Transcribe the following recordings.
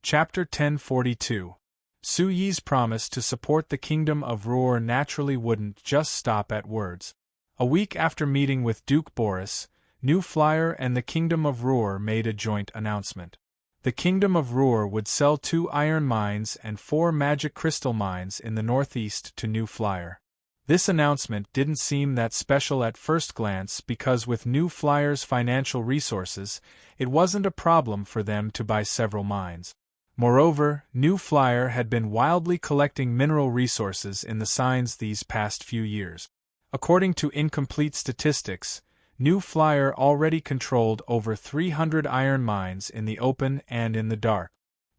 Chapter 1042. Su Yi's promise to support the Kingdom of Ruhr naturally wouldn't just stop at words. A week after meeting with Duke Boris, New Flyer and the Kingdom of Ruhr made a joint announcement. The Kingdom of Ruhr would sell 2 iron mines and 4 magic crystal mines in the northeast to New Flyer. This announcement didn't seem that special at first glance because with New Flyer's financial resources, it wasn't a problem for them to buy several mines. Moreover, New Flyer had been wildly collecting mineral resources in the signs these past few years. According to incomplete statistics, New Flyer already controlled over 300 iron mines in the open and in the dark.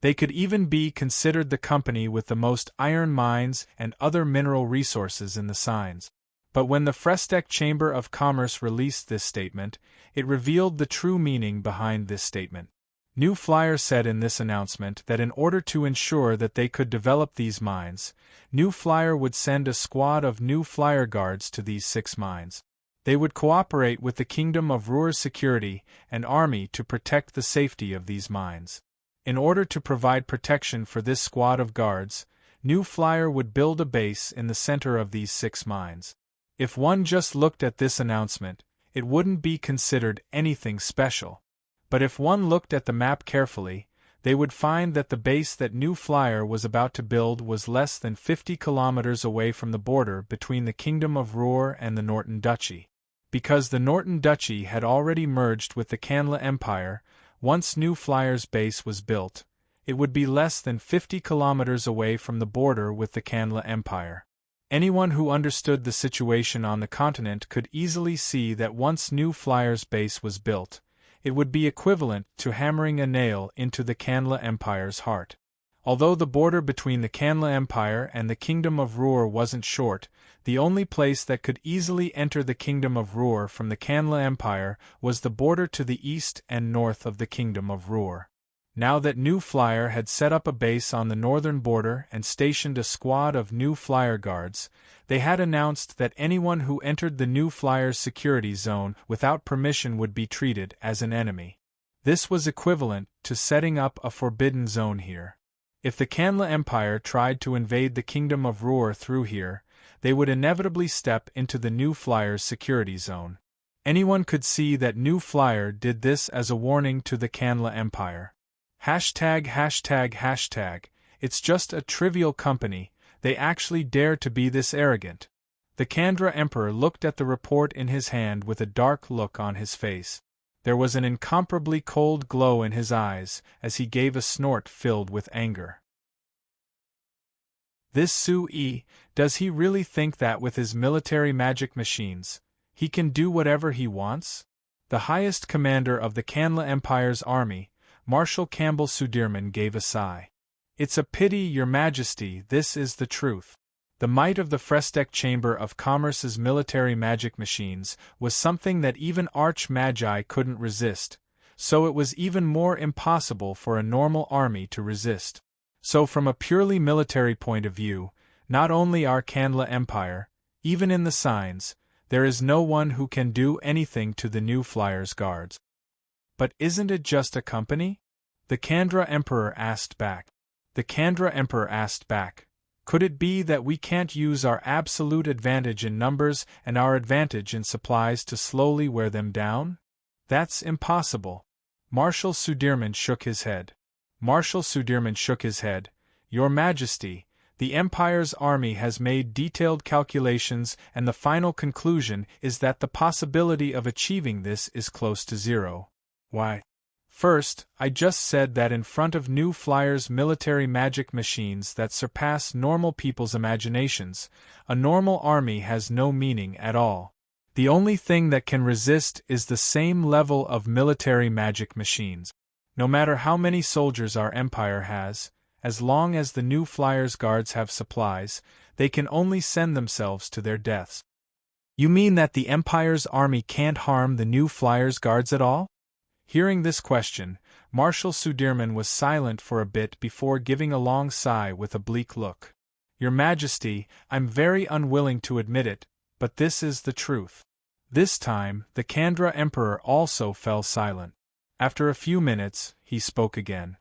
They could even be considered the company with the most iron mines and other mineral resources in the signs. But when the Frestec Chamber of Commerce released this statement, it revealed the true meaning behind this statement. New Flyer said in this announcement that in order to ensure that they could develop these mines, New Flyer would send a squad of New Flyer guards to these 6 mines. They would cooperate with the Kingdom of Ruhr's security and army to protect the safety of these mines. In order to provide protection for this squad of guards, New Flyer would build a base in the center of these 6 mines. If one just looked at this announcement, it wouldn't be considered anything special. But if one looked at the map carefully, they would find that the base that New Flyer was about to build was less than 50 kilometers away from the border between the Kingdom of Ruhr and the Norton Duchy. Because the Norton Duchy had already merged with the Canla Empire, once New Flyer's base was built, it would be less than 50 kilometers away from the border with the Canla Empire. Anyone who understood the situation on the continent could easily see that once New Flyer's base was built, it would be equivalent to hammering a nail into the Canla Empire's heart. Although the border between the Canla Empire and the Kingdom of Ruhr wasn't short, the only place that could easily enter the Kingdom of Ruhr from the Canla Empire was the border to the east and north of the Kingdom of Ruhr. Now that New Flyer had set up a base on the northern border and stationed a squad of New Flyer guards, they had announced that anyone who entered the New Flyer's security zone without permission would be treated as an enemy. This was equivalent to setting up a forbidden zone here. If the Canla Empire tried to invade the Kingdom of Ruhr through here, they would inevitably step into the New Flyer's security zone. Anyone could see that New Flyer did this as a warning to the Canla Empire. ####. It's just a trivial company, they actually dare to be this arrogant. The Kandra Emperor looked at the report in his hand with a dark look on his face. There was an incomparably cold glow in his eyes as he gave a snort filled with anger. This Su Yi, does he really think that with his military magic machines, he can do whatever he wants? The highest commander of the Canla Empire's army, Marshal Campbell Sudirman, gave a sigh. It's a pity, Your Majesty, this is the truth. The might of the Frestec Chamber of Commerce's military magic machines was something that even Arch-Magi couldn't resist, so it was even more impossible for a normal army to resist. So from a purely military point of view, not only our Canla Empire, even in the signs, there is no one who can do anything to the New Flyer's guards. But isn't it just a company? The Kandra Emperor asked back. Could it be that we can't use our absolute advantage in numbers and our advantage in supplies to slowly wear them down? That's impossible. Marshal Sudirman shook his head. Your Majesty, the Empire's army has made detailed calculations and the final conclusion is that the possibility of achieving this is close to 0. Why? First, I just said that in front of New Flyer's military magic machines that surpass normal people's imaginations, a normal army has no meaning at all. The only thing that can resist is the same level of military magic machines. No matter how many soldiers our empire has, as long as the New Flyer's guards have supplies, they can only send themselves to their deaths. You mean that the Empire's army can't harm the New Flyer's guards at all? Hearing this question, Marshal Sudirman was silent for a bit before giving a long sigh with a bleak look. Your Majesty, I'm very unwilling to admit it, but this is the truth. This time, the Kandra Emperor also fell silent. After a few minutes, he spoke again.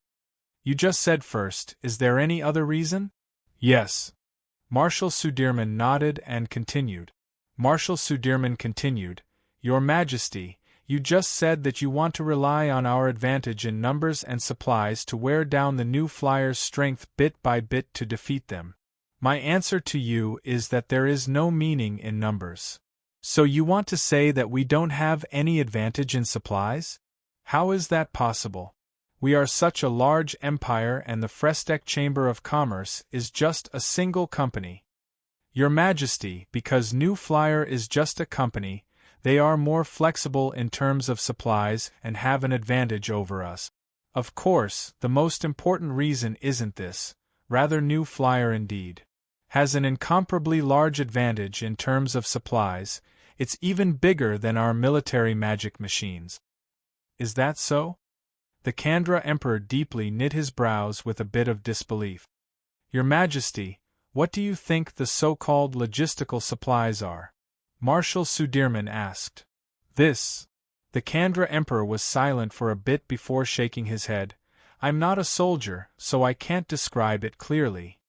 You just said first, is there any other reason? Yes. Marshal Sudirman nodded and continued. Marshal Sudirman continued, Your Majesty, you just said that you want to rely on our advantage in numbers and supplies to wear down the new flyers' strength bit by bit to defeat them. My answer to you is that there is no meaning in numbers. So you want to say that we don't have any advantage in supplies? How is that possible? We are such a large empire and the Frestec Chamber of Commerce is just a single company. Your Majesty, because New Flyer is just a company, they are more flexible in terms of supplies and have an advantage over us. Of course, the most important reason isn't this, rather New Flyer indeed has an incomparably large advantage in terms of supplies. It's even bigger than our military magic machines. Is that so? The Kandra Emperor deeply knit his brows with a bit of disbelief. Your Majesty, what do you think the so-called logistical supplies are? Marshal Sudirman asked. This. The Kandra Emperor was silent for a bit before shaking his head. I'm not a soldier, so I can't describe it clearly.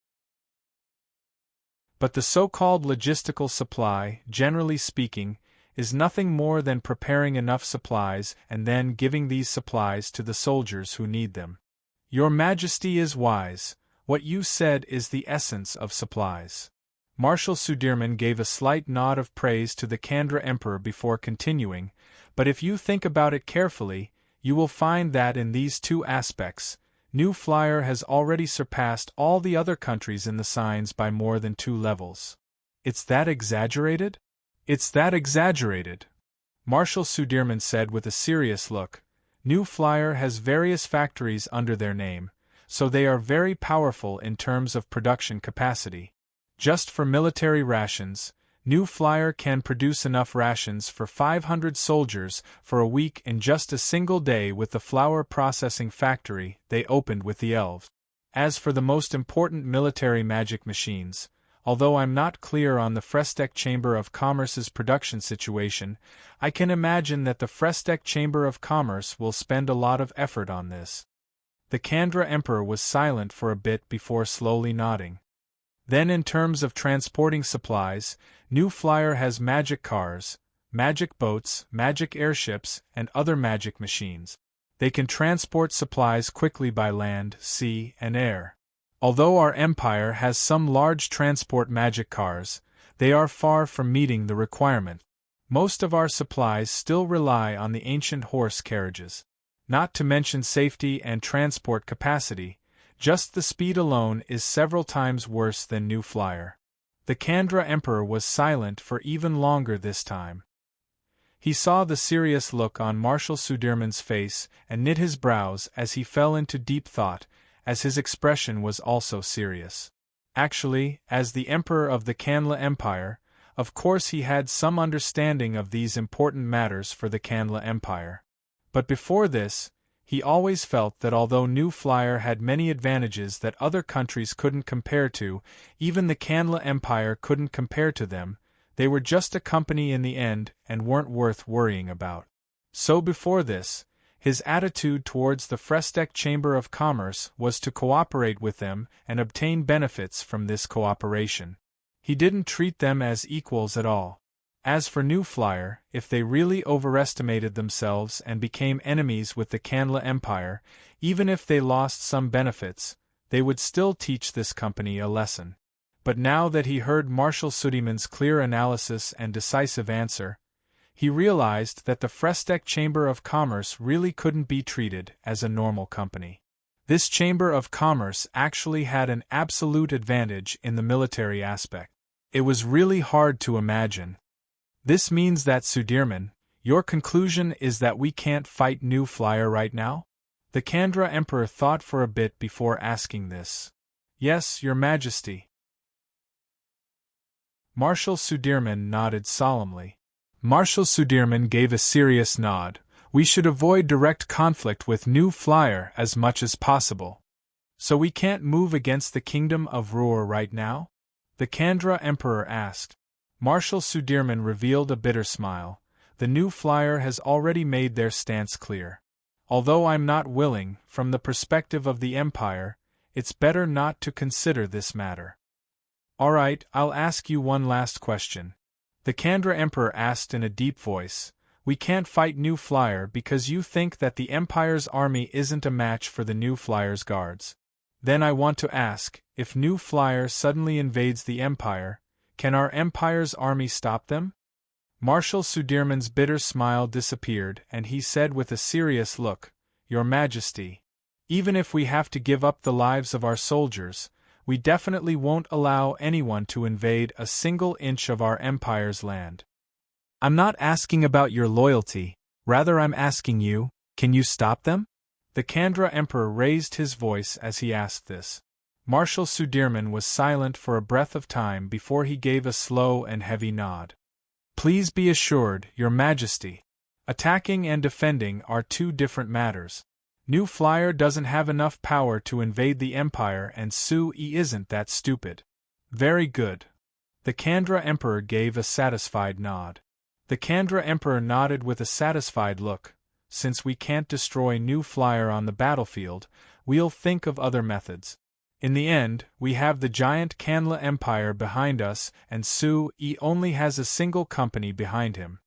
But the so-called logistical supply, generally speaking, is nothing more than preparing enough supplies and then giving these supplies to the soldiers who need them. Your Majesty is wise. What you said is the essence of supplies. Marshal Sudirman gave a slight nod of praise to the Kandra Emperor before continuing, but if you think about it carefully, you will find that in these two aspects, New Flyer has already surpassed all the other countries in the signs by more than 2 levels. It's that exaggerated? It's that exaggerated, Marshal Sudirman said with a serious look. New Flyer has various factories under their name, so they are very powerful in terms of production capacity. Just for military rations, New Flyer can produce enough rations for 500 soldiers for a week in just a single day with the flour processing factory they opened with the elves. As for the most important military magic machines, although I'm not clear on the Frestec Chamber of Commerce's production situation, I can imagine that the Frestec Chamber of Commerce will spend a lot of effort on this. The Kandra Emperor was silent for a bit before slowly nodding. Then in terms of transporting supplies, New Flyer has magic cars, magic boats, magic airships, and other magic machines. They can transport supplies quickly by land, sea, and air. Although our empire has some large transport magic cars, they are far from meeting the requirement. Most of our supplies still rely on the ancient horse carriages. Not to mention safety and transport capacity, just the speed alone is several times worse than New Flyer. The Kandra Emperor was silent for even longer this time. He saw the serious look on Marshal Sudirman's face and knit his brows as he fell into deep thought, as his expression was also serious. Actually, as the Emperor of the Kanla Empire, of course he had some understanding of these important matters for the Kanla Empire. But before this, he always felt that although New Flyer had many advantages that other countries couldn't compare to, even the Kanla Empire couldn't compare to them, they were just a company in the end and weren't worth worrying about. So before this, his attitude towards the Frestec Chamber of Commerce was to cooperate with them and obtain benefits from this cooperation. He didn't treat them as equals at all. As for New Flyer, if they really overestimated themselves and became enemies with the Kanla Empire, even if they lost some benefits, they would still teach this company a lesson. But now that he heard Marshal Sudirman's clear analysis and decisive answer, he realized that the Frestec Chamber of Commerce really couldn't be treated as a normal company. This Chamber of Commerce actually had an absolute advantage in the military aspect. It was really hard to imagine. This means that Sudirman, your conclusion is that we can't fight New Flyer right now? The Kandra Emperor thought for a bit before asking this. Yes, Your Majesty. Marshal Sudirman nodded solemnly. Marshal Sudirman gave a serious nod. We should avoid direct conflict with New Flyer as much as possible. So we can't move against the Kingdom of Roer right now? The Kandra Emperor asked. Marshal Sudirman revealed a bitter smile. The New Flyer has already made their stance clear. Although I'm not willing, from the perspective of the Empire, it's better not to consider this matter. Alright, I'll ask you one last question. The Kandra Emperor asked in a deep voice. We can't fight New Flyer because you think that the Empire's army isn't a match for the New Flyer's guards. Then I want to ask, if New Flyer suddenly invades the Empire, can our Empire's army stop them? Marshal Sudirman's bitter smile disappeared, and he said with a serious look, Your Majesty, even if we have to give up the lives of our soldiers, we definitely won't allow anyone to invade a single inch of our Empire's land. I'm not asking about your loyalty, rather I'm asking you, can you stop them? The Kandra Emperor raised his voice as he asked this. Marshal Sudirman was silent for a breath of time before he gave a slow and heavy nod. Please be assured, Your Majesty. Attacking and defending are two different matters. New Flyer doesn't have enough power to invade the Empire and Sui isn't that stupid. Very good. The Kandra Emperor gave a satisfied nod. The Kandra Emperor nodded with a satisfied look. Since we can't destroy New Flyer on the battlefield, we'll think of other methods. In the end, we have the giant Kanla Empire behind us and Sui only has a single company behind him.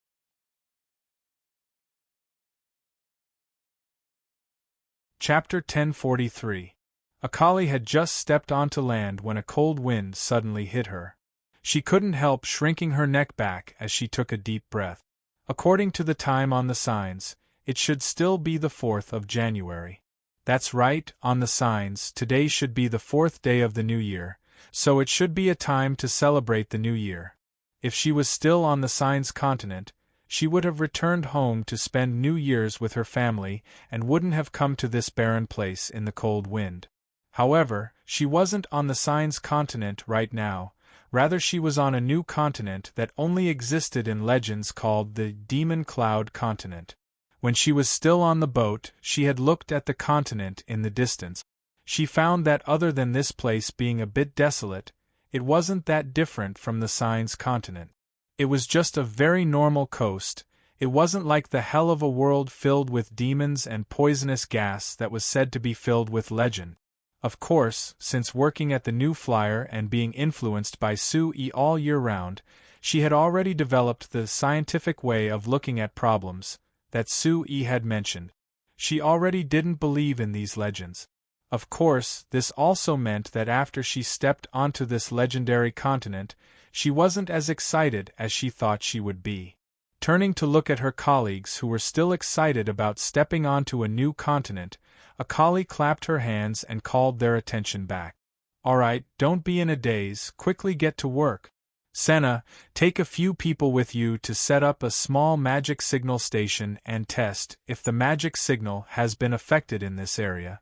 Chapter 1043. Akali had just stepped onto land when a cold wind suddenly hit her. She couldn't help shrinking her neck back as she took a deep breath. According to the time on the signs, it should still be the 4th of January. That's right, on the signs, today should be the 4th day of the new year, so it should be a time to celebrate the new year. If she was still on the signs continent, she would have returned home to spend New Year's with her family and wouldn't have come to this barren place in the cold wind. However, she wasn't on the signs continent right now, rather she was on a new continent that only existed in legends called the Demon Cloud Continent. When she was still on the boat, she had looked at the continent in the distance. She found that other than this place being a bit desolate, it wasn't that different from the signs continent. It was just a very normal coast. It wasn't like the hell of a world filled with demons and poisonous gas that was said to be filled with legend. Of course, since working at the New Flyer and being influenced by Sui all year round, she had already developed the scientific way of looking at problems that Sui had mentioned. She already didn't believe in these legends. Of course, this also meant that after she stepped onto this legendary continent, she wasn't as excited as she thought she would be. Turning to look at her colleagues who were still excited about stepping onto a new continent, Akali clapped her hands and called their attention back. Alright, don't be in a daze, quickly get to work. Senna, take a few people with you to set up a small magic signal station and test if the magic signal has been affected in this area.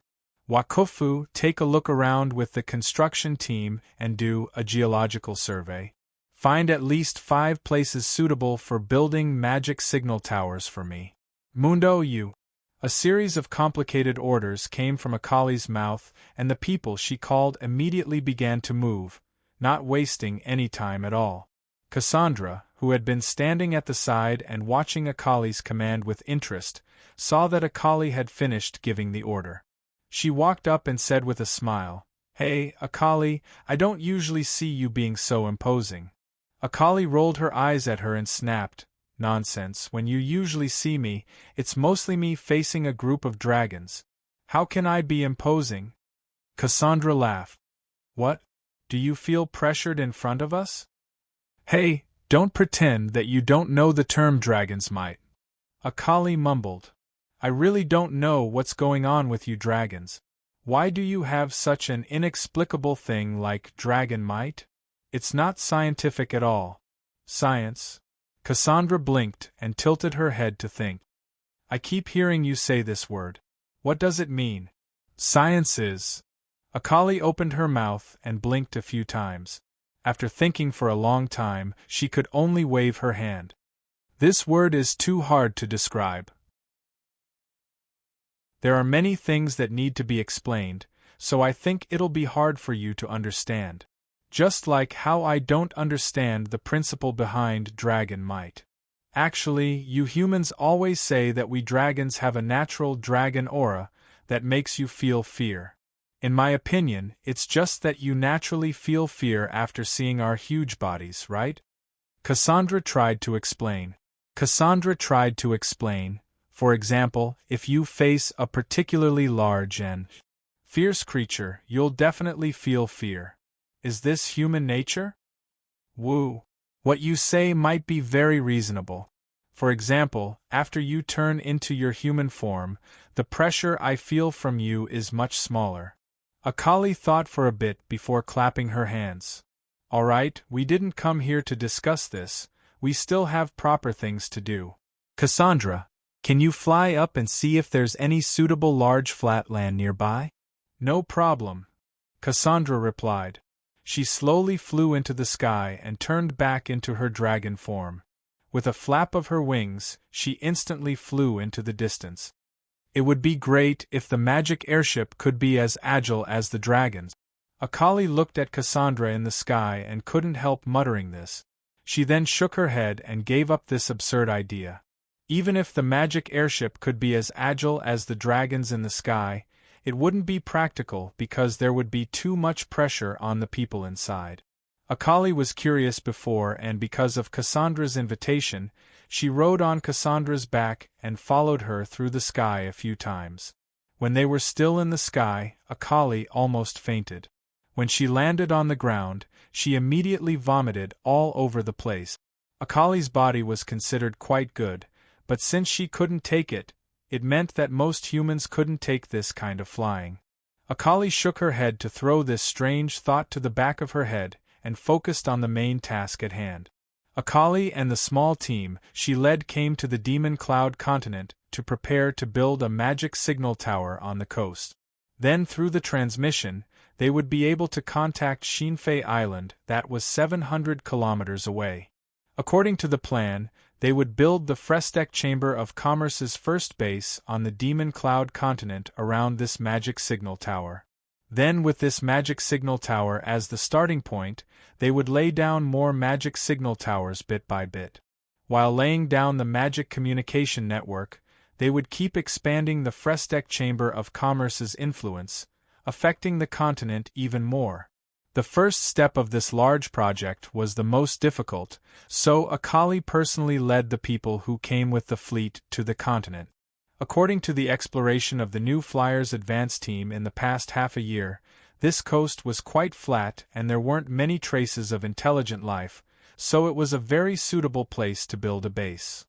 Wakufu, take a look around with the construction team and do a geological survey. Find at least 5 places suitable for building magic signal towers for me. Mundo, you. A series of complicated orders came from Akali's mouth, and the people she called immediately began to move, not wasting any time at all. Cassandra, who had been standing at the side and watching Akali's command with interest, saw that Akali had finished giving the order. She walked up and said with a smile, Hey, Akali, I don't usually see you being so imposing. Akali rolled her eyes at her and snapped, Nonsense, when you usually see me, it's mostly me facing a group of dragons. How can I be imposing? Cassandra laughed. What? Do you feel pressured in front of us? Hey, don't pretend that you don't know the term dragon's might. Akali mumbled. I really don't know what's going on with you dragons. Why do you have such an inexplicable thing like dragon might? It's not scientific at all. Science? Cassandra blinked and tilted her head to think. I keep hearing you say this word. What does it mean? Science is. Akali opened her mouth and blinked a few times. After thinking for a long time, she could only wave her hand. This word is too hard to describe. There are many things that need to be explained, so I think it'll be hard for you to understand. Just like how I don't understand the principle behind dragon might. Actually, you humans always say that we dragons have a natural dragon aura that makes you feel fear. In my opinion, it's just that you naturally feel fear after seeing our huge bodies, right? Cassandra tried to explain. For example, if you face a particularly large and fierce creature, you'll definitely feel fear. Is this human nature? Woo. What you say might be very reasonable. For example, after you turn into your human form, the pressure I feel from you is much smaller. Akali thought for a bit before clapping her hands. Alright, we didn't come here to discuss this, we still have proper things to do. Cassandra, can you fly up and see if there's any suitable large flat land nearby? No problem, Cassandra replied. She slowly flew into the sky and turned back into her dragon form. With a flap of her wings, she instantly flew into the distance. It would be great if the magic airship could be as agile as the dragons. Akali looked at Cassandra in the sky and couldn't help muttering this. She then shook her head and gave up this absurd idea. Even if the magic airship could be as agile as the dragons in the sky, it wouldn't be practical because there would be too much pressure on the people inside. Akali was curious before, and because of Cassandra's invitation, she rode on Cassandra's back and followed her through the sky a few times. When they were still in the sky, Akali almost fainted. When she landed on the ground, she immediately vomited all over the place. Akali's body was considered quite good, but since she couldn't take it, it meant that most humans couldn't take this kind of flying. Akali shook her head to throw this strange thought to the back of her head and focused on the main task at hand. Akali and the small team she led came to the Demon Cloud continent to prepare to build a magic signal tower on the coast. Then through the transmission, they would be able to contact Shinfei Island that was 700 kilometers away. According to the plan, they would build the Frestec Chamber of Commerce's first base on the Demon Cloud continent around this magic signal tower. Then with this magic signal tower as the starting point, they would lay down more magic signal towers bit by bit. While laying down the magic communication network, they would keep expanding the Frestec Chamber of Commerce's influence, affecting the continent even more. The first step of this large project was the most difficult, so Akali personally led the people who came with the fleet to the continent. According to the exploration of the New Flyers advance team in the past half a year, this coast was quite flat and there weren't many traces of intelligent life, so it was a very suitable place to build a base.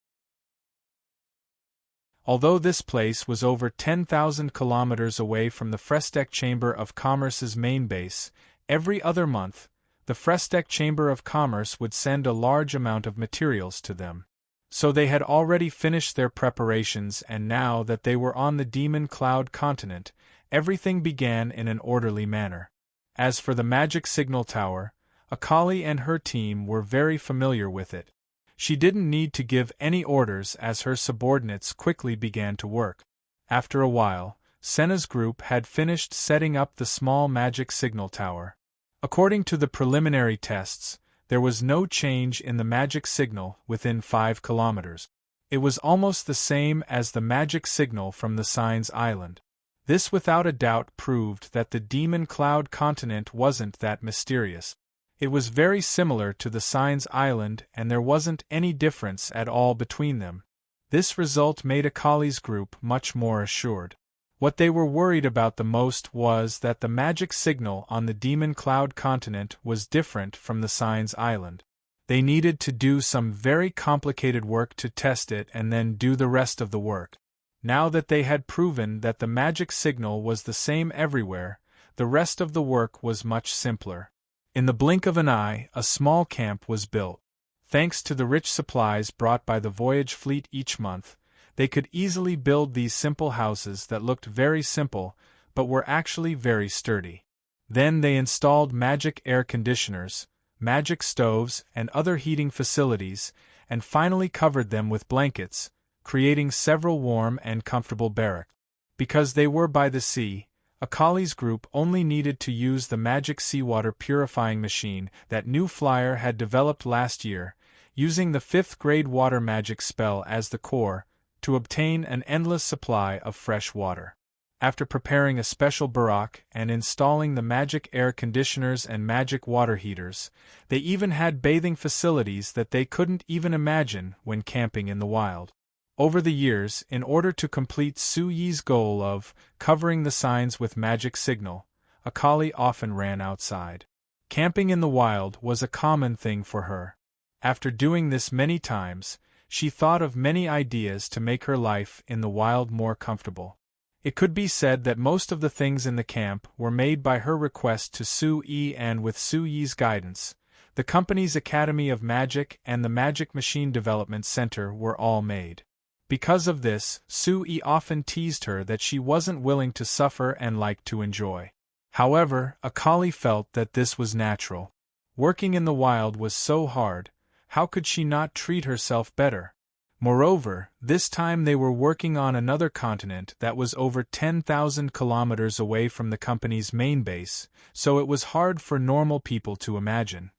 Although this place was over 10,000 kilometers away from the Frestec Chamber of Commerce's main base, every other month, the Frestec Chamber of Commerce would send a large amount of materials to them. So they had already finished their preparations, and now that they were on the Demon Cloud continent, everything began in an orderly manner. As for the magic signal tower, Akali and her team were very familiar with it. She didn't need to give any orders as her subordinates quickly began to work. After a while, Senna's group had finished setting up the small magic signal tower. According to the preliminary tests, there was no change in the magic signal within 5 kilometers. It was almost the same as the magic signal from the Signs Island. This without a doubt proved that the Demon Cloud continent wasn't that mysterious. It was very similar to the Signs Island and there wasn't any difference at all between them. This result made Akali's group much more assured. What they were worried about the most was that the magic signal on the Demon Cloud continent was different from the Signs Island. They needed to do some very complicated work to test it and then do the rest of the work. Now that they had proven that the magic signal was the same everywhere, the rest of the work was much simpler. In the blink of an eye, a small camp was built. Thanks to the rich supplies brought by the voyage fleet each month, they could easily build these simple houses that looked very simple, but were actually very sturdy. Then they installed magic air conditioners, magic stoves, and other heating facilities, and finally covered them with blankets, creating several warm and comfortable barracks. Because they were by the sea, Akali's group only needed to use the magic seawater purifying machine that New Flyer had developed last year, using the 5th grade water magic spell as the core, to obtain an endless supply of fresh water. After preparing a special barack and installing the magic air conditioners and magic water heaters, they even had bathing facilities that they couldn't even imagine when camping in the wild. Over the years, in order to complete Su Yi's goal of covering the signs with magic signal, Akali often ran outside. Camping in the wild was a common thing for her. After doing this many times, she thought of many ideas to make her life in the wild more comfortable. It could be said that most of the things in the camp were made by her request to Su Yi, and with Su Yi's guidance, the company's Academy of Magic and the Magic Machine Development Center were all made. Because of this, Su Yi often teased her that she wasn't willing to suffer and liked to enjoy. However, Akali felt that this was natural. Working in the wild was so hard, how could she not treat herself better? Moreover, this time they were working on another continent that was over 10,000 kilometers away from the company's main base, so it was hard for normal people to imagine.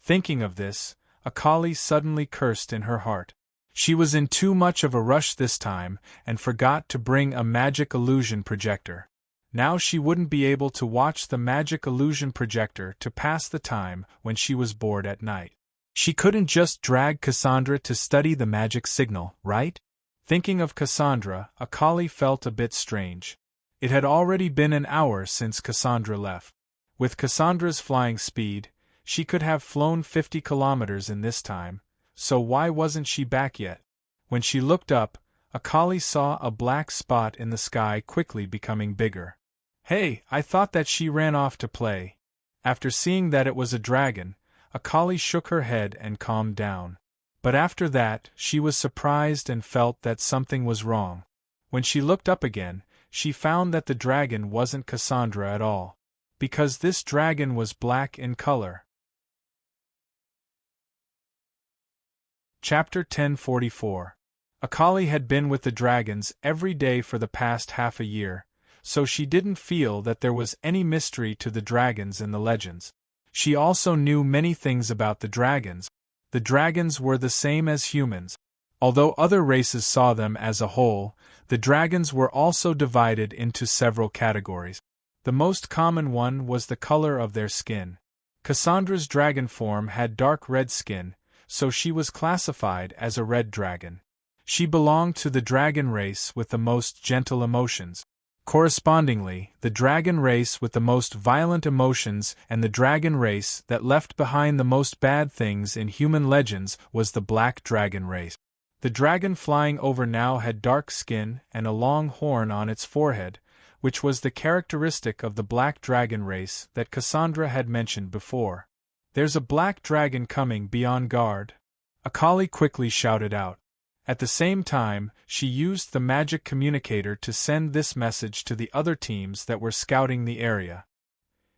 Thinking of this, Akali suddenly cursed in her heart. She was in too much of a rush this time and forgot to bring a magic illusion projector. Now she wouldn't be able to watch the magic illusion projector to pass the time when she was bored at night. She couldn't just drag Cassandra to study the magic signal, right? Thinking of Cassandra, Akali felt a bit strange. It had already been an hour since Cassandra left. With Cassandra's flying speed, she could have flown 50 kilometers in this time, so why wasn't she back yet? When she looked up, Akali saw a black spot in the sky quickly becoming bigger. Hey, I thought that she ran off to play. After seeing that it was a dragon, Akali shook her head and calmed down. But after that, she was surprised and felt that something was wrong. When she looked up again, she found that the dragon wasn't Cassandra at all, because this dragon was black in color. Chapter 1044. Akali had been with the dragons every day for the past half a year, so she didn't feel that there was any mystery to the dragons in the legends. She also knew many things about the dragons. The dragons were the same as humans. Although other races saw them as a whole, the dragons were also divided into several categories. The most common one was the color of their skin. Cassandra's dragon form had dark red skin, so she was classified as a red dragon. She belonged to the dragon race with the most gentle emotions. Correspondingly, the dragon race with the most violent emotions and the dragon race that left behind the most bad things in human legends was the black dragon race. The dragon flying over now had dark skin and a long horn on its forehead, which was the characteristic of the black dragon race that Cassandra had mentioned before. "There's a black dragon coming, be on guard," Akali quickly shouted out. At the same time, she used the magic communicator to send this message to the other teams that were scouting the area.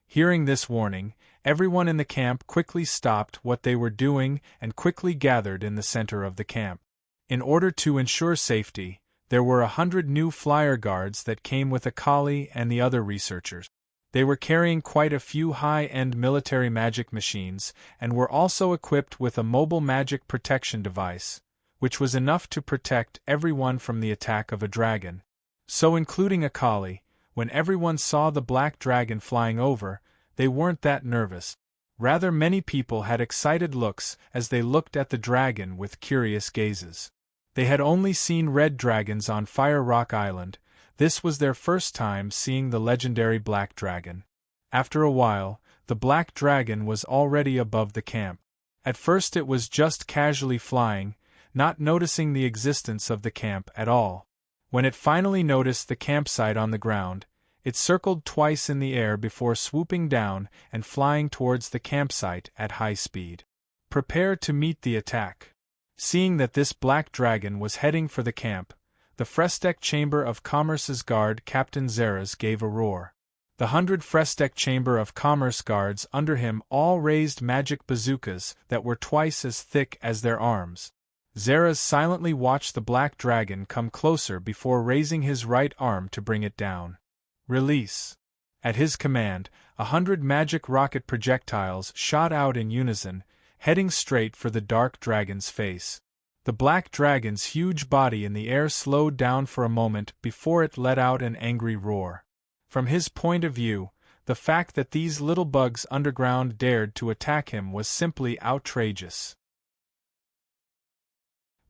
Hearing this warning, everyone in the camp quickly stopped what they were doing and quickly gathered in the center of the camp. In order to ensure safety, there were 100 new flyer guards that came with Akali and the other researchers. They were carrying quite a few high-end military magic machines and were also equipped with a mobile magic protection device, which was enough to protect everyone from the attack of a dragon. So including Akali, when everyone saw the black dragon flying over, they weren't that nervous. Rather, many people had excited looks as they looked at the dragon with curious gazes. They had only seen red dragons on Fire Rock Island. This was their first time seeing the legendary black dragon. After a while, the black dragon was already above the camp. At first it was just casually flying, not noticing the existence of the camp at all. When it finally noticed the campsite on the ground, it circled twice in the air before swooping down and flying towards the campsite at high speed. Prepare to meet the attack. Seeing that this black dragon was heading for the camp, the Frestec Chamber of Commerce's guard Captain Zeras gave a roar. The 100 Frestec Chamber of Commerce guards under him all raised magic bazookas that were twice as thick as their arms. Zeras silently watched the black dragon come closer before raising his right arm to bring it down. Release. At his command, 100 magic rocket projectiles shot out in unison, heading straight for the dark dragon's face. The black dragon's huge body in the air slowed down for a moment before it let out an angry roar. From his point of view, the fact that these little bugs underground dared to attack him was simply outrageous.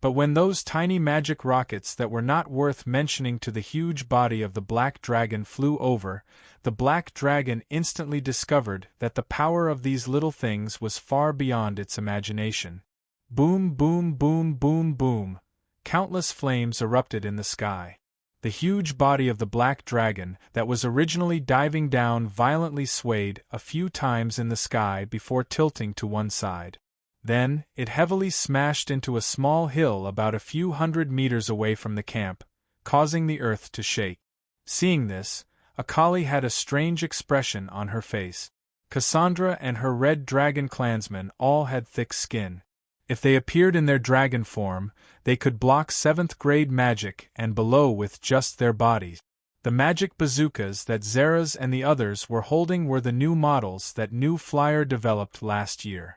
But when those tiny magic rockets that were not worth mentioning to the huge body of the black dragon flew over, the black dragon instantly discovered that the power of these little things was far beyond its imagination. Boom, boom, boom, boom, boom. Countless flames erupted in the sky. The huge body of the black dragon that was originally diving down violently swayed a few times in the sky before tilting to one side. Then, it heavily smashed into a small hill about a few hundred meters away from the camp, causing the earth to shake. Seeing this, Akali had a strange expression on her face. Cassandra and her red dragon clansmen all had thick skin. If they appeared in their dragon form, they could block 7th grade magic and below with just their bodies. The magic bazookas that Zeras and the others were holding were the new models that New Flyer developed last year.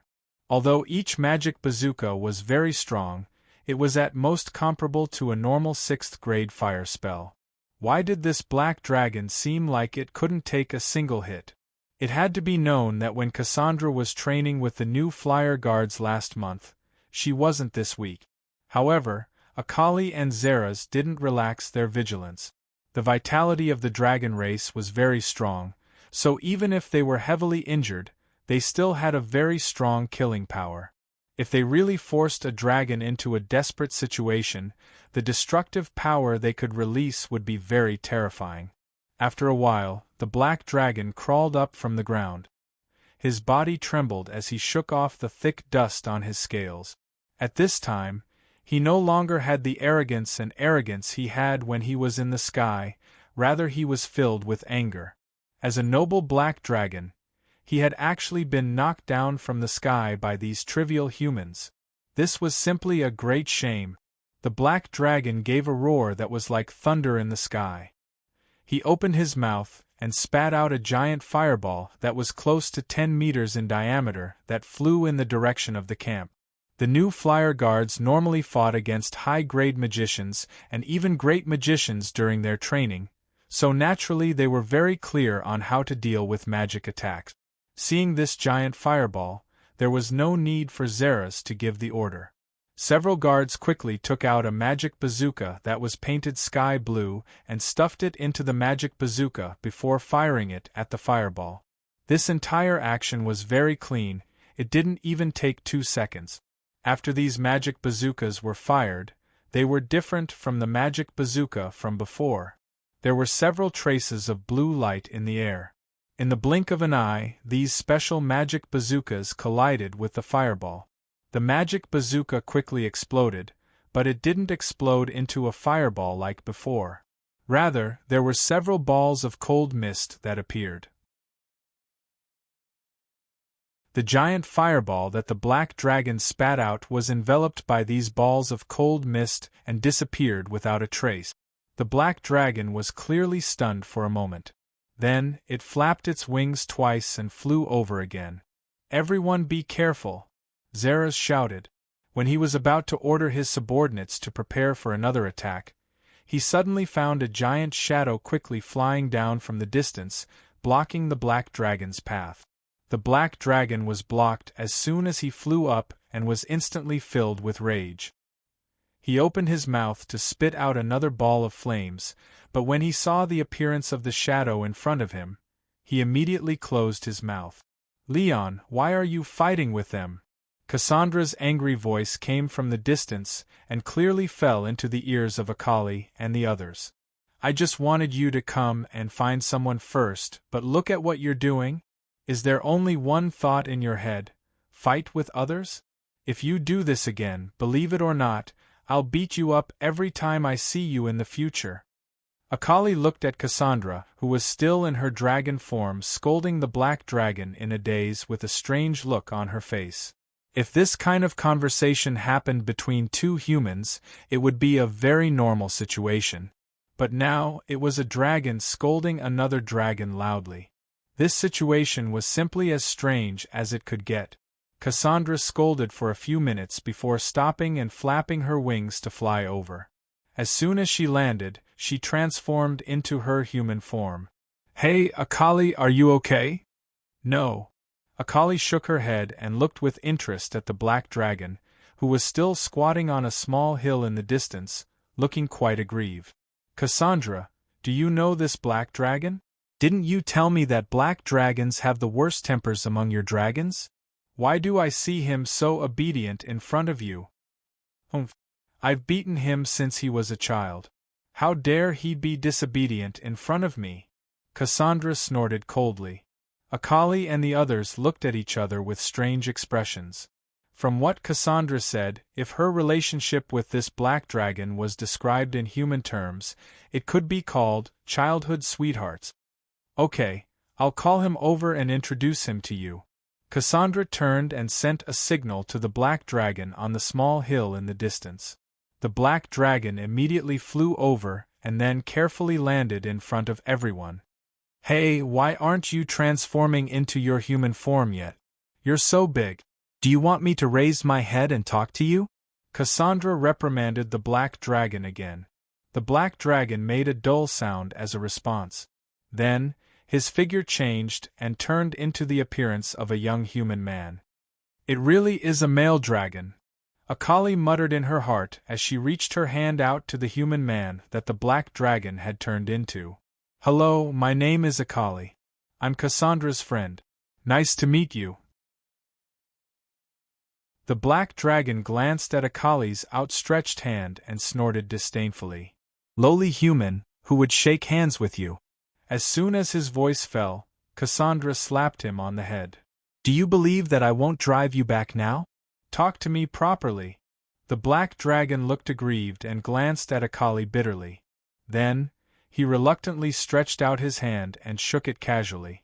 Although each magic bazooka was very strong, it was at most comparable to a normal 6th grade fire spell. Why did this black dragon seem like it couldn't take a single hit? It had to be known that when Cassandra was training with the New Flyer guards last month, she wasn't this weak. However, Akali and Zeras didn't relax their vigilance. The vitality of the dragon race was very strong, so even if they were heavily injured, they still had a very strong killing power. If they really forced a dragon into a desperate situation, the destructive power they could release would be very terrifying. After a while, the black dragon crawled up from the ground. His body trembled as he shook off the thick dust on his scales. At this time, he no longer had the arrogance he had when he was in the sky, rather he was filled with anger. As a noble black dragon, he had actually been knocked down from the sky by these trivial humans. This was simply a great shame. The black dragon gave a roar that was like thunder in the sky. He opened his mouth and spat out a giant fireball that was close to 10 meters in diameter that flew in the direction of the camp. The New Flyer guards normally fought against high-grade magicians and even great magicians during their training, so naturally they were very clear on how to deal with magic attacks. Seeing this giant fireball, there was no need for Zeras to give the order. Several guards quickly took out a magic bazooka that was painted sky blue and stuffed it into the magic bazooka before firing it at the fireball. This entire action was very clean, it didn't even take 2 seconds. After these magic bazookas were fired, they were different from the magic bazooka from before. There were several traces of blue light in the air. In the blink of an eye, these special magic bazookas collided with the fireball. The magic bazooka quickly exploded, but it didn't explode into a fireball like before. Rather, there were several balls of cold mist that appeared. The giant fireball that the black dragon spat out was enveloped by these balls of cold mist and disappeared without a trace. The black dragon was clearly stunned for a moment. Then, it flapped its wings twice and flew over again. "Everyone be careful!" Zeras shouted. When he was about to order his subordinates to prepare for another attack, he suddenly found a giant shadow quickly flying down from the distance, blocking the black dragon's path. The black dragon was blocked as soon as he flew up and was instantly filled with rage. He opened his mouth to spit out another ball of flames, but when he saw the appearance of the shadow in front of him, he immediately closed his mouth. "Leon, why are you fighting with them?" Cassandra's angry voice came from the distance and clearly fell into the ears of Akali and the others. "I just wanted you to come and find someone first, but look at what you're doing. Is there only one thought in your head? Fight with others? If you do this again, believe it or not, I'll beat you up every time I see you in the future." Akali looked at Cassandra, who was still in her dragon form, scolding the black dragon in a daze with a strange look on her face. If this kind of conversation happened between two humans, it would be a very normal situation. But now, it was a dragon scolding another dragon loudly. This situation was simply as strange as it could get. Cassandra scolded for a few minutes before stopping and flapping her wings to fly over. As soon as she landed, she transformed into her human form. "Hey, Akali, are you okay?" "No." Akali shook her head and looked with interest at the black dragon, who was still squatting on a small hill in the distance, looking quite aggrieved. "Cassandra, do you know this black dragon? Didn't you tell me that black dragons have the worst tempers among your dragons? Why do I see him so obedient in front of you?" "Humph. I've beaten him since he was a child. How dare he be disobedient in front of me?" Cassandra snorted coldly. Akali and the others looked at each other with strange expressions. From what Cassandra said, if her relationship with this black dragon was described in human terms, it could be called childhood sweethearts. "Okay, I'll call him over and introduce him to you." Cassandra turned and sent a signal to the black dragon on the small hill in the distance. The black dragon immediately flew over and then carefully landed in front of everyone. "Hey, why aren't you transforming into your human form yet? You're so big. Do you want me to raise my head and talk to you?" Cassandra reprimanded the black dragon again. The black dragon made a dull sound as a response. Then, his figure changed and turned into the appearance of a young human man. "It really is a male dragon," Akali muttered in her heart as she reached her hand out to the human man that the black dragon had turned into. "Hello, my name is Akali. I'm Cassandra's friend. Nice to meet you." The black dragon glanced at Akali's outstretched hand and snorted disdainfully. "Lowly human, who would shake hands with you?" As soon as his voice fell, Cassandra slapped him on the head. "Do you believe that I won't drive you back now? Talk to me properly." The black dragon looked aggrieved and glanced at Akali bitterly. Then, he reluctantly stretched out his hand and shook it casually.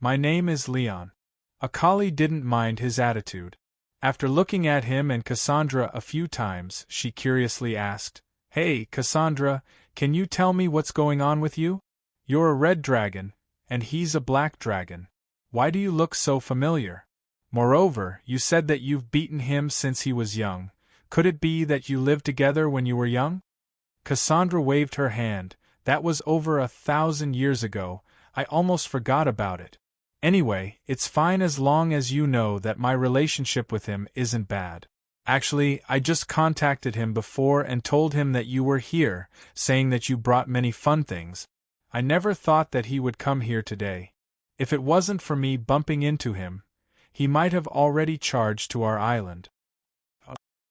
"My name is Leon." Akali didn't mind his attitude. After looking at him and Cassandra a few times, she curiously asked, "Hey, Cassandra, can you tell me what's going on with you? You're a red dragon, and he's a black dragon. Why do you look so familiar? Moreover, you said that you've beaten him since he was young. Could it be that you lived together when you were young?" Cassandra waved her hand. "That was over 1,000 years ago. I almost forgot about it. Anyway, it's fine as long as you know that my relationship with him isn't bad. Actually, I just contacted him before and told him that you were here, saying that you brought many fun things. I never thought that he would come here today. If it wasn't for me bumping into him, he might have already charged to our island."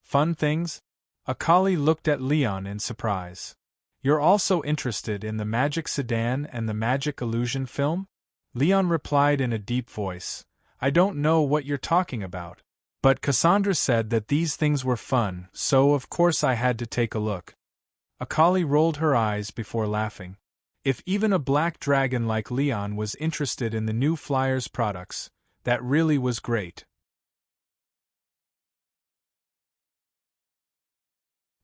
"Fun things?" Akali looked at Leon in surprise. "You're also interested in the magic sedan and the magic illusion film?" Leon replied in a deep voice, "I don't know what you're talking about. But Cassandra said that these things were fun, so of course I had to take a look." Akali rolled her eyes before laughing. If even a black dragon like Leon was interested in the new Flyers products, that really was great.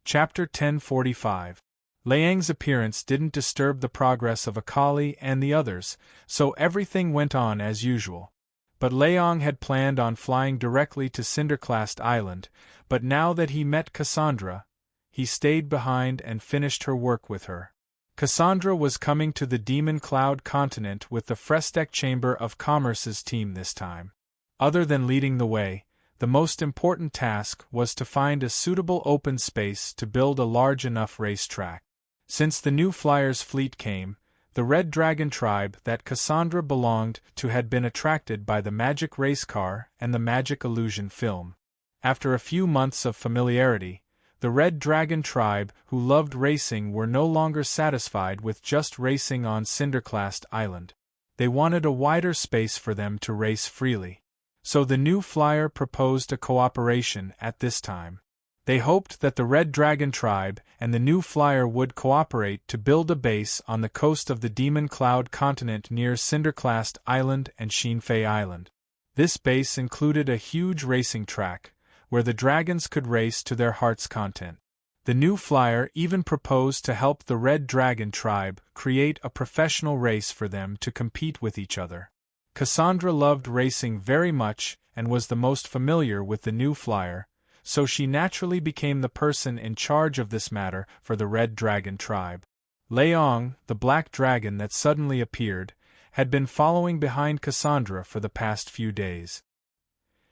Chapter 1045. Liang's appearance didn't disturb the progress of Akali and the others, so everything went on as usual. But Liang had planned on flying directly to Cinderclast Island, but now that he met Cassandra, he stayed behind and finished her work with her. Cassandra was coming to the Demon Cloud continent with the Frestec Chamber of Commerce's team this time. Other than leading the way, the most important task was to find a suitable open space to build a large enough race track. Since the new Flyers fleet came, the Red Dragon tribe that Cassandra belonged to had been attracted by the magic race car and the magic illusion film. After a few months of familiarity, the Red Dragon tribe who loved racing were no longer satisfied with just racing on Cinderclast Island. They wanted a wider space for them to race freely. So the new Flyer proposed a cooperation at this time. They hoped that the Red Dragon tribe and the new Flyer would cooperate to build a base on the coast of the Demon Cloud continent near Cinderclast Island and Shinfei Island. This base included a huge racing track, where the dragons could race to their heart's content. The new Flyer even proposed to help the Red Dragon tribe create a professional race for them to compete with each other. Cassandra loved racing very much and was the most familiar with the new flyer, so she naturally became the person in charge of this matter for the Red Dragon tribe. Leong, the black dragon that suddenly appeared, had been following behind Cassandra for the past few days.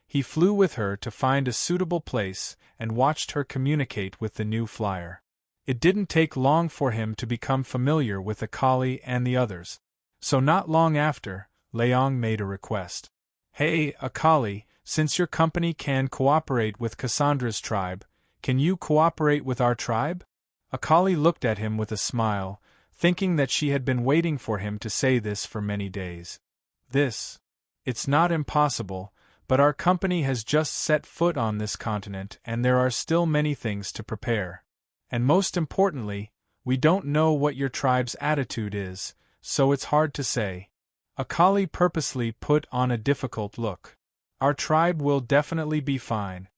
He flew with her to find a suitable place and watched her communicate with the new flyer. It didn't take long for him to become familiar with Akali and the others. So not long after, Leong made a request. "Hey, Akali, since your company can cooperate with Cassandra's tribe, can you cooperate with our tribe?" Akali looked at him with a smile, thinking that she had been waiting for him to say this for many days. It's not impossible, but our company has just set foot on this continent and there are still many things to prepare. And most importantly, we don't know what your tribe's attitude is, so it's hard to say. Akali purposely put on a difficult look. Our tribe will definitely be fine.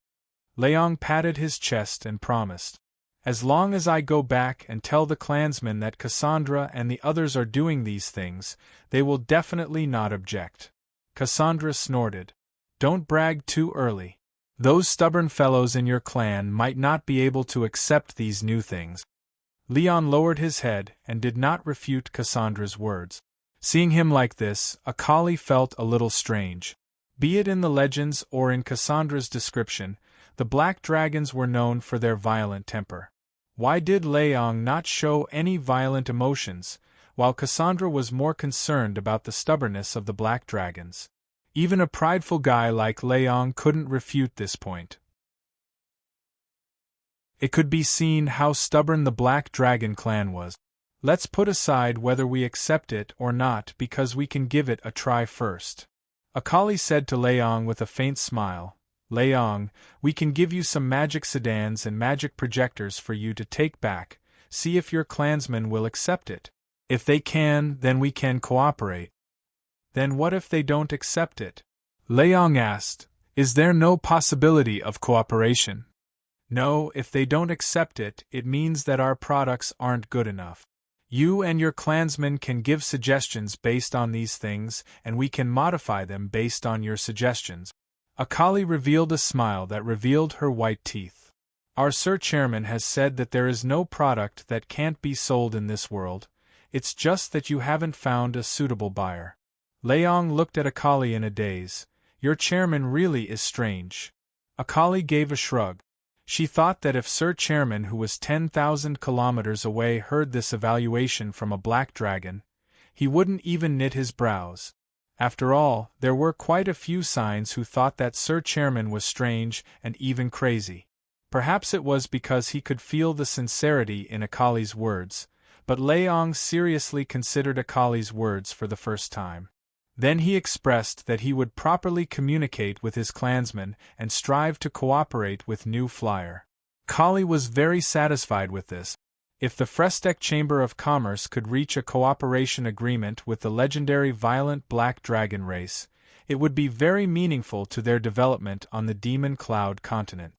Leong patted his chest and promised. As long as I go back and tell the clansmen that Cassandra and the others are doing these things, they will definitely not object. Cassandra snorted. Don't brag too early. Those stubborn fellows in your clan might not be able to accept these new things. Leon lowered his head and did not refute Cassandra's words. Seeing him like this, Akali felt a little strange. Be it in the legends or in Cassandra's description, the black dragons were known for their violent temper. Why did Leong not show any violent emotions, while Cassandra was more concerned about the stubbornness of the black dragons? Even a prideful guy like Leong couldn't refute this point. It could be seen how stubborn the Black Dragon clan was. Let's put aside whether we accept it or not because we can give it a try first. Akali said to Leong with a faint smile, Leong, we can give you some magic sedans and magic projectors for you to take back, see if your clansmen will accept it. If they can, then we can cooperate. Then what if they don't accept it? Leong asked, is there no possibility of cooperation? No, if they don't accept it, it means that our products aren't good enough. You and your clansmen can give suggestions based on these things, and we can modify them based on your suggestions. Akali revealed a smile that revealed her white teeth. Our Sir Chairman has said that there is no product that can't be sold in this world, it's just that you haven't found a suitable buyer. Leong looked at Akali in a daze. Your chairman really is strange. Akali gave a shrug. She thought that if Sir Chairman, who was 10,000 kilometers away, heard this evaluation from a black dragon, he wouldn't even knit his brows. After all, there were quite a few signs who thought that Sir Chairman was strange and even crazy. Perhaps it was because he could feel the sincerity in Akali's words, but Leong seriously considered Akali's words for the first time. Then he expressed that he would properly communicate with his clansmen and strive to cooperate with New Flyer. Akali was very satisfied with this. If the Frestek Chamber of Commerce could reach a cooperation agreement with the legendary violent Black Dragon race, it would be very meaningful to their development on the Demon Cloud continent.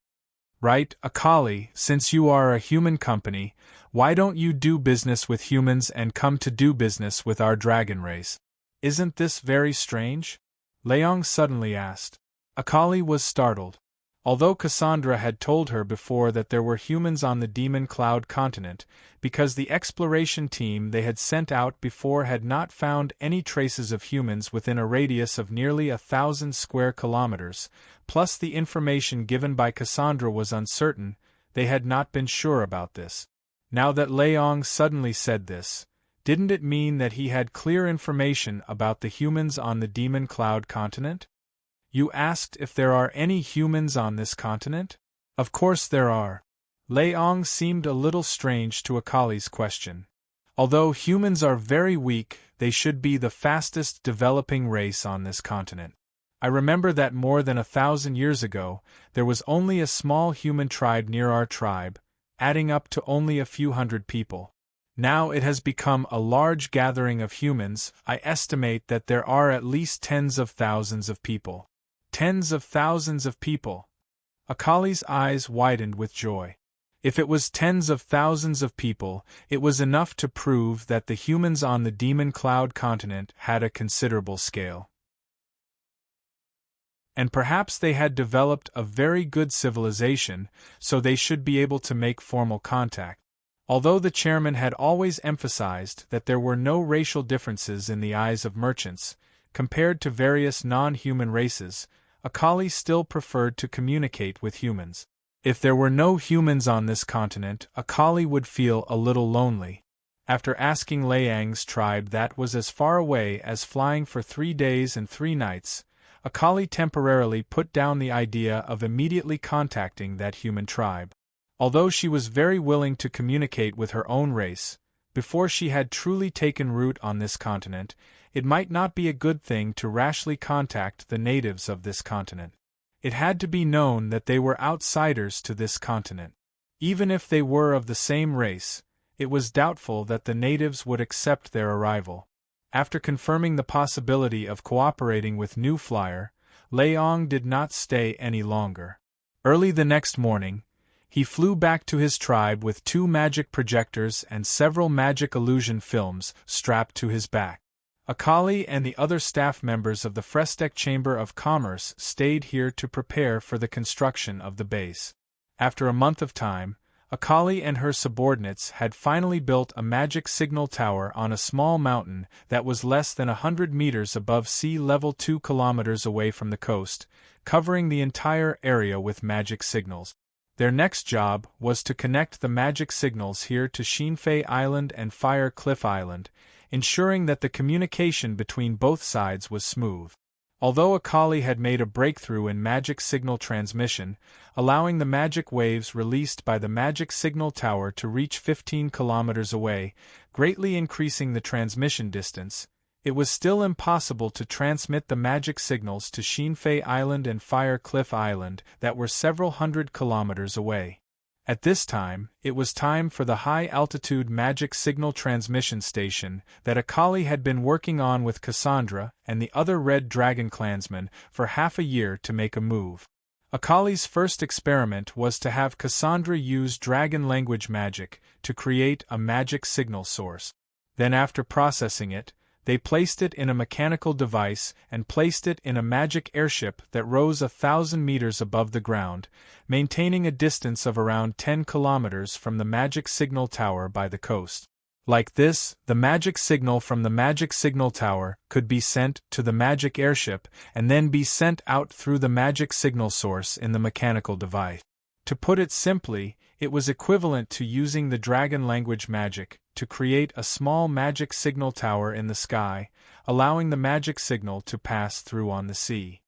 Right, Akali, since you are a human company, why don't you do business with humans and come to do business with our dragon race? Isn't this very strange? Leong suddenly asked. Akali was startled. Although Cassandra had told her before that there were humans on the Demon Cloud continent, because the exploration team they had sent out before had not found any traces of humans within a radius of nearly 1,000 square kilometers, plus the information given by Cassandra was uncertain, they had not been sure about this. Now that Leong suddenly said this, didn't it mean that he had clear information about the humans on the Demon Cloud continent? You asked if there are any humans on this continent? Of course there are. Leong seemed a little strange to Akali's question. Although humans are very weak, they should be the fastest developing race on this continent. I remember that more than 1,000 years ago, there was only a small human tribe near our tribe, adding up to only a few hundred people. Now it has become a large gathering of humans. I estimate that there are at least tens of thousands of people. Tens of thousands of people. Akali's eyes widened with joy. If it was tens of thousands of people, it was enough to prove that the humans on the Demon Cloud continent had a considerable scale. And perhaps they had developed a very good civilization, so they should be able to make formal contact. Although the chairman had always emphasized that there were no racial differences in the eyes of merchants, compared to various non-human races, Akali still preferred to communicate with humans. If there were no humans on this continent, Akali would feel a little lonely. After asking Liang's tribe that was as far away as flying for 3 days and 3 nights, Akali temporarily put down the idea of immediately contacting that human tribe. Although she was very willing to communicate with her own race, before she had truly taken root on this continent, it might not be a good thing to rashly contact the natives of this continent. It had to be known that they were outsiders to this continent. Even if they were of the same race, it was doubtful that the natives would accept their arrival. After confirming the possibility of cooperating with New Flyer, Liang did not stay any longer. Early the next morning, he flew back to his tribe with 2 magic projectors and several magic illusion films strapped to his back. Akali and the other staff members of the Frestek Chamber of Commerce stayed here to prepare for the construction of the base. After a month of time, Akali and her subordinates had finally built a magic signal tower on a small mountain that was less than 100 meters above sea level 2 kilometers away from the coast, covering the entire area with magic signals. Their next job was to connect the magic signals here to Shinfei Island and Fire Cliff Island, ensuring that the communication between both sides was smooth. Although Akali had made a breakthrough in magic signal transmission, allowing the magic waves released by the magic signal tower to reach 15 kilometers away, greatly increasing the transmission distance, it was still impossible to transmit the magic signals to Shinfei Island and Fire Cliff Island that were several hundred kilometers away. At this time, it was time for the high-altitude magic signal transmission station that Akali had been working on with Cassandra and the other Red Dragon clansmen for half a year to make a move. Akali's first experiment was to have Cassandra use dragon language magic to create a magic signal source. Then after processing it, they placed it in a mechanical device and placed it in a magic airship that rose 1,000 meters above the ground, maintaining a distance of around 10 kilometers from the magic signal tower by the coast. Like this, the magic signal from the magic signal tower could be sent to the magic airship and then be sent out through the magic signal source in the mechanical device. To put it simply, it was equivalent to using the dragon language magic to create a small magic signal tower in the sky, allowing the magic signal to pass through on the sea.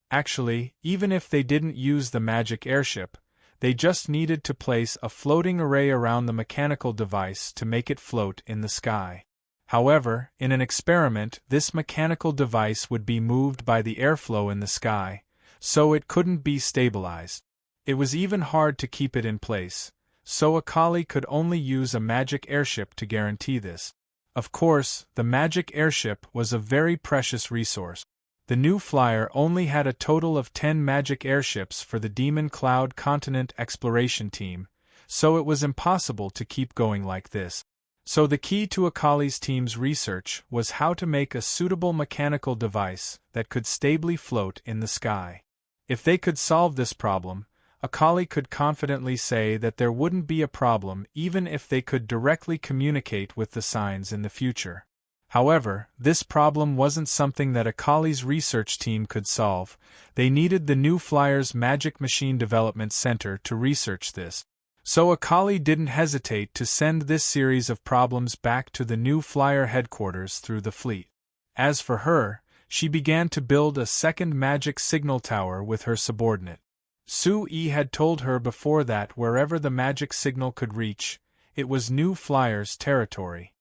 Actually, even if they didn't use the magic airship, they just needed to place a floating array around the mechanical device to make it float in the sky. However, in an experiment, this mechanical device would be moved by the airflow in the sky, so it couldn't be stabilized. It was even hard to keep it in place, so Akali could only use a magic airship to guarantee this. Of course, the magic airship was a very precious resource. The New Flyer only had a total of 10 magic airships for the Demon Cloud Continent Exploration Team, so it was impossible to keep going like this. So the key to Akali's team's research was how to make a suitable mechanical device that could stably float in the sky. If they could solve this problem, Akali could confidently say that there wouldn't be a problem even if they could directly communicate with the signs in the future. However, this problem wasn't something that Akali's research team could solve. They needed the New Flyer's Magic Machine Development Center to research this. So Akali didn't hesitate to send this series of problems back to the New Flyer headquarters through the fleet. As for her, she began to build a second magic signal tower with her subordinate. Su-Yi had told her before that wherever the magic signal could reach, it was New Flyer's territory.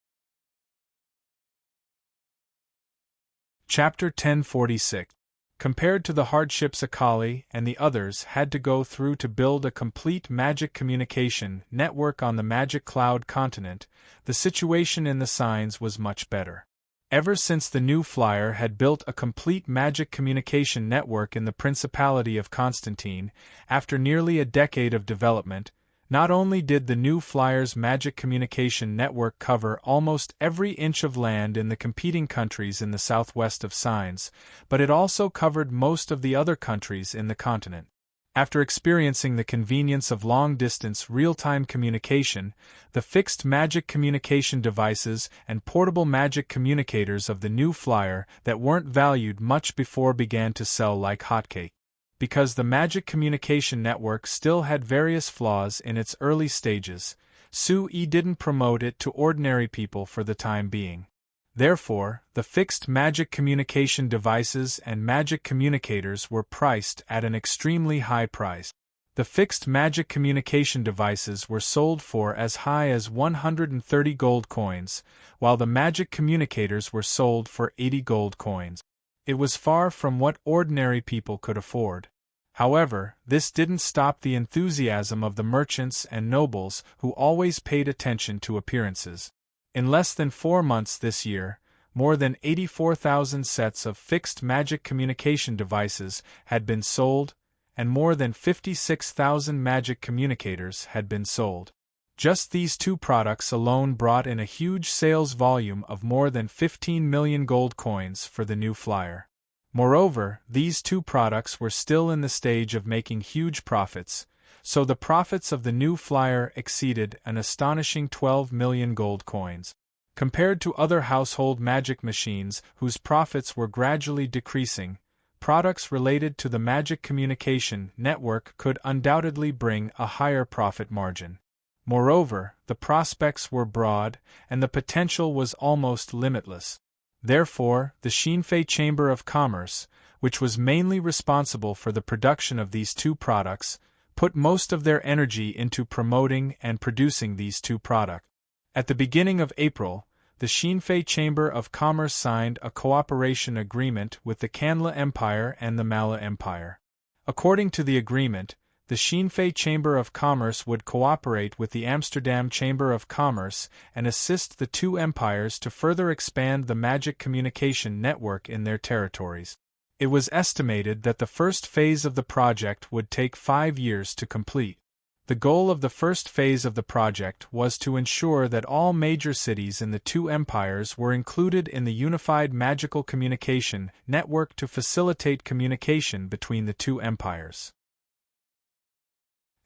Chapter 1046. Compared to the hardships Akali and the others had to go through to build a complete magic communication network on the Magic Cloud continent, the situation in the signs was much better. Ever since the New Flyer had built a complete magic communication network in the Principality of Constantine, after nearly a decade of development, Not only did the New Flyer's magic communication network cover almost every inch of land in the competing countries in the southwest of Signs, but it also covered most of the other countries in the continent. After experiencing the convenience of long-distance real-time communication, the fixed magic communication devices and portable magic communicators of the New Flyer that weren't valued much before began to sell like hotcake. Because the magic communication network still had various flaws in its early stages, Sue didn't promote it to ordinary people for the time being. Therefore, the fixed magic communication devices and magic communicators were priced at an extremely high price. The fixed magic communication devices were sold for as high as 130 gold coins, while the magic communicators were sold for 80 gold coins. It was far from what ordinary people could afford. However, this didn't stop the enthusiasm of the merchants and nobles who always paid attention to appearances. In less than 4 months this year, more than 84,000 sets of fixed magic communication devices had been sold, and more than 56,000 magic communicators had been sold. Just these two products alone brought in a huge sales volume of more than 15 million gold coins for the New Flyer. Moreover, these two products were still in the stage of making huge profits, so the profits of the New Flyer exceeded an astonishing 12 million gold coins. Compared to other household magic machines whose profits were gradually decreasing, products related to the magic communication network could undoubtedly bring a higher profit margin. Moreover, the prospects were broad, and the potential was almost limitless. Therefore, the Xinfei Chamber of Commerce, which was mainly responsible for the production of these two products, put most of their energy into promoting and producing these two products. At the beginning of April, the Xinfei Chamber of Commerce signed a cooperation agreement with the Kanla Empire and the Mala Empire. According to the agreement, the Xinfei Chamber of Commerce would cooperate with the Amsterdam Chamber of Commerce and assist the two empires to further expand the magic communication network in their territories. It was estimated that the first phase of the project would take 5 years to complete. The goal of the first phase of the project was to ensure that all major cities in the two empires were included in the unified magical communication network to facilitate communication between the two empires.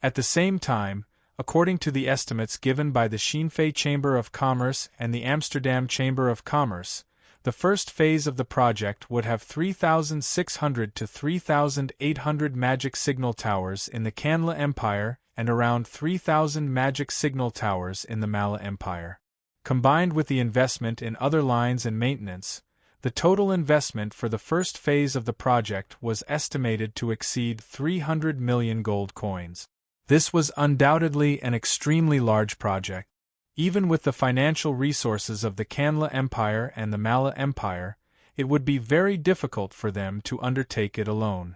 At the same time, according to the estimates given by the Xinfei Chamber of Commerce and the Amsterdam Chamber of Commerce, the first phase of the project would have 3,600 to 3,800 magic signal towers in the Kanla Empire and around 3,000 magic signal towers in the Mala Empire. Combined with the investment in other lines and maintenance, the total investment for the first phase of the project was estimated to exceed 300 million gold coins. This was undoubtedly an extremely large project. Even with the financial resources of the Kanla Empire and the Mala Empire, it would be very difficult for them to undertake it alone.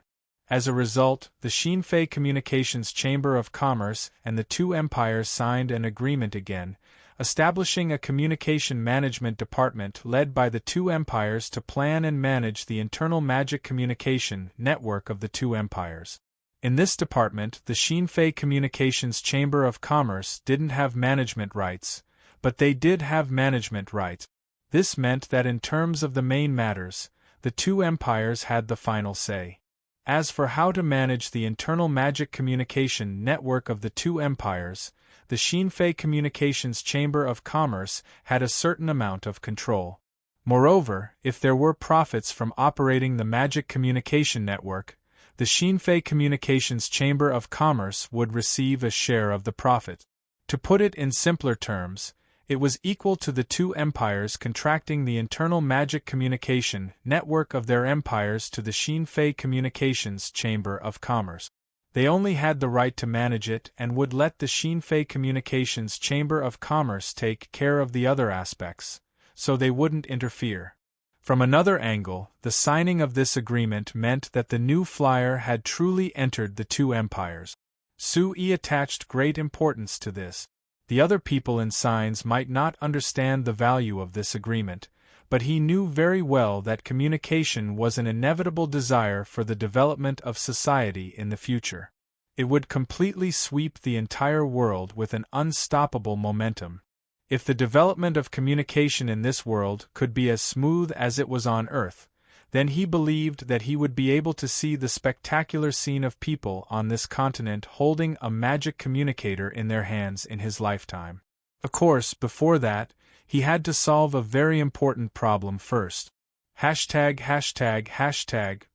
As a result, the Xinfei Communications Chamber of Commerce and the two empires signed an agreement again, establishing a communication management department led by the two empires to plan and manage the internal magic communication network of the two empires. In this department, the Xinfei Communications Chamber of Commerce didn't have management rights, but they did have management rights. This meant that in terms of the main matters, the two empires had the final say. As for how to manage the internal magic communication network of the two empires, the Xinfei Communications Chamber of Commerce had a certain amount of control. Moreover, if there were profits from operating the magic communication network, the Xinfei Communications Chamber of Commerce would receive a share of the profit. To put it in simpler terms, it was equal to the two empires contracting the internal magic communication network of their empires to the Xinfei Communications Chamber of Commerce. They only had the right to manage it and would let the Xinfei Communications Chamber of Commerce take care of the other aspects, so they wouldn't interfere. From another angle, the signing of this agreement meant that the New Flyer had truly entered the two empires. Sue attached great importance to this. The other people in Signs might not understand the value of this agreement, but he knew very well that communication was an inevitable desire for the development of society in the future. It would completely sweep the entire world with an unstoppable momentum. If the development of communication in this world could be as smooth as it was on Earth, then he believed that he would be able to see the spectacular scene of people on this continent holding a magic communicator in their hands in his lifetime. Of course, before that, he had to solve a very important problem first.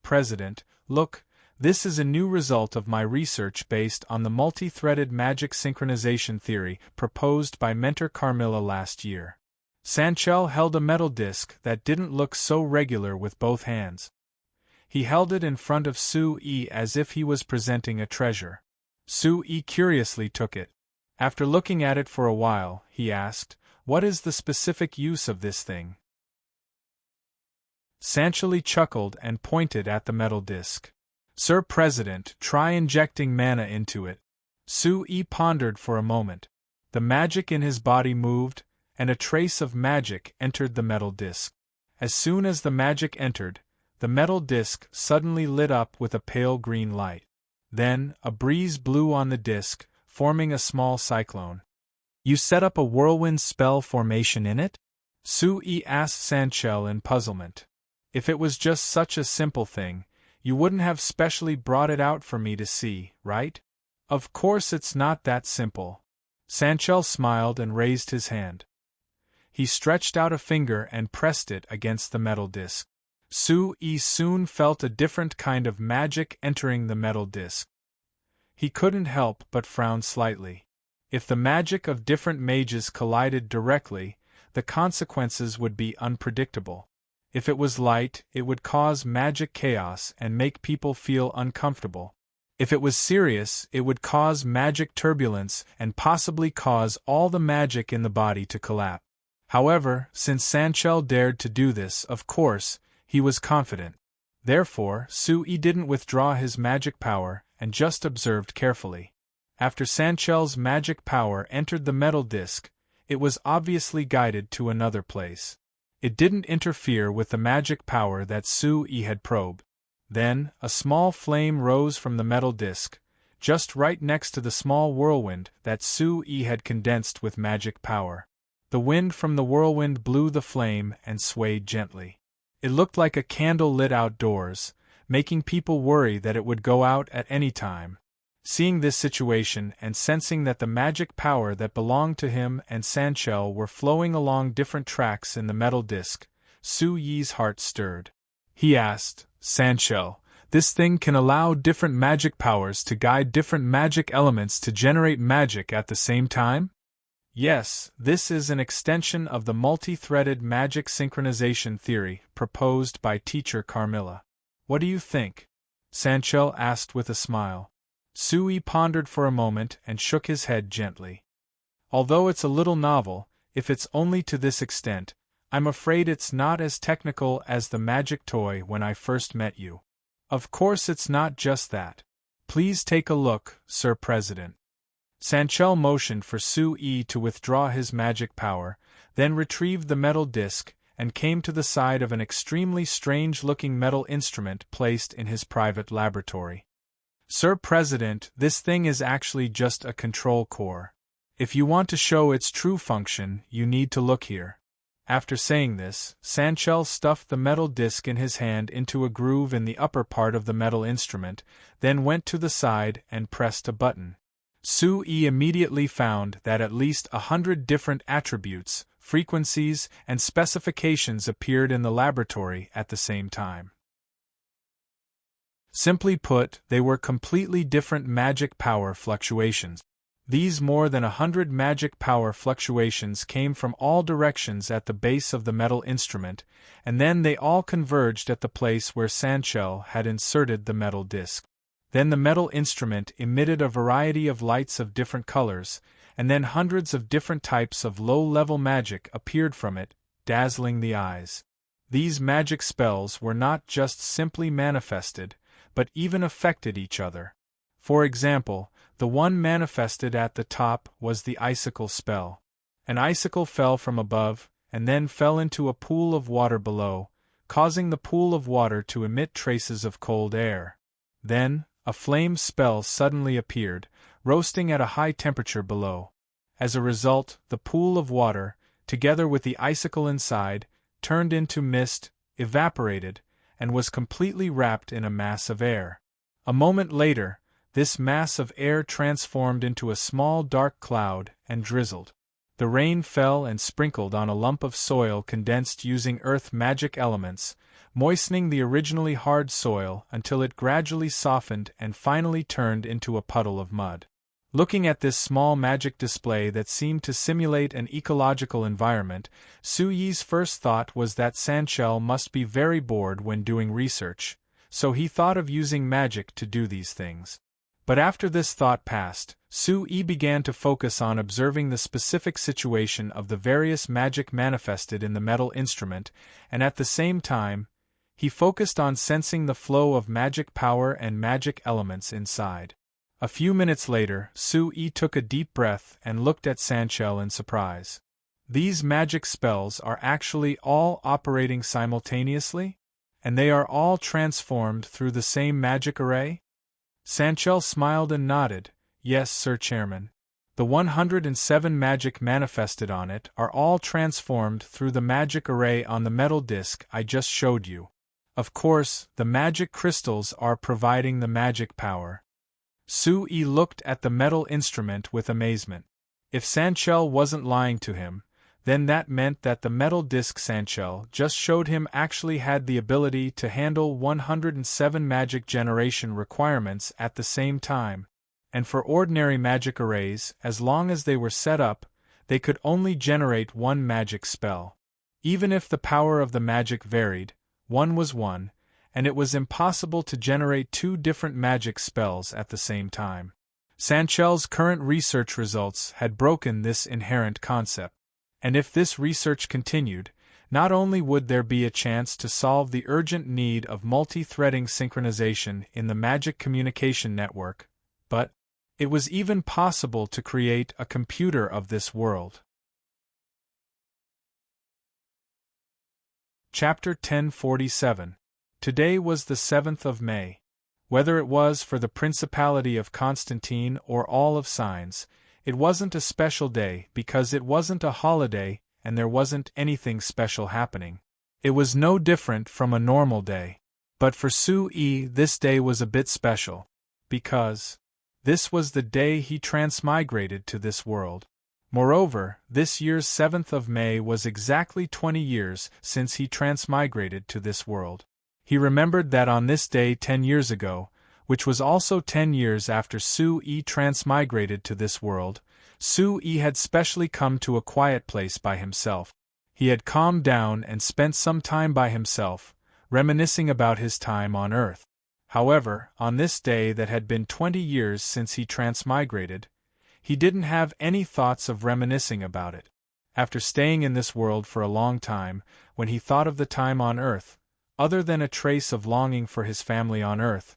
President, look, this is a new result of my research based on the multi-threaded magic synchronization theory proposed by mentor Carmilla last year. Sanchel held a metal disc that didn't look so regular with both hands. He held it in front of Su-Yi as if he was presenting a treasure. Su-Yi curiously took it. After looking at it for a while, he asked, "What is the specific use of this thing?" Sancheli chuckled and pointed at the metal disc. "Sir President, try injecting mana into it." Su-Yi pondered for a moment. The magic in his body moved, and a trace of magic entered the metal disc. As soon as the magic entered, the metal disc suddenly lit up with a pale green light. Then, a breeze blew on the disc, forming a small cyclone. "You set up a whirlwind spell formation in it?" Su-Yi asked Sanchel in puzzlement. "If it was just such a simple thing, you wouldn't have specially brought it out for me to see, right?" "Of course it's not that simple." Sanchel smiled and raised his hand. He stretched out a finger and pressed it against the metal disc. Su-Yi soon felt a different kind of magic entering the metal disc. He couldn't help but frown slightly. If the magic of different mages collided directly, the consequences would be unpredictable. If it was light, it would cause magic chaos and make people feel uncomfortable. If it was serious, it would cause magic turbulence and possibly cause all the magic in the body to collapse. However, since Sanchel dared to do this, of course, he was confident. Therefore, Su-Yi didn't withdraw his magic power and just observed carefully. After Sanchel's magic power entered the metal disc, it was obviously guided to another place. It didn't interfere with the magic power that Su-Yi had probed. Then, a small flame rose from the metal disc, just right next to the small whirlwind that Su-Yi had condensed with magic power. The wind from the whirlwind blew the flame and swayed gently. It looked like a candle lit outdoors, making people worry that it would go out at any time. Seeing this situation and sensing that the magic power that belonged to him and Sanchel were flowing along different tracks in the metal disc, Su-Yi's heart stirred. He asked, "Sanchel, this thing can allow different magic powers to guide different magic elements to generate magic at the same time?" "Yes, this is an extension of the multi-threaded magic synchronization theory proposed by teacher Carmilla. What do you think?" Sanchel asked with a smile. Su-Yi pondered for a moment and shook his head gently. "Although it's a little novel, if it's only to this extent, I'm afraid it's not as technical as the magic toy when I first met you." "Of course it's not just that. Please take a look, Sir President." Sanchel motioned for Su-Yi to withdraw his magic power, then retrieved the metal disc and came to the side of an extremely strange-looking metal instrument placed in his private laboratory. "Sir President, this thing is actually just a control core. If you want to show its true function, you need to look here." After saying this, Sanchel stuffed the metal disc in his hand into a groove in the upper part of the metal instrument, then went to the side and pressed a button. Su-Yi immediately found that at least 100 different attributes, frequencies, and specifications appeared in the laboratory at the same time. Simply put, they were completely different magic power fluctuations. These more than 100 magic power fluctuations came from all directions at the base of the metal instrument, and then they all converged at the place where Sanchel had inserted the metal disc. Then the metal instrument emitted a variety of lights of different colors, and then hundreds of different types of low-level magic appeared from it, dazzling the eyes. These magic spells were not just simply manifested, but even affected each other. For example, the one manifested at the top was the icicle spell. An icicle fell from above, and then fell into a pool of water below, causing the pool of water to emit traces of cold air. Then, A flame spell suddenly appeared, roasting at a high temperature below. As a result, the pool of water, together with the icicle inside, turned into mist, evaporated, and was completely wrapped in a mass of air. A moment later, this mass of air transformed into a small dark cloud and drizzled. The rain fell and sprinkled on a lump of soil condensed using earth magic elements, moistening the originally hard soil until it gradually softened and finally turned into a puddle of mud. Looking at this small magic display that seemed to simulate an ecological environment, Su Yi's first thought was that Sanchel must be very bored when doing research, so he thought of using magic to do these things. But after this thought passed, Su Yi began to focus on observing the specific situation of the various magic manifested in the metal instrument, and at the same time, he focused on sensing the flow of magic power and magic elements inside. A few minutes later, Su Yi took a deep breath and looked at Sanchel in surprise. These magic spells are actually all operating simultaneously? And they are all transformed through the same magic array? Sanchel smiled and nodded. Yes, Sir Chairman. The 107 magic manifested on it are all transformed through the magic array on the metal disc I just showed you. Of course, the magic crystals are providing the magic power. Su Yi looked at the metal instrument with amazement. If Sanchel wasn't lying to him, then that meant that the metal disc Sanchel just showed him actually had the ability to handle 107 magic generation requirements at the same time. And for ordinary magic arrays, as long as they were set up, they could only generate one magic spell. Even if the power of the magic varied, one was one, and it was impossible to generate two different magic spells at the same time. Sanchel's current research results had broken this inherent concept. And if this research continued, not only would there be a chance to solve the urgent need of multi-threading synchronization in the magic communication network, but it was even possible to create a computer of this world. Chapter 1047. Today was the 7th of May. Whether it was for the Principality of Constantine or all of Signs, it wasn't a special day because it wasn't a holiday and there wasn't anything special happening. It was no different from a normal day. But for Su Yi this day was a bit special, because this was the day he transmigrated to this world. Moreover, this year's 7th of May was exactly 20 years since he transmigrated to this world. He remembered that on this day 10 years ago, which was also 10 years after Su Yi transmigrated to this world, Su Yi had specially come to a quiet place by himself. He had calmed down and spent some time by himself, reminiscing about his time on Earth. However, on this day that had been 20 years since he transmigrated, he didn't have any thoughts of reminiscing about it. After staying in this world for a long time, when he thought of the time on Earth, other than a trace of longing for his family on Earth,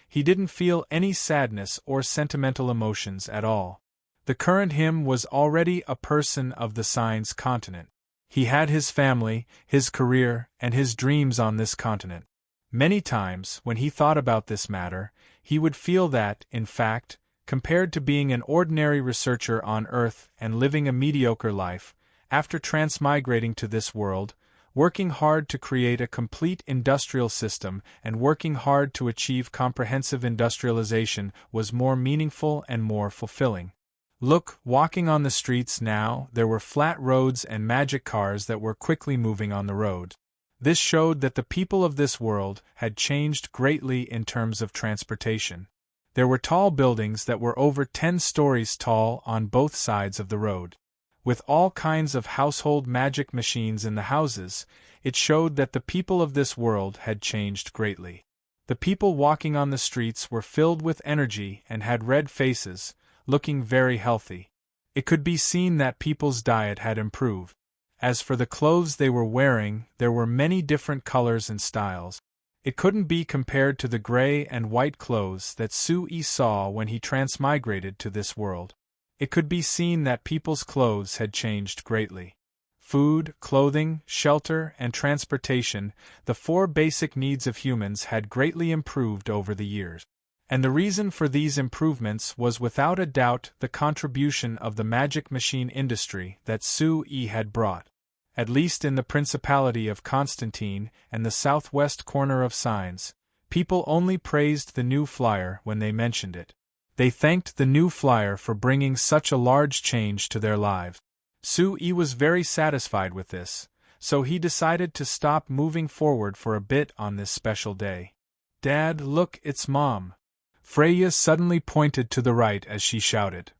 he didn't feel any sadness or sentimental emotions at all. The current him was already a person of the Signs continent. He had his family, his career, and his dreams on this continent. Many times, when he thought about this matter, he would feel that, in fact, compared to being an ordinary researcher on Earth and living a mediocre life, after transmigrating to this world, working hard to create a complete industrial system and working hard to achieve comprehensive industrialization was more meaningful and more fulfilling. Look, walking on the streets now, there were flat roads and magic cars that were quickly moving on the road. This showed that the people of this world had changed greatly in terms of transportation. There were tall buildings that were over 10 stories tall on both sides of the road. With all kinds of household magic machines in the houses, it showed that the people of this world had changed greatly. The people walking on the streets were filled with energy and had red faces, looking very healthy. It could be seen that people's diet had improved. As for the clothes they were wearing, there were many different colors and styles. It couldn't be compared to the gray and white clothes that Su Yi saw when he transmigrated to this world. It could be seen that people's clothes had changed greatly. Food, clothing, shelter, and transportation, the 4 basic needs of humans had greatly improved over the years. And the reason for these improvements was without a doubt the contribution of the magic machine industry that Sui had brought. At least in the Principality of Constantine and the southwest corner of Signs, people only praised the new flyer when they mentioned it. They thanked the new flyer for bringing such a large change to their lives. Sui was very satisfied with this, so he decided to stop moving forward for a bit on this special day. "Dad, look, it's Mom!" Freya suddenly pointed to the right as she shouted.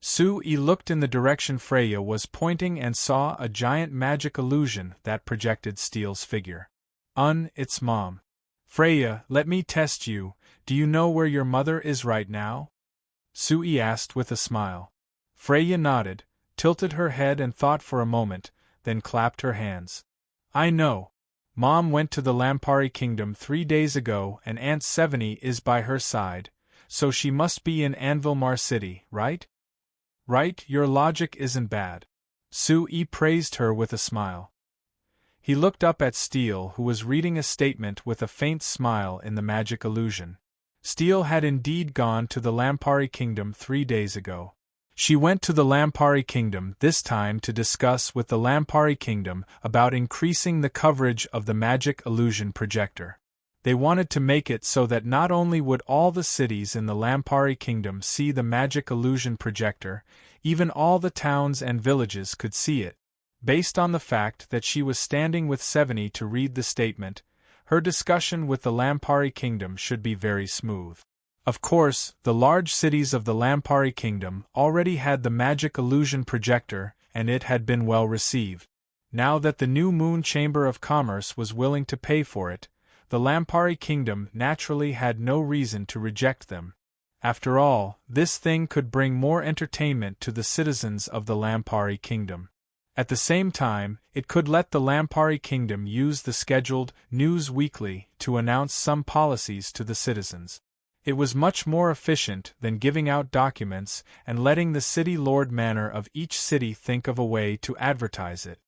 Sui looked in the direction Freya was pointing and saw a giant magic illusion that projected Steele's figure. It's Mom. "Freya, let me test you. Do you know where your mother is right now?" Sui asked with a smile. Freya nodded, tilted her head and thought for a moment, then clapped her hands. "I know. Mom went to the Lampari Kingdom 3 days ago and Aunt Seveni is by her side, so she must be in Anvilmar City, right?" "Right, your logic isn't bad." Sui praised her with a smile. He looked up at Steele, who was reading a statement with a faint smile in the magic illusion. Steele had indeed gone to the Lampari Kingdom 3 days ago. She went to the Lampari Kingdom this time to discuss with the Lampari Kingdom about increasing the coverage of the magic illusion projector. They wanted to make it so that not only would all the cities in the Lampari Kingdom see the magic illusion projector, even all the towns and villages could see it. Based on the fact that she was standing with Seveni to read the statement, her discussion with the Lampari Kingdom should be very smooth. Of course, the large cities of the Lampari Kingdom already had the magic illusion projector, and it had been well received. Now that the New Moon Chamber of Commerce was willing to pay for it, the Lampari Kingdom naturally had no reason to reject them. After all, this thing could bring more entertainment to the citizens of the Lampari Kingdom. At the same time, it could let the Lampari Kingdom use the scheduled News Weekly to announce some policies to the citizens. It was much more efficient than giving out documents and letting the city lord manor of each city think of a way to advertise it.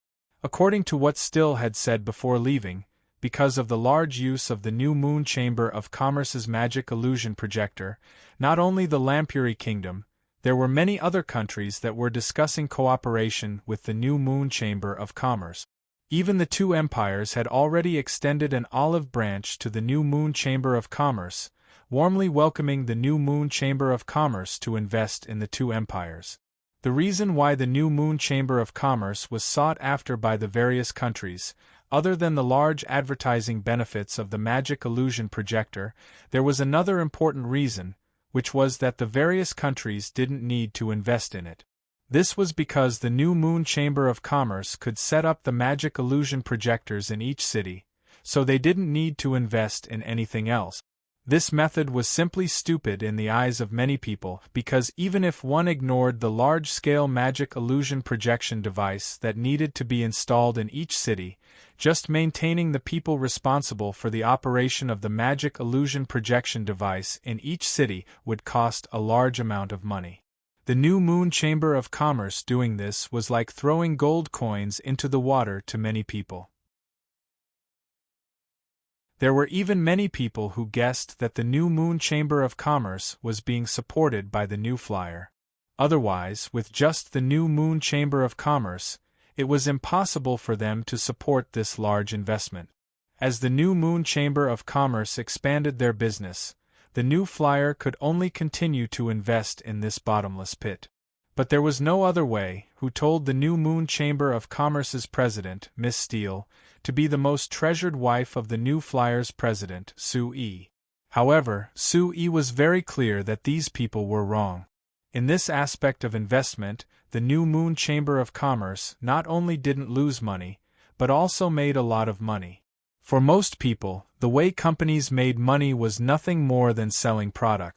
According to what Still had said before leaving, because of the large use of the New Moon Chamber of Commerce's magic illusion projector, not only the Lampuri Kingdom, there were many other countries that were discussing cooperation with the New Moon Chamber of Commerce. Even the two empires had already extended an olive branch to the New Moon Chamber of Commerce, warmly welcoming the New Moon Chamber of Commerce to invest in the two empires. The reason why the New Moon Chamber of Commerce was sought after by the various countries, other than the large advertising benefits of the magic illusion projector, there was another important reason, which was that the various countries didn't need to invest in it. This was because the New Moon Chamber of Commerce could set up the magic illusion projectors in each city, so they didn't need to invest in anything else. This method was simply stupid in the eyes of many people because even if one ignored the large-scale magic illusion projection device that needed to be installed in each city, just maintaining the people responsible for the operation of the magic illusion projection device in each city would cost a large amount of money. The New Moon Chamber of Commerce doing this was like throwing gold coins into the water to many people. There were even many people who guessed that the New Moon Chamber of Commerce was being supported by the new flyer. Otherwise, with just the New Moon Chamber of Commerce, it was impossible for them to support this large investment. As the New Moon Chamber of Commerce expanded their business, the new flyer could only continue to invest in this bottomless pit. But there was no other way, who told the New Moon Chamber of Commerce's president, Miss Steele, to be the most treasured wife of the new flyer's president, Sui. However, Sui was very clear that these people were wrong. In this aspect of investment, the New Moon Chamber of Commerce not only didn't lose money, but also made a lot of money. For most people, the way companies made money was nothing more than selling product.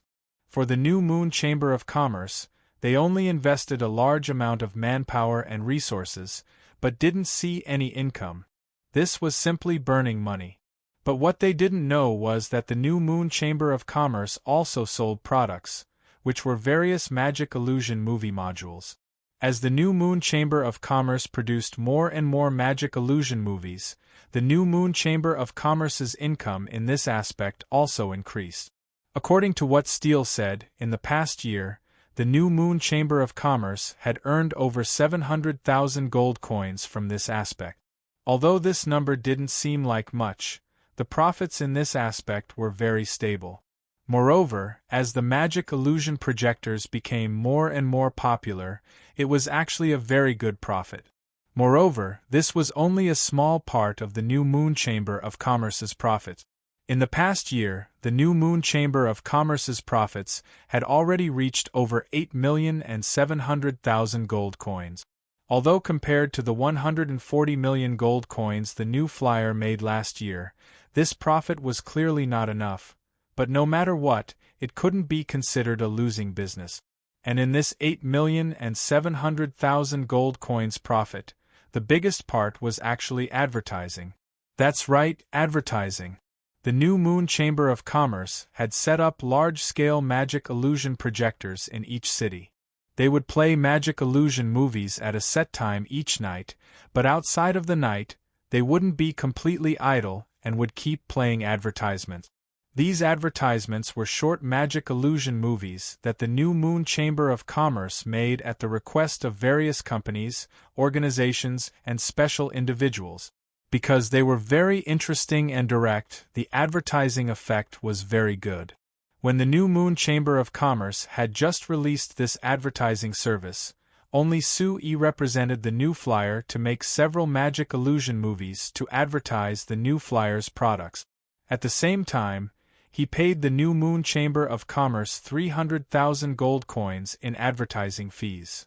For the New Moon Chamber of Commerce, they only invested a large amount of manpower and resources, but didn't see any income. This was simply burning money. But what they didn't know was that the New Moon Chamber of Commerce also sold products, which were various magic illusion movie modules. As the New Moon Chamber of Commerce produced more and more magic illusion movies, the New Moon Chamber of Commerce's income in this aspect also increased. According to what Steele said, in the past year, the New Moon Chamber of Commerce had earned over 700,000 gold coins from this aspect. Although this number didn't seem like much, the profits in this aspect were very stable. Moreover, as the magic illusion projectors became more and more popular, it was actually a very good profit. Moreover, this was only a small part of the New Moon Chamber of Commerce's profits. In the past year, the New Moon Chamber of Commerce's profits had already reached over 8,700,000 gold coins. Although compared to the 140 million gold coins the new flyer made last year, this profit was clearly not enough. But no matter what, it couldn't be considered a losing business. And in this 8,700,000 gold coins profit, the biggest part was actually advertising. That's right, advertising. The New Moon Chamber of Commerce had set up large-scale magic illusion projectors in each city. They would play magic illusion movies at a set time each night, but outside of the night, they wouldn't be completely idle and would keep playing advertisements. These advertisements were short magic illusion movies that the New Moon Chamber of Commerce made at the request of various companies, organizations, and special individuals. Because they were very interesting and direct, the advertising effect was very good. When the New Moon Chamber of Commerce had just released this advertising service, only Sue represented the new flyer to make several magic illusion movies to advertise the new flyer's products. At the same time, he paid the New Moon Chamber of Commerce 300,000 gold coins in advertising fees.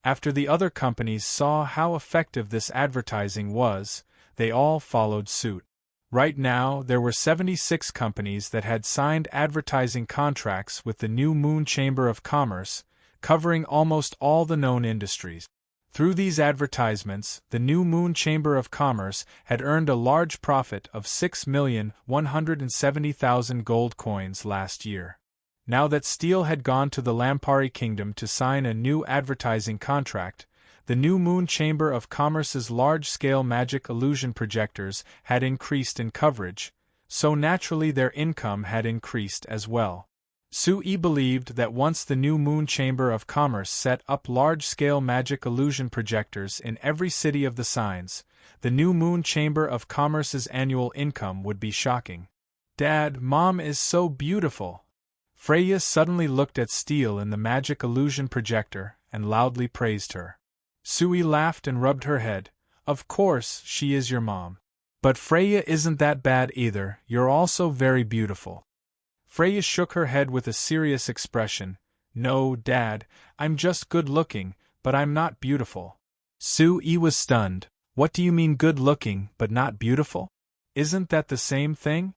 After the other companies saw how effective this advertising was, they all followed suit. Right now, there were 76 companies that had signed advertising contracts with the New Moon Chamber of Commerce, covering almost all the known industries. Through these advertisements, the New Moon Chamber of Commerce had earned a large profit of 6,170,000 gold coins last year. Now that Steele had gone to the Lampari Kingdom to sign a new advertising contract, the New Moon Chamber of Commerce's large-scale magic illusion projectors had increased in coverage, so naturally their income had increased as well. Sue believed that once the New Moon Chamber of Commerce set up large-scale magic illusion projectors in every city of the signs, the New Moon Chamber of Commerce's annual income would be shocking. "Dad, Mom is so beautiful!" Freya suddenly looked at Steele in the magic illusion projector and loudly praised her. Sue laughed and rubbed her head. "Of course, she is your mom. But Freya isn't that bad either, you're also very beautiful." Freya shook her head with a serious expression. "No, Dad, I'm just good-looking, but I'm not beautiful." Sue was stunned. "What do you mean good-looking, but not beautiful? Isn't that the same thing?"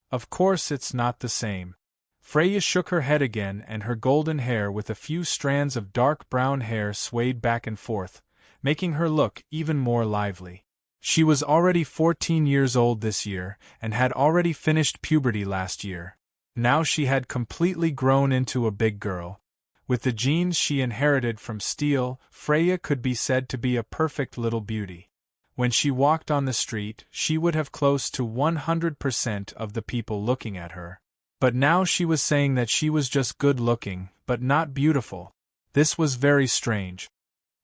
"Of course it's not the same." Freya shook her head again and her golden hair with a few strands of dark brown hair swayed back and forth, making her look even more lively. She was already 14 years old this year and had already finished puberty last year. Now she had completely grown into a big girl. With the genes she inherited from Steele, Freya could be said to be a perfect little beauty. When she walked on the street, she would have close to 100% of the people looking at her. But now she was saying that she was just good-looking, but not beautiful. This was very strange.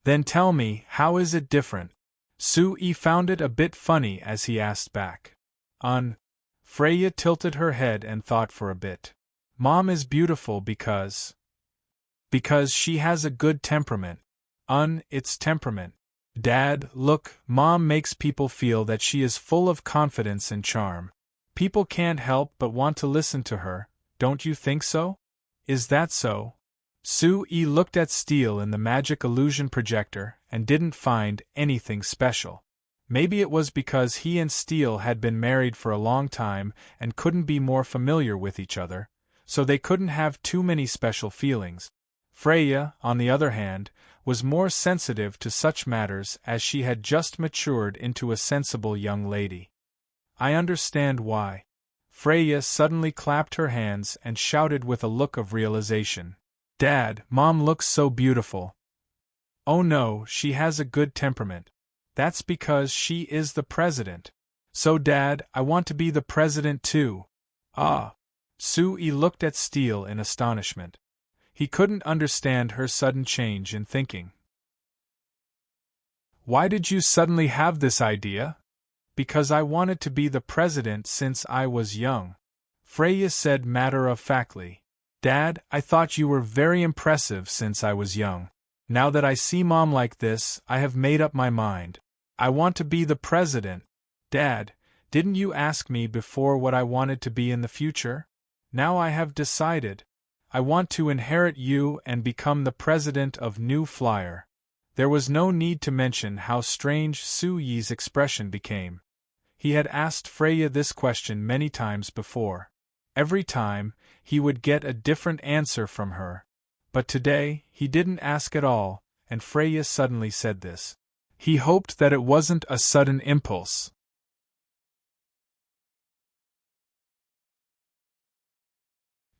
"Then tell me, how is it different?" Sue found it a bit funny as he asked back. Freya tilted her head and thought for a bit. "Mom is beautiful because she has a good temperament. It's temperament. Dad, look, Mom makes people feel that she is full of confidence and charm. People can't help but want to listen to her, don't you think so? Is that so?" Sue looked at Steele in the magic illusion projector and didn't find anything special. Maybe it was because he and Steele had been married for a long time and couldn't be more familiar with each other, so they couldn't have too many special feelings. Freya, on the other hand, was more sensitive to such matters as she had just matured into a sensible young lady. "I understand why." Freya suddenly clapped her hands and shouted with a look of realization. Dad, Mom looks so beautiful. Oh no, she has a good temperament. That's because she is the president. So Dad, I want to be the president too. Ah. Sue-Yi looked at Steele in astonishment. He couldn't understand her sudden change in thinking. Why did you suddenly have this idea? Because I wanted to be the president since I was young. Freya said matter-of-factly. Dad, I thought you were very impressive since I was young. Now that I see Mom like this, I have made up my mind. I want to be the president. Dad, didn't you ask me before what I wanted to be in the future? Now I have decided. I want to inherit you and become the president of New Flyer. There was no need to mention how strange Sue-Yi's expression became. He had asked Freya this question many times before. Every time, he would get a different answer from her. But today, he didn't ask at all, and Freya suddenly said this. He hoped that it wasn't a sudden impulse.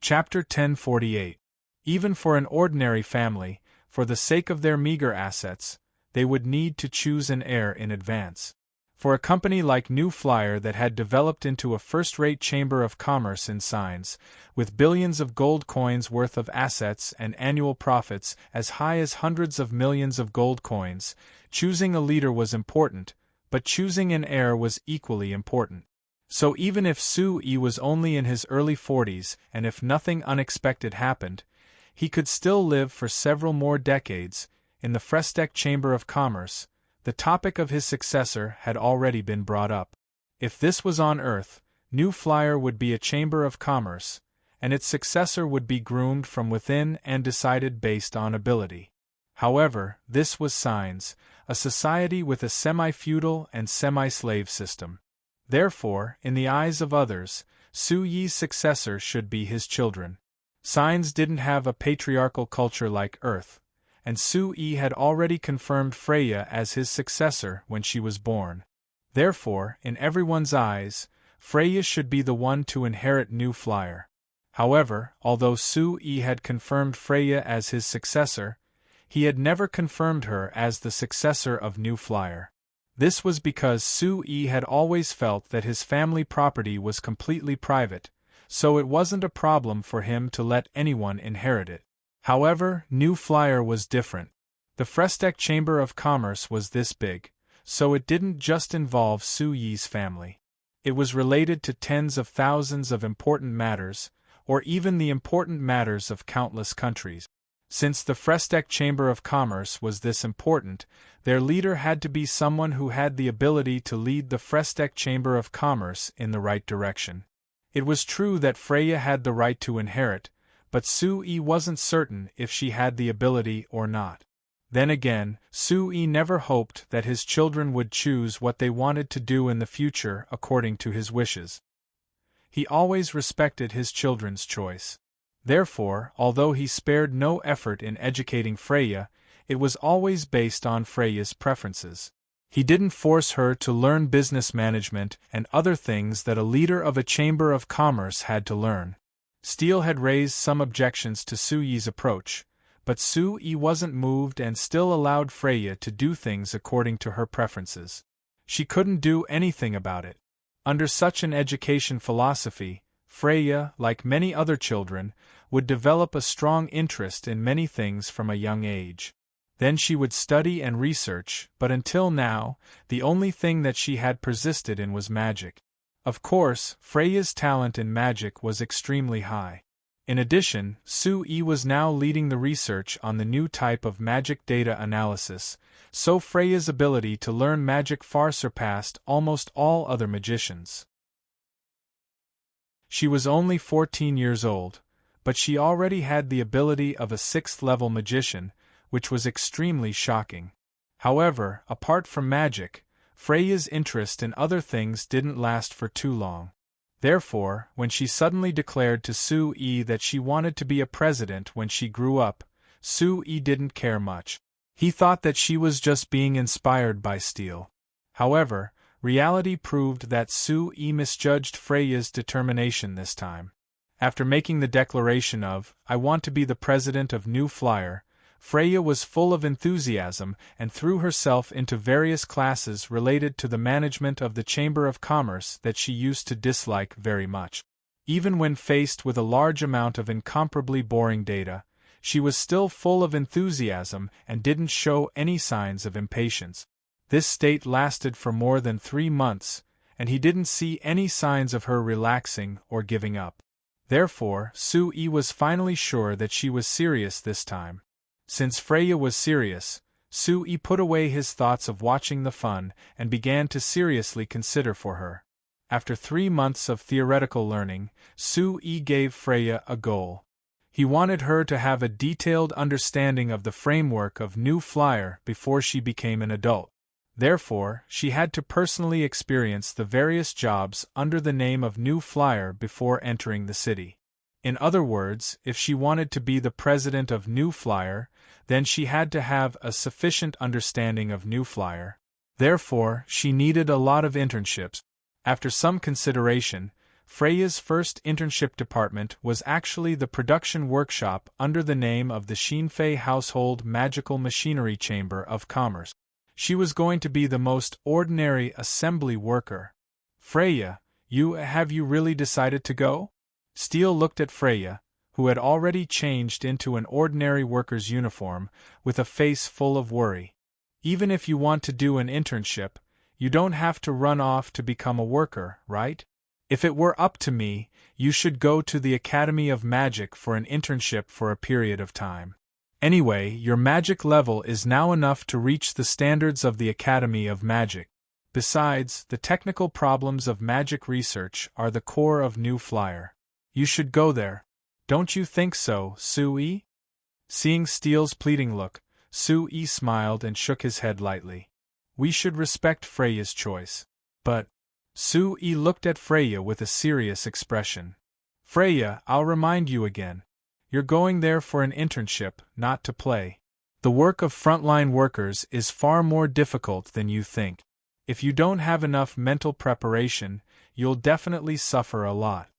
Chapter 1048. Even for an ordinary family, for the sake of their meager assets, they would need to choose an heir in advance. For a company like New Flyer that had developed into a first-rate chamber of commerce in signs, with billions of gold coins worth of assets and annual profits as high as hundreds of millions of gold coins, choosing a leader was important, but choosing an heir was equally important. So even if Sue-Yi was only in his early 40s and if nothing unexpected happened, he could still live for several more decades. In the Frestek Chamber of Commerce, the topic of his successor had already been brought up. If this was on Earth, New Flyer would be a chamber of commerce, and its successor would be groomed from within and decided based on ability. However, this was Signs, a society with a semi-feudal and semi-slave system. Therefore, in the eyes of others, Sue-Yi's successor should be his children. Signs didn't have a patriarchal culture like Earth, and Sue-Yi had already confirmed Freya as his successor when she was born. Therefore, in everyone's eyes, Freya should be the one to inherit New Flyer. However, although Sue-Yi had confirmed Freya as his successor, he had never confirmed her as the successor of New Flyer. This was because Sue-Yi had always felt that his family property was completely private, so it wasn't a problem for him to let anyone inherit it. However, New Flyer was different. The Frestek Chamber of Commerce was this big, so it didn't just involve Sue-Yi's family. It was related to tens of thousands of important matters, or even the important matters of countless countries. Since the Frestek Chamber of Commerce was this important, their leader had to be someone who had the ability to lead the Frestek Chamber of Commerce in the right direction. It was true that Freya had the right to inherit, but Sue-Yi wasn't certain if she had the ability or not. Then again, Sue-Yi never hoped that his children would choose what they wanted to do in the future according to his wishes. He always respected his children's choice. Therefore, although he spared no effort in educating Freya, it was always based on Freya's preferences. He didn't force her to learn business management and other things that a leader of a chamber of commerce had to learn. Steele had raised some objections to Sue-Yi's approach, but Sue-Yi wasn't moved and still allowed Freya to do things according to her preferences. She couldn't do anything about it. Under such an education philosophy, Freya, like many other children, would develop a strong interest in many things from a young age. Then she would study and research, but until now, the only thing that she had persisted in was magic. Of course, Freya's talent in magic was extremely high. In addition, Sue-Yi was now leading the research on the new type of magic data analysis, so Freya's ability to learn magic far surpassed almost all other magicians. She was only 14 years old, but she already had the ability of a 6th-level magician, which was extremely shocking. However, apart from magic, Freya's interest in other things didn't last for too long. Therefore, when she suddenly declared to Sue-Yi that she wanted to be a president when she grew up, Sue-Yi didn't care much. He thought that she was just being inspired by Steele. However, reality proved that Sue-Yi misjudged Freya's determination this time. After making the declaration of, "I want to be the president of New Flyer," Freya was full of enthusiasm and threw herself into various classes related to the management of the Chamber of Commerce that she used to dislike very much. Even when faced with a large amount of incomparably boring data, she was still full of enthusiasm and didn't show any signs of impatience. This state lasted for more than 3 months, and he didn't see any signs of her relaxing or giving up. Therefore, Sue was finally sure that she was serious this time. Since Freya was serious, Sue put away his thoughts of watching the fun and began to seriously consider for her. After 3 months of theoretical learning, Sue gave Freya a goal. He wanted her to have a detailed understanding of the framework of New Flyer before she became an adult. Therefore, she had to personally experience the various jobs under the name of New Flyer before entering the city. In other words, if she wanted to be the president of New Flyer, then she had to have a sufficient understanding of New Flyer. Therefore, she needed a lot of internships. After some consideration, Freya's first internship department was actually the production workshop under the name of the Shinfei Household Magical Machinery Chamber of Commerce. She was going to be the most ordinary assembly worker. "Freya, have you really decided to go?" Steele looked at Freya, who had already changed into an ordinary worker's uniform, with a face full of worry. "Even if you want to do an internship, you don't have to run off to become a worker, right? If it were up to me, you should go to the Academy of Magic for an internship for a period of time. Anyway, your magic level is now enough to reach the standards of the Academy of Magic. Besides, the technical problems of magic research are the core of New Flyer. You should go there. Don't you think so, Sue?" Seeing Steele's pleading look, Sue smiled and shook his head lightly. "We should respect Freya's choice." "But—" Sue looked at Freya with a serious expression. "Freya, I'll remind you again. You're going there for an internship, not to play. The work of frontline workers is far more difficult than you think. If you don't have enough mental preparation, you'll definitely suffer a lot."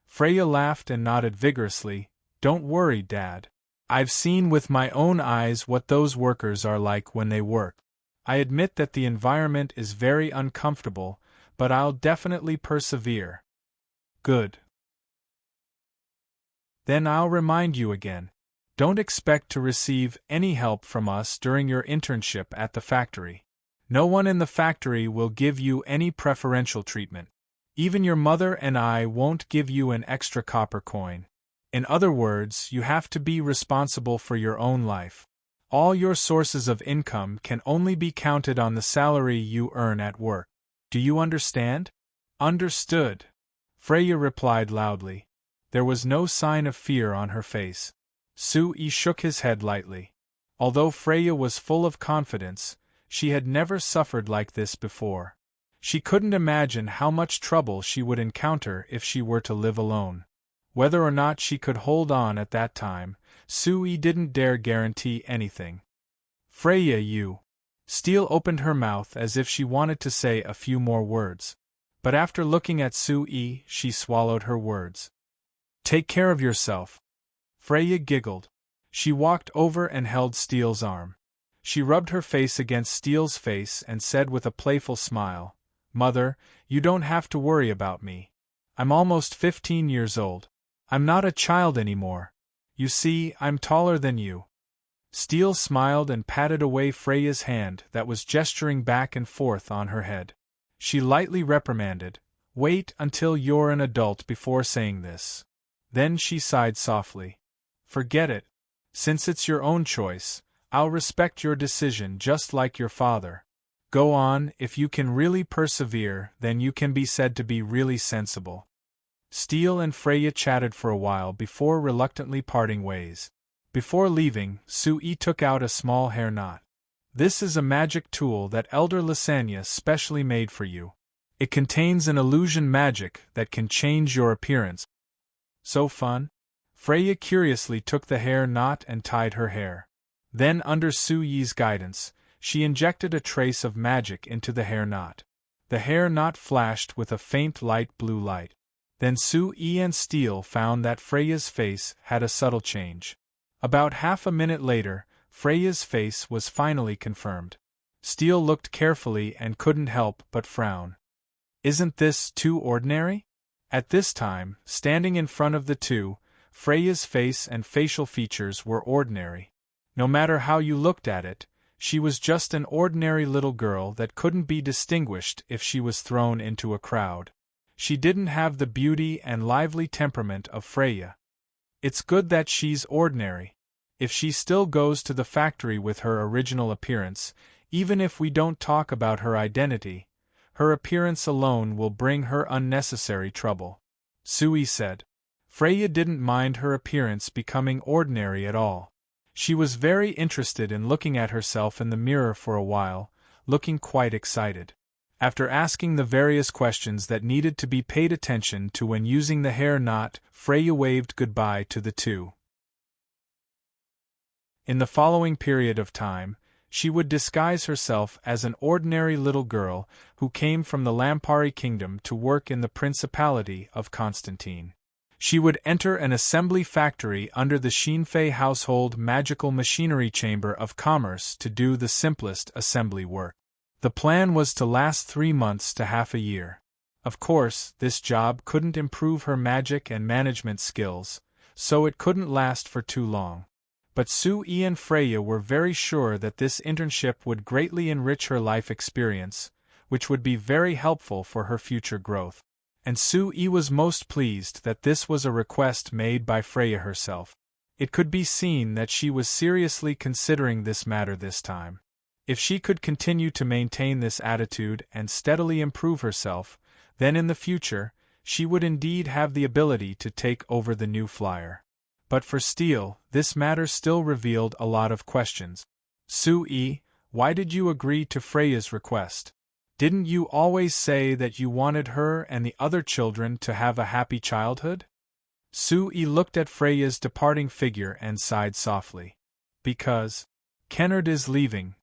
Freya laughed and nodded vigorously. "Don't worry, Dad. I've seen with my own eyes what those workers are like when they work. I admit that the environment is very uncomfortable, but I'll definitely persevere." "Good. Then I'll remind you again. Don't expect to receive any help from us during your internship at the factory. No one in the factory will give you any preferential treatment. Even your mother and I won't give you an extra copper coin. In other words, you have to be responsible for your own life. All your sources of income can only be counted on the salary you earn at work. Do you understand?" "Understood," Freya replied loudly. There was no sign of fear on her face. Sue shook his head lightly. Although Freya was full of confidence, she had never suffered like this before. She couldn't imagine how much trouble she would encounter if she were to live alone. Whether or not she could hold on at that time, Sue didn't dare guarantee anything. "Freya, you—" Steele opened her mouth as if she wanted to say a few more words. But after looking at Sue, she swallowed her words. "Take care of yourself." Freya giggled. She walked over and held Steele's arm. She rubbed her face against Steele's face and said with a playful smile, "Mother, you don't have to worry about me. I'm almost 15 years old. I'm not a child anymore. You see, I'm taller than you." Steele smiled and patted away Freya's hand that was gesturing back and forth on her head. She lightly reprimanded, "Wait until you're an adult before saying this." Then she sighed softly. "Forget it. Since it's your own choice, I'll respect your decision just like your father. Go on, if you can really persevere, then you can be said to be really sensible." Steele and Freya chatted for a while before reluctantly parting ways. Before leaving, Sue took out a small hair knot. "This is a magic tool that Elder Lysania specially made for you. It contains an illusion magic that can change your appearance." "So fun?" Freya curiously took the hair knot and tied her hair. Then, under Suyi's guidance, she injected a trace of magic into the hair knot. The hair knot flashed with a faint light blue light. Then Sue and Steele found that Freya's face had a subtle change. About half a minute later, Freya's face was finally confirmed. Steele looked carefully and couldn't help but frown. Isn't this too ordinary? At this time, standing in front of the two, Freya's face and facial features were ordinary. No matter how you looked at it, she was just an ordinary little girl that couldn't be distinguished if she was thrown into a crowd. She didn't have the beauty and lively temperament of Freya. It's good that she's ordinary. If she still goes to the factory with her original appearance, even if we don't talk about her identity, her appearance alone will bring her unnecessary trouble, Sue said. Freya didn't mind her appearance becoming ordinary at all. She was very interested in looking at herself in the mirror for a while, looking quite excited. After asking the various questions that needed to be paid attention to when using the hair knot, Freya waved goodbye to the two. In the following period of time, she would disguise herself as an ordinary little girl who came from the Lampari kingdom to work in the Principality of Constantine. She would enter an assembly factory under the Shinfei Household Magical Machinery Chamber of Commerce to do the simplest assembly work. The plan was to last 3 months to half a year. Of course, this job couldn't improve her magic and management skills, so it couldn't last for too long. But Sue and Freya were very sure that this internship would greatly enrich her life experience, which would be very helpful for her future growth. And Sue was most pleased that this was a request made by Freya herself. It could be seen that she was seriously considering this matter this time. If she could continue to maintain this attitude and steadily improve herself, then in the future, she would indeed have the ability to take over the new flyer. But for Steele, this matter still revealed a lot of questions. Sue, why did you agree to Freya's request? Didn't you always say that you wanted her and the other children to have a happy childhood? Sue looked at Freya's departing figure and sighed softly. Because Kennard is leaving.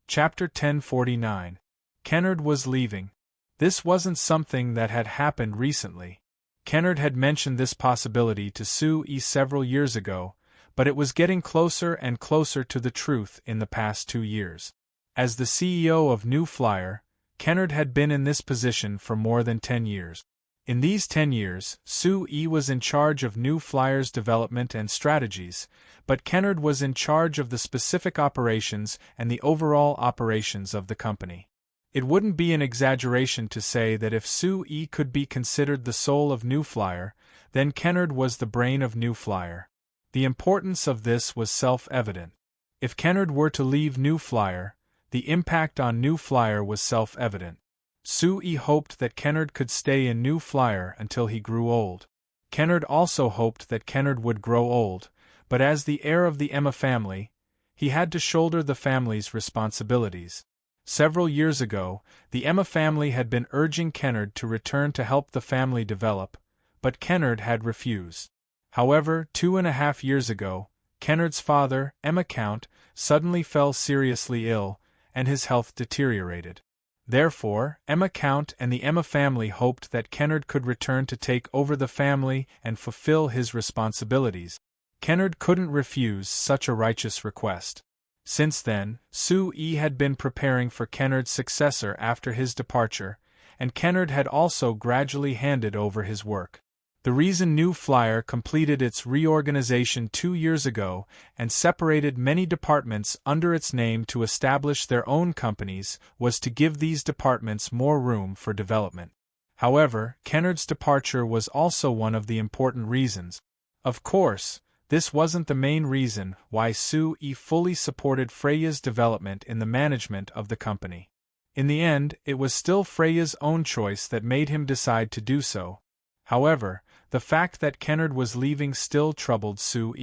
Chapter 1049. Kennard was leaving. This wasn't something that had happened recently. Kennard had mentioned this possibility to Sue several years ago, but it was getting closer and closer to the truth in the past 2 years. As the CEO of New Flyer, Kennard had been in this position for more than 10 years. In these 10 years, Sue was in charge of New Flyer's development and strategies, but Kennard was in charge of the specific operations and the overall operations of the company. It wouldn't be an exaggeration to say that if Sue could be considered the soul of New Flyer, then Kennard was the brain of New Flyer. The importance of this was self-evident. If Kennard were to leave New Flyer, the impact on New Flyer was self-evident. Sue hoped that Kennard could stay in New Flyer until he grew old. Kennard also hoped that Kennard would grow old, but as the heir of the Emma family, he had to shoulder the family's responsibilities. Several years ago, the Emma family had been urging Kennard to return to help the family develop, but Kennard had refused. However, 2.5 years ago, Kennard's father, Emma Count, suddenly fell seriously ill, and his health deteriorated. Therefore, Emma Count and the Emma family hoped that Kennard could return to take over the family and fulfill his responsibilities. Kennard couldn't refuse such a righteous request. Since then, Sue had been preparing for Kennard's successor after his departure, and Kennard had also gradually handed over his work. The reason New Flyer completed its reorganization 2 years ago and separated many departments under its name to establish their own companies was to give these departments more room for development. However, Kennard's departure was also one of the important reasons. Of course, this wasn't the main reason why Sue fully supported Freya's development in the management of the company. In the end, it was still Freya's own choice that made him decide to do so. However, the fact that Kennard was leaving still troubled Sue.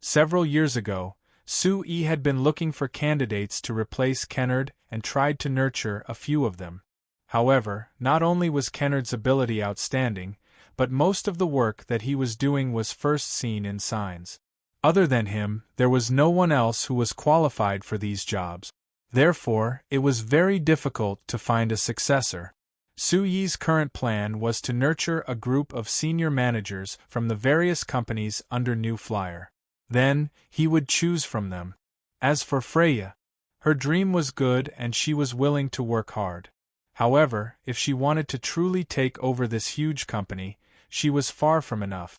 Several years ago, Sue had been looking for candidates to replace Kennard and tried to nurture a few of them. However, not only was Kennard's ability outstanding, but most of the work that he was doing was first seen in signs. Other than him, there was no one else who was qualified for these jobs. Therefore, it was very difficult to find a successor. Su Yi's current plan was to nurture a group of senior managers from the various companies under New Flyer. Then, he would choose from them. As for Freya, her dream was good and she was willing to work hard. However, if she wanted to truly take over this huge company, she was far from enough.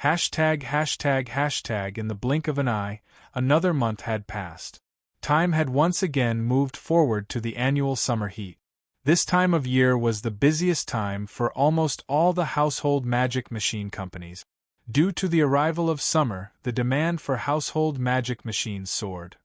In the blink of an eye, another month had passed. Time had once again moved forward to the annual summer heat. This time of year was the busiest time for almost all the household magic machine companies. Due to the arrival of summer, the demand for household magic machines soared.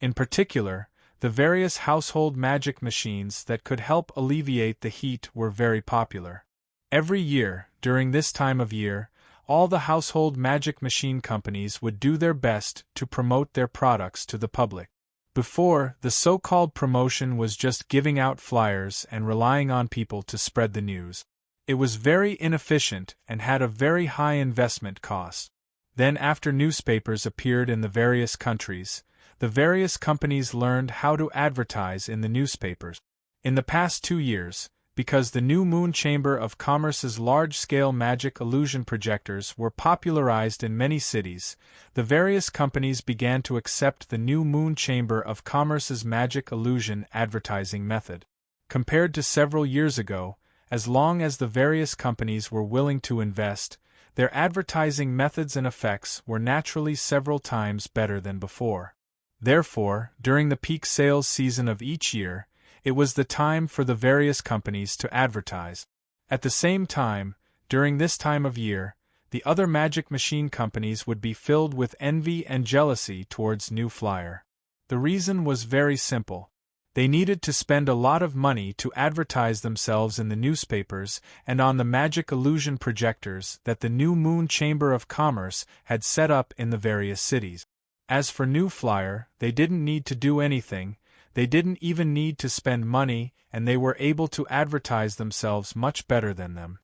In particular, the various household magic machines that could help alleviate the heat were very popular. Every year, during this time of year, all the household magic machine companies would do their best to promote their products to the public. Before, the so-called promotion was just giving out flyers and relying on people to spread the news. It was very inefficient and had a very high investment cost. Then, after newspapers appeared in the various countries, the various companies learned how to advertise in the newspapers. In the past 2 years, because the New Moon Chamber of Commerce's large-scale magic illusion projectors were popularized in many cities, the various companies began to accept the New Moon Chamber of Commerce's magic illusion advertising method. Compared to several years ago, as long as the various companies were willing to invest, their advertising methods and effects were naturally several times better than before. Therefore, during the peak sales season of each year, it was the time for the various companies to advertise. At the same time, during this time of year, the other magic machine companies would be filled with envy and jealousy towards New Flyer. The reason was very simple. They needed to spend a lot of money to advertise themselves in the newspapers and on the magic illusion projectors that the New Moon Chamber of Commerce had set up in the various cities. As for New Flyer, they didn't need to do anything, they didn't even need to spend money, and they were able to advertise themselves much better than them.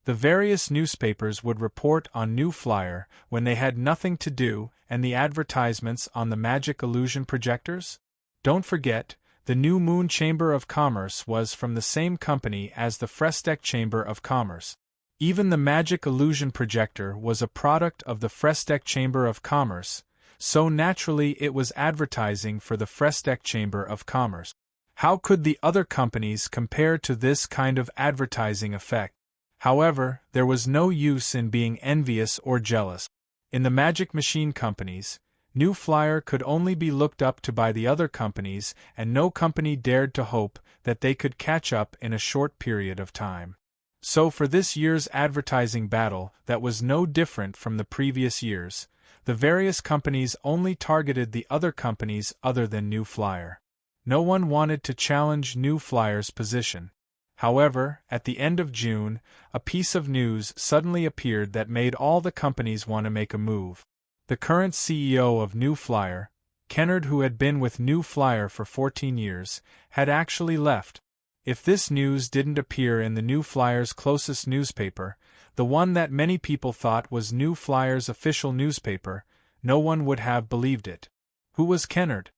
The various newspapers would report on New Flyer when they had nothing to do, and the advertisements on the magic illusion projectors? Don't forget, the New Moon Chamber of Commerce was from the same company as the Frestek Chamber of Commerce. Even the magic illusion projector was a product of the Frestek Chamber of Commerce, so naturally it was advertising for the Frestek Chamber of Commerce. How could the other companies compare to this kind of advertising effect? However, there was no use in being envious or jealous. In the magic machine companies, New Flyer could only be looked up to by the other companies, and no company dared to hope that they could catch up in a short period of time. So for this year's advertising battle, that was no different from the previous years, the various companies only targeted the other companies other than New Flyer. No one wanted to challenge New Flyer's position. However, at the end of June, a piece of news suddenly appeared that made all the companies want to make a move. The current CEO of New Flyer, Kennard, who had been with New Flyer for 14 years, had actually left. If this news didn't appear in the New Flyer's closest newspaper, the one that many people thought was New Flyer's official newspaper, no one would have believed it. Who was Kennard?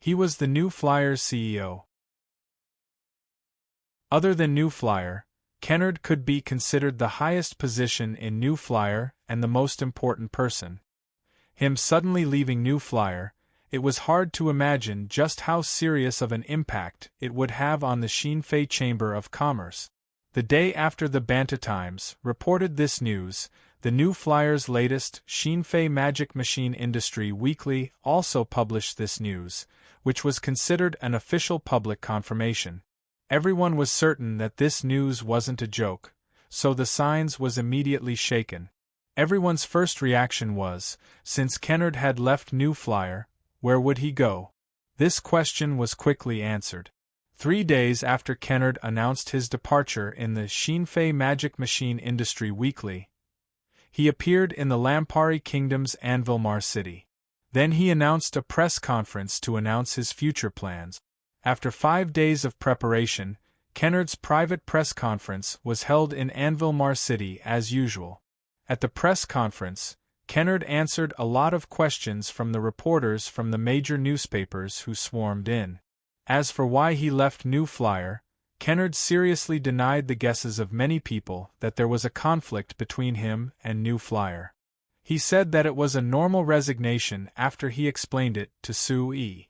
He was the New Flyer's CEO. Other than New Flyer, Kennard could be considered the highest position in New Flyer and the most important person. Him suddenly leaving New Flyer, it was hard to imagine just how serious of an impact it would have on the Xinfei Chamber of Commerce. The day after the Banta Times reported this news, the New Flyer's latest Xinfei Magic Machine Industry Weekly also published this news, which was considered an official public confirmation. Everyone was certain that this news wasn't a joke, so the signs was immediately shaken. Everyone's first reaction was, since Kennard had left New Flyer, where would he go? This question was quickly answered. 3 days after Kennard announced his departure in the Xinfei Magic Machine Industry Weekly, he appeared in the Lampari Kingdom's Anvilmar city. Then he announced a press conference to announce his future plans. After 5 days of preparation, Kennard's private press conference was held in Anvilmar city as usual. At the press conference, Kennard answered a lot of questions from the reporters from the major newspapers who swarmed in. As for why he left New Flyer, Kennard seriously denied the guesses of many people that there was a conflict between him and New Flyer. He said that it was a normal resignation after he explained it to Sue.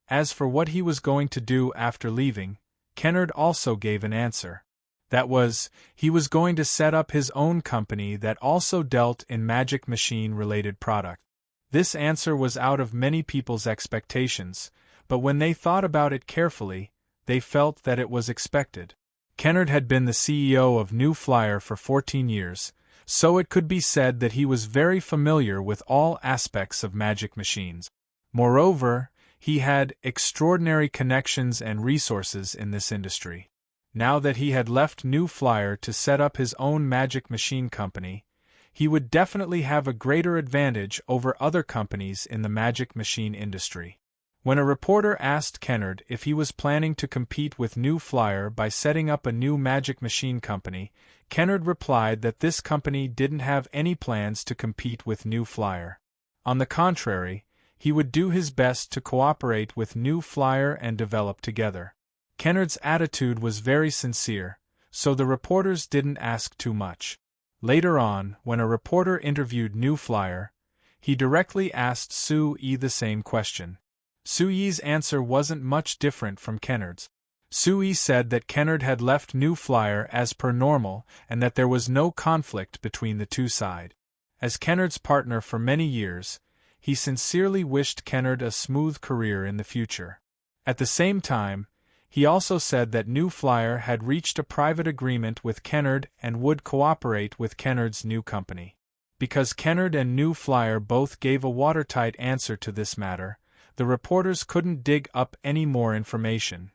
As for what he was going to do after leaving, Kennard also gave an answer. That was, he was going to set up his own company that also dealt in magic machine-related products. This answer was out of many people's expectations, but when they thought about it carefully, they felt that it was expected. Kennard had been the CEO of New Flyer for 14 years, so it could be said that he was very familiar with all aspects of magic machines. Moreover, he had extraordinary connections and resources in this industry. Now that he had left New Flyer to set up his own magic machine company, he would definitely have a greater advantage over other companies in the magic machine industry. When a reporter asked Kennard if he was planning to compete with New Flyer by setting up a new magic machine company, Kennard replied that this company didn't have any plans to compete with New Flyer. On the contrary, he would do his best to cooperate with New Flyer and develop together. Kennard's attitude was very sincere, so the reporters didn't ask too much. Later on, when a reporter interviewed New Flyer, he directly asked Sue the same question. Sue's answer wasn't much different from Kennard's. Sue said that Kennard had left New Flyer as per normal and that there was no conflict between the two sides. As Kennard's partner for many years, he sincerely wished Kennard a smooth career in the future. At the same time, he also said that New Flyer had reached a private agreement with Kennard and would cooperate with Kennard's new company. Because Kennard and New Flyer both gave a watertight answer to this matter, the reporters couldn't dig up any more information.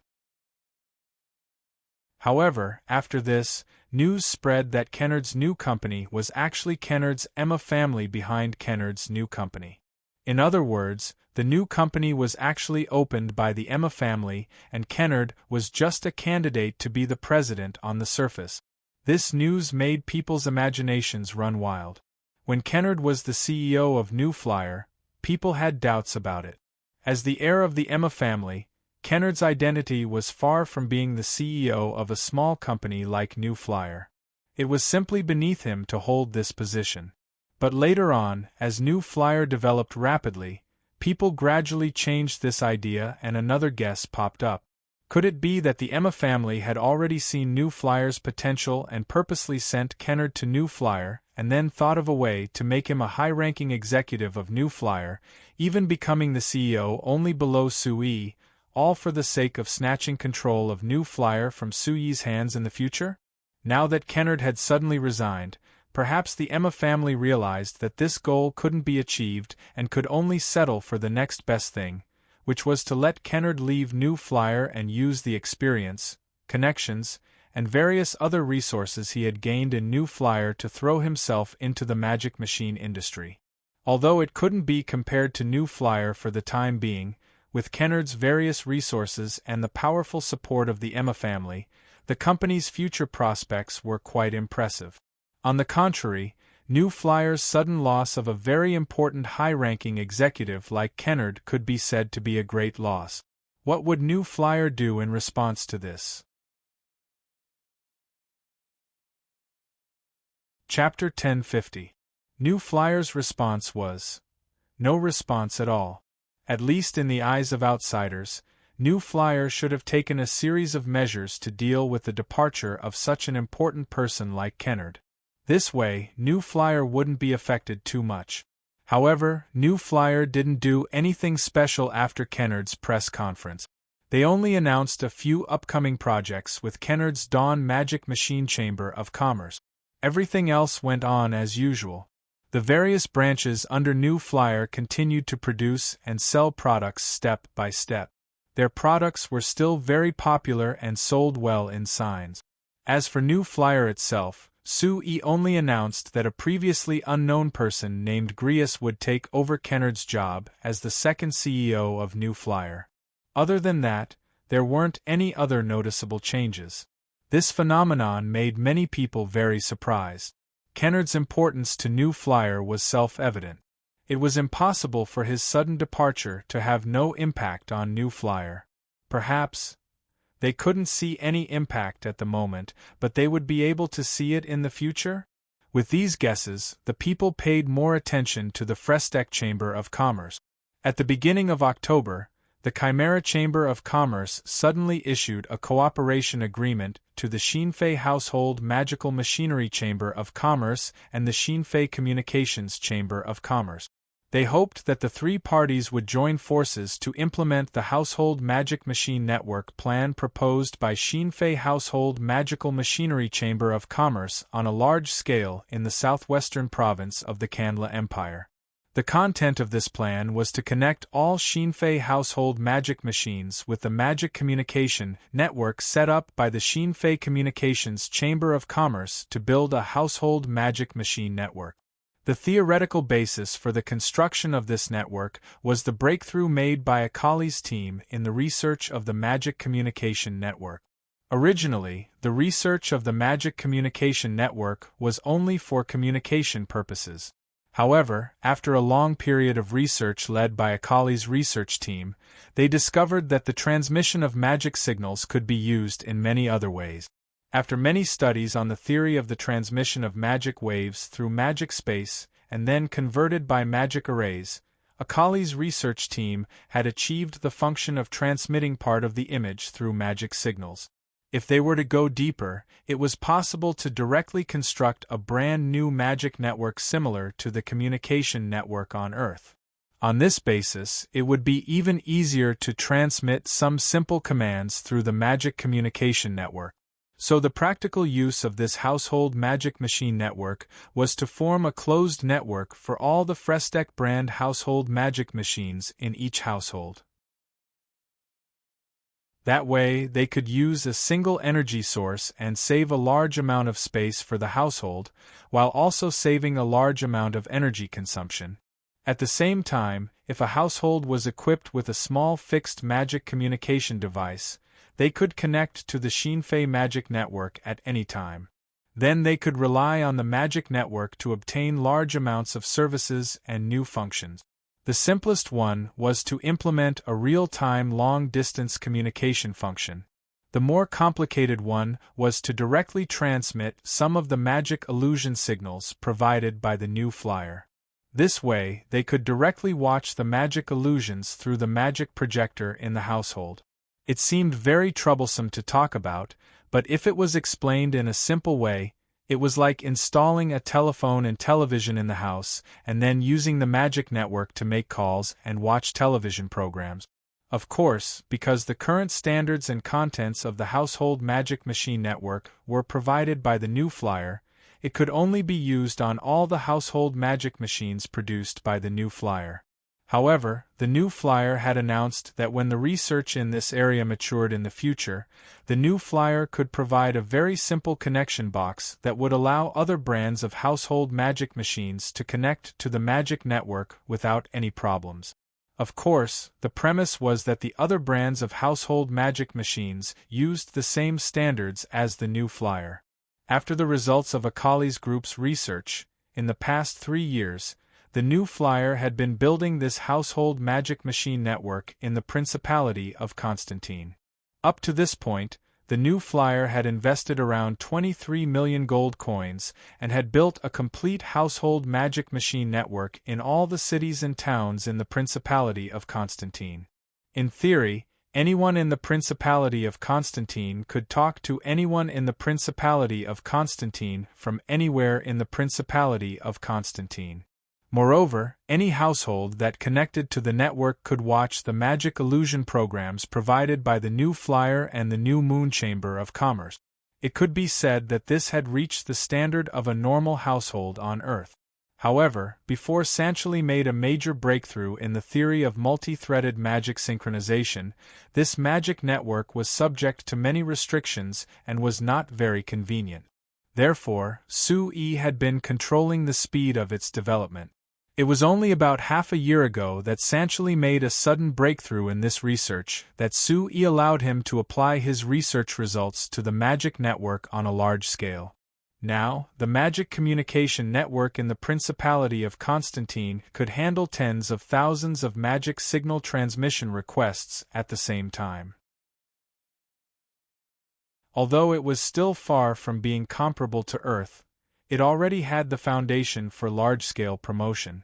However, after this, news spread that Kennard's new company was actually Kennard's Emma family behind Kennard's new company. In other words, the new company was actually opened by the Emma family and Kennard was just a candidate to be the president on the surface. This news made people's imaginations run wild. When Kennard was the CEO of New Flyer, people had doubts about it. As the heir of the Emma family, Kennard's identity was far from being the CEO of a small company like New Flyer. It was simply beneath him to hold this position. But later on, as New Flyer developed rapidly, people gradually changed this idea and another guess popped up. Could it be that the Emma family had already seen New Flyer's potential and purposely sent Kennard to New Flyer, and then thought of a way to make him a high-ranking executive of New Flyer, even becoming the CEO only below Sue, all for the sake of snatching control of New Flyer from Sue's hands in the future? Now that Kennard had suddenly resigned, perhaps the Emma family realized that this goal couldn't be achieved and could only settle for the next best thing, which was to let Kennard leave New Flyer and use the experience, connections, and various other resources he had gained in New Flyer to throw himself into the magic machine industry. Although it couldn't be compared to New Flyer for the time being, with Kennard's various resources and the powerful support of the Emma family, the company's future prospects were quite impressive. On the contrary, New Flyer's sudden loss of a very important high-ranking executive like Kennard could be said to be a great loss. What would New Flyer do in response to this? Chapter 1050. New Flyer's response was no response at all. At least in the eyes of outsiders, New Flyer should have taken a series of measures to deal with the departure of such an important person like Kennard. This way, New Flyer wouldn't be affected too much. However, New Flyer didn't do anything special after Kennard's press conference. They only announced a few upcoming projects with Kennard's Dawn Magic Machine Chamber of Commerce. Everything else went on as usual. The various branches under New Flyer continued to produce and sell products step by step. Their products were still very popular and sold well in signs. As for New Flyer itself, Sue only announced that a previously unknown person named Grius would take over Kennard's job as the second CEO of New Flyer. Other than that, there weren't any other noticeable changes. This phenomenon made many people very surprised. Kennard's importance to New Flyer was self-evident. It was impossible for his sudden departure to have no impact on New Flyer. Perhaps they couldn't see any impact at the moment, but they would be able to see it in the future? With these guesses, the people paid more attention to the Fresteck Chamber of Commerce. At the beginning of October, the Chimera Chamber of Commerce suddenly issued a cooperation agreement to the Xinfei Household Magical Machinery Chamber of Commerce and the Xinfei Communications Chamber of Commerce. They hoped that the three parties would join forces to implement the Household Magic Machine Network plan proposed by Xinfei Household Magical Machinery Chamber of Commerce on a large scale in the southwestern province of the Kandla Empire. The content of this plan was to connect all Xinfei household magic machines with the magic communication network set up by the Xinfei Communications Chamber of Commerce to build a household magic machine network. The theoretical basis for the construction of this network was the breakthrough made by Akali's team in the research of the Magic Communication Network. Originally, the research of the Magic Communication Network was only for communication purposes. However, after a long period of research led by Akali's research team, they discovered that the transmission of magic signals could be used in many other ways. After many studies on the theory of the transmission of magic waves through magic space, and then converted by magic arrays, Akali's research team had achieved the function of transmitting part of the image through magic signals. If they were to go deeper, it was possible to directly construct a brand new magic network similar to the communication network on Earth. On this basis, it would be even easier to transmit some simple commands through the magic communication network. So the practical use of this household magic machine network was to form a closed network for all the Fresteck brand household magic machines in each household. That way, they could use a single energy source and save a large amount of space for the household, while also saving a large amount of energy consumption. At the same time, if a household was equipped with a small fixed magic communication device, they could connect to the Xinfei Magic Network at any time. Then they could rely on the Magic Network to obtain large amounts of services and new functions. The simplest one was to implement a real-time long-distance communication function. The more complicated one was to directly transmit some of the magic illusion signals provided by the New Flyer. This way, they could directly watch the magic illusions through the magic projector in the household. It seemed very troublesome to talk about, but if it was explained in a simple way, it was like installing a telephone and television in the house, and then using the magic network to make calls and watch television programs. Of course, because the current standards and contents of the household magic machine network were provided by the New Flyer, it could only be used on all the household magic machines produced by the New Flyer. However, the New Flyer had announced that when the research in this area matured in the future, the New Flyer could provide a very simple connection box that would allow other brands of household magic machines to connect to the magic network without any problems. Of course, the premise was that the other brands of household magic machines used the same standards as the New Flyer. After the results of Akali's group's research, in the past 3 years, the New Flyer had been building this household magic machine network in the Principality of Constantine. Up to this point, the New Flyer had invested around 23 million gold coins and had built a complete household magic machine network in all the cities and towns in the Principality of Constantine. In theory, anyone in the Principality of Constantine could talk to anyone in the Principality of Constantine from anywhere in the Principality of Constantine. Moreover, any household that connected to the network could watch the magic illusion programs provided by the New Flyer and the New Moon Chamber of Commerce. It could be said that this had reached the standard of a normal household on Earth. However, before Sanchely made a major breakthrough in the theory of multi-threaded magic synchronization, this magic network was subject to many restrictions and was not very convenient. Therefore, Su-Yi had been controlling the speed of its development. It was only about half a year ago that Sanchely made a sudden breakthrough in this research, that Su-Yi allowed him to apply his research results to the magic network on a large scale. Now, the magic communication network in the Principality of Constantine could handle tens of thousands of magic signal transmission requests at the same time. Although it was still far from being comparable to Earth, it already had the foundation for large-scale promotion.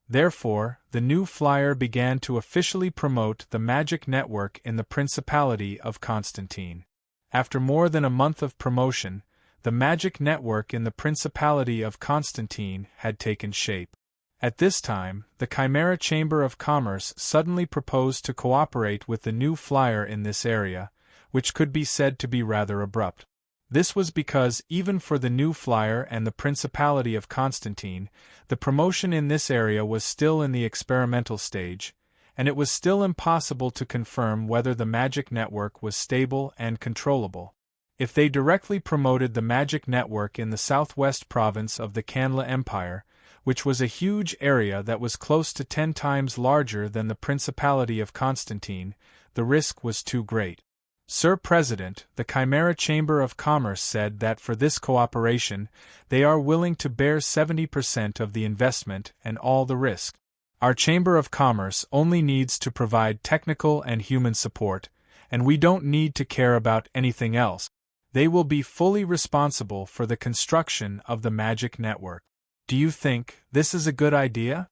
Therefore, the new flyer began to officially promote the magic network in the Principality of Constantine. After more than a month of promotion, the magic network in the Principality of Constantine had taken shape. At this time, the Chimera Chamber of Commerce suddenly proposed to cooperate with the new flyer in this area, which could be said to be rather abrupt. This was because even for the new flyer and the Principality of Constantine, the promotion in this area was still in the experimental stage, and it was still impossible to confirm whether the magic network was stable and controllable. If they directly promoted the magic network in the southwest province of the Kanla Empire, which was a huge area that was close to 10 times larger than the Principality of Constantine, the risk was too great. Sir President, the Chimera Chamber of Commerce said that for this cooperation, they are willing to bear 70% of the investment and all the risk. Our Chamber of Commerce only needs to provide technical and human support, and we don't need to care about anything else. They will be fully responsible for the construction of the magic network. Do you think this is a good idea?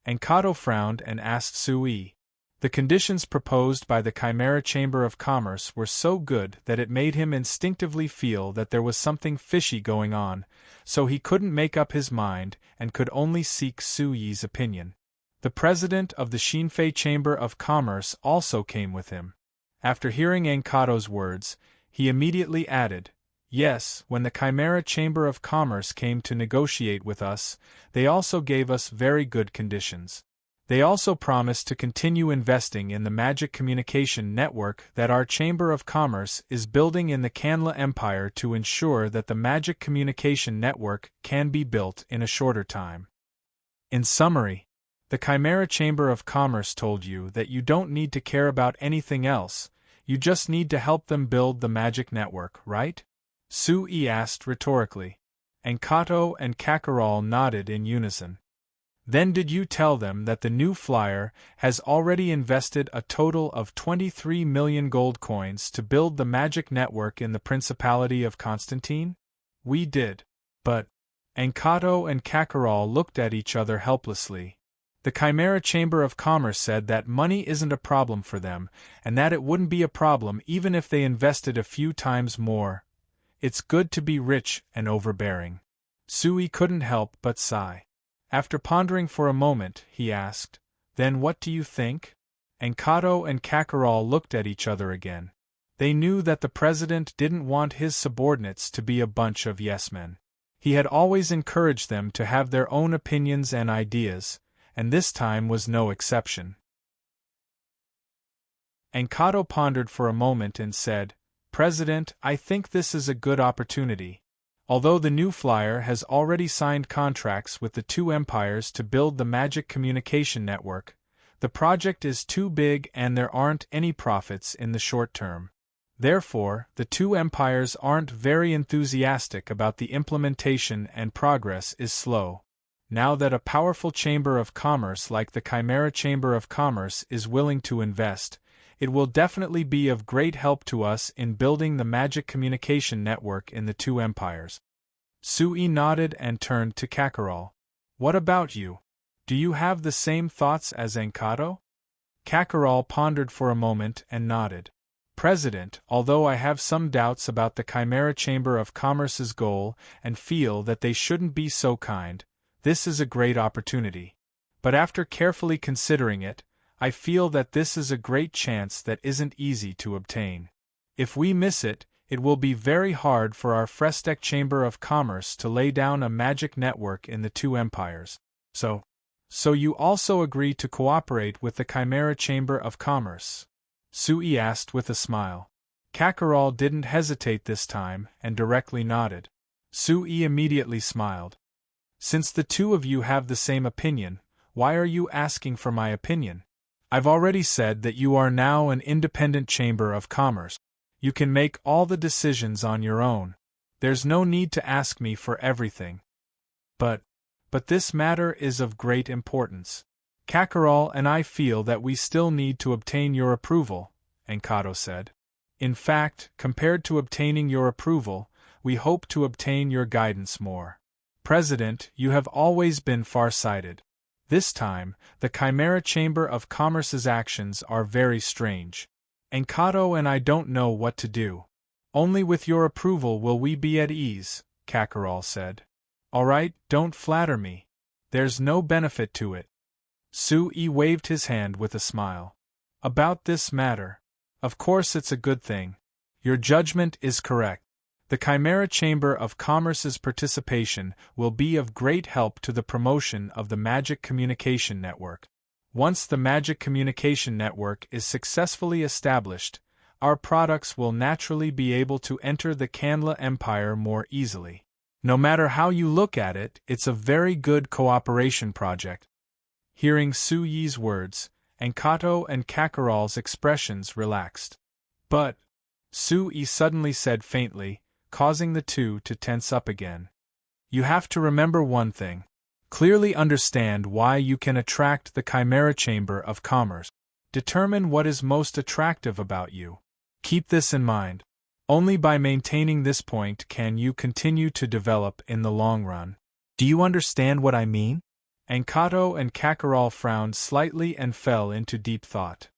Enkato frowned and asked Sui. The conditions proposed by the Chimera Chamber of Commerce were so good that it made him instinctively feel that there was something fishy going on, so he couldn't make up his mind and could only seek Suyi's opinion. The president of the Shinfei Chamber of Commerce also came with him. After hearing Enkato's words, he immediately added, "Yes, when the Chimera Chamber of Commerce came to negotiate with us, they also gave us very good conditions. They also promised to continue investing in the magic communication network that our Chamber of Commerce is building in the Kanla Empire to ensure that the magic communication network can be built in a shorter time." In summary, the Chimera Chamber of Commerce told you that you don't need to care about anything else, you just need to help them build the magic network, right? Sui asked rhetorically. Enkato and Kakarol nodded in unison. Then did you tell them that the new flyer has already invested a total of 23 million gold coins to build the magic network in the Principality of Constantine? We did. But Enkato and Kakarol looked at each other helplessly. The Chimera Chamber of Commerce said that money isn't a problem for them, and that it wouldn't be a problem even if they invested a few times more. It's good to be rich and overbearing. Sui couldn't help but sigh. After pondering for a moment, he asked, "Then what do you think?" Enkato and Kakarol looked at each other again. They knew that the president didn't want his subordinates to be a bunch of yes-men. He had always encouraged them to have their own opinions and ideas, and this time was no exception. Enkato pondered for a moment and said, "President, I think this is a good opportunity. Although the new flyer has already signed contracts with the two empires to build the magic communication network, the project is too big and there aren't any profits in the short term. Therefore, the two empires aren't very enthusiastic about the implementation and progress is slow. Now that a powerful chamber of commerce like the Chimera Chamber of Commerce is willing to invest, it will definitely be of great help to us in building the magic communication network in the two empires." Sui nodded and turned to Kakarol. "What about you? Do you have the same thoughts as Enkato?" Kakarol pondered for a moment and nodded. "President, although I have some doubts about the Chimera Chamber of Commerce's goal and feel that they shouldn't be so kind, this is a great opportunity. But after carefully considering it, I feel that this is a great chance that isn't easy to obtain. If we miss it, it will be very hard for our Frestek Chamber of Commerce to lay down a magic network in the two empires. So you also agree to cooperate with the Chimera Chamber of Commerce?" Sui asked with a smile. Kakarol didn't hesitate this time and directly nodded. Sui immediately smiled. "Since the two of you have the same opinion, why are you asking for my opinion? I've already said that you are now an independent chamber of commerce. You can make all the decisions on your own. There's no need to ask me for everything. But this matter is of great importance. Kakarot and I feel that we still need to obtain your approval, Enkato said. In fact, compared to obtaining your approval, we hope to obtain your guidance more. President, you have always been far-sighted. This time, the Chimera Chamber of Commerce's actions are very strange. Enkato and I don't know what to do. Only with your approval will we be at ease, Kakarot said. All right, don't flatter me. There's no benefit to it. Sui waved his hand with a smile. About this matter. Of course it's a good thing. Your judgment is correct. The Chimera Chamber of Commerce's participation will be of great help to the promotion of the Magic Communication Network. Once the Magic Communication Network is successfully established, our products will naturally be able to enter the Kanla Empire more easily. No matter how you look at it, it's a very good cooperation project. Hearing Suyi's words, Enkato and Kakarot's expressions relaxed. But, Sui suddenly said faintly, causing the two to tense up again. You have to remember one thing. Clearly understand why you can attract the Chimera Chamber of Commerce. Determine what is most attractive about you. Keep this in mind. Only by maintaining this point can you continue to develop in the long run. Do you understand what I mean? Enkato and Kakarot frowned slightly and fell into deep thought.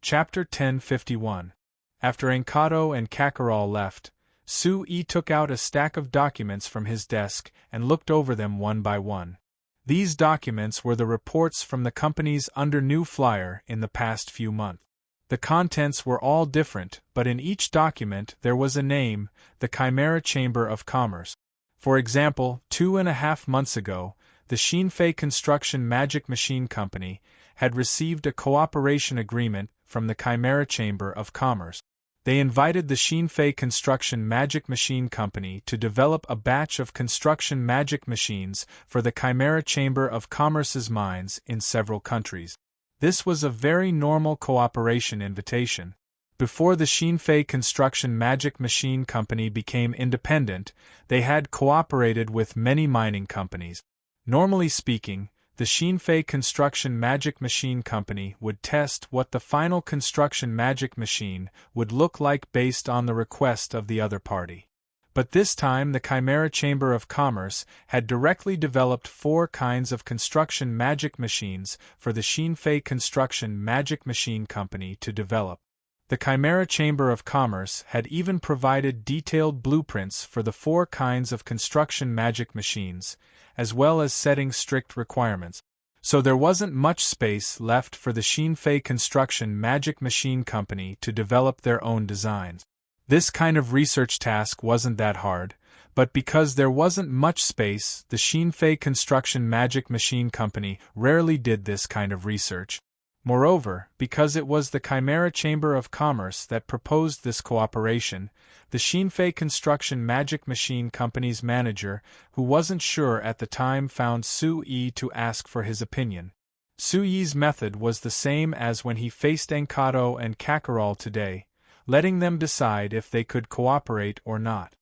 Chapter 1051. After Enkato and Kakarot left, Sui took out a stack of documents from his desk and looked over them one by one. These documents were the reports from the companies under New Flyer in the past few months. The contents were all different, but in each document there was a name, the Chimera Chamber of Commerce. For example, 2.5 months ago, the Shinfei Construction Magic Machine Company had received a cooperation agreement from the Chimera Chamber of Commerce. They invited the Shinfei Construction Magic Machine Company to develop a batch of construction magic machines for the Chimera Chamber of Commerce's mines in several countries. This was a very normal cooperation invitation. Before the Shinfei Construction Magic Machine Company became independent, they had cooperated with many mining companies. Normally speaking, the Shinfei Construction Magic Machine Company would test what the final construction magic machine would look like based on the request of the other party. But this time the Chimera Chamber of Commerce had directly developed 4 kinds of construction magic machines for the Shinfei Construction Magic Machine Company to develop. The Chimera Chamber of Commerce had even provided detailed blueprints for the 4 kinds of construction magic machines, as well as setting strict requirements. So there wasn't much space left for the Shinfei Construction Magic Machine Company to develop their own designs. This kind of research task wasn't that hard, but because there wasn't much space, the Shinfei Construction Magic Machine Company rarely did this kind of research. Moreover, because it was the Chimera Chamber of Commerce that proposed this cooperation, the Shinfei Construction Magic Machine Company's manager, who wasn't sure at the time, found Sui to ask for his opinion. Sui's method was the same as when he faced Enkato and Kakarot today, letting them decide if they could cooperate or not.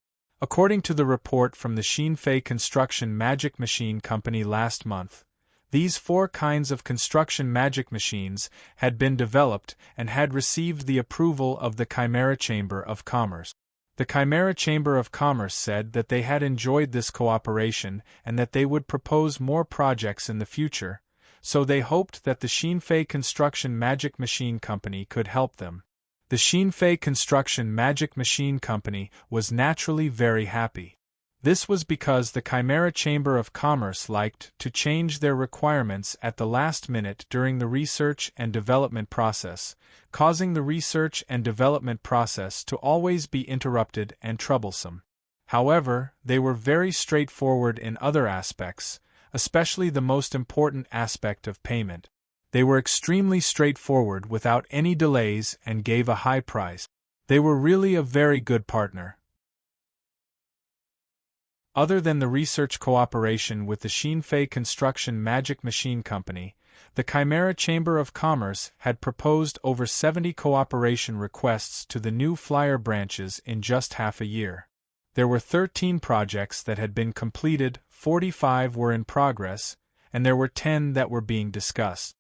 According to the report from the Shinfei Construction Magic Machine Company last month, these 4 kinds of construction magic machines had been developed and had received the approval of the Chimera Chamber of Commerce. The Chimera Chamber of Commerce said that they had enjoyed this cooperation and that they would propose more projects in the future, so they hoped that the Shinfei Construction Magic Machine Company could help them. The Shinfei Construction Magic Machine Company was naturally very happy. This was because the Chimera Chamber of Commerce liked to change their requirements at the last minute during the research and development process, causing the research and development process to always be interrupted and troublesome. However, they were very straightforward in other aspects, especially the most important aspect of payment. They were extremely straightforward without any delays and gave a high price. They were really a very good partner. Other than the research cooperation with the Xinfei Construction Magic Machine Company, the Chimera Chamber of Commerce had proposed over 70 cooperation requests to the New Flyer branches in just half a year. There were 13 projects that had been completed, 45 were in progress, and there were 10 that were being discussed,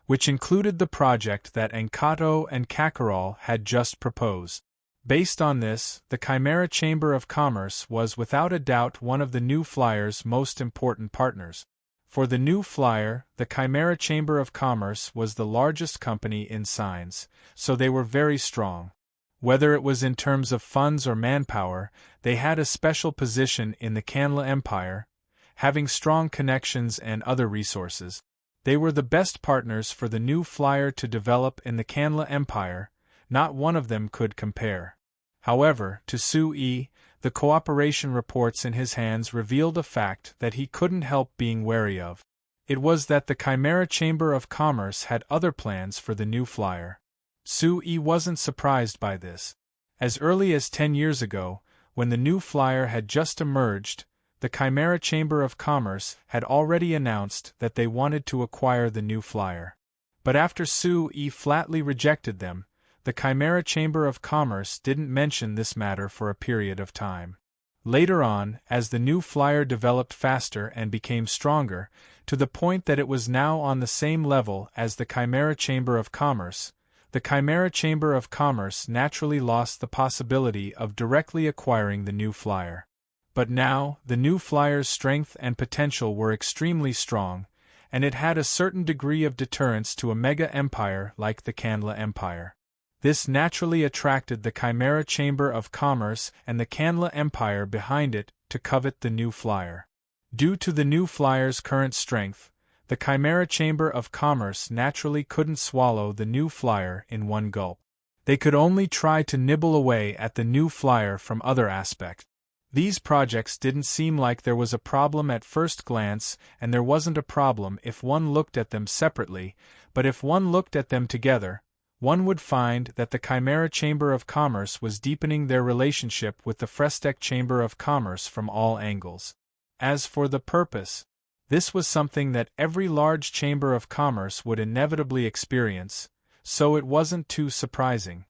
which included the project that Encanto and Kakarol had just proposed. Based on this, the Chimera Chamber of Commerce was without a doubt one of the New Flyer's most important partners. For the New Flyer, the Chimera Chamber of Commerce was the largest company in signs, so they were very strong. Whether it was in terms of funds or manpower, they had a special position in the Canla Empire, having strong connections and other resources. They were the best partners for the New Flyer to develop in the Canla Empire, not one of them could compare. However, to Su-Yi, the cooperation reports in his hands revealed a fact that he couldn't help being wary of. It was that the Chimera Chamber of Commerce had other plans for the New Flyer. Su-Yi wasn't surprised by this. As early as 10 years ago, when the New Flyer had just emerged, the Chimera Chamber of Commerce had already announced that they wanted to acquire the New Flyer. But after Su-Yi flatly rejected them, the Chimera Chamber of Commerce didn't mention this matter for a period of time. Later on, as the New Flyer developed faster and became stronger, to the point that it was now on the same level as the Chimera Chamber of Commerce, the Chimera Chamber of Commerce naturally lost the possibility of directly acquiring the New Flyer. But now, the New Flyer's strength and potential were extremely strong, and it had a certain degree of deterrence to a mega empire like the Canla Empire. This naturally attracted the Chimera Chamber of Commerce and the Canla Empire behind it to covet the New Flyer. Due to the New Flyer's current strength, the Chimera Chamber of Commerce naturally couldn't swallow the New Flyer in one gulp. They could only try to nibble away at the New Flyer from other aspects. These projects didn't seem like there was a problem at first glance, and there wasn't a problem if one looked at them separately, but if one looked at them together, one would find that the Chimera Chamber of Commerce was deepening their relationship with the Frestec Chamber of Commerce from all angles. As for the purpose, this was something that every large chamber of commerce would inevitably experience, so it wasn't too surprising.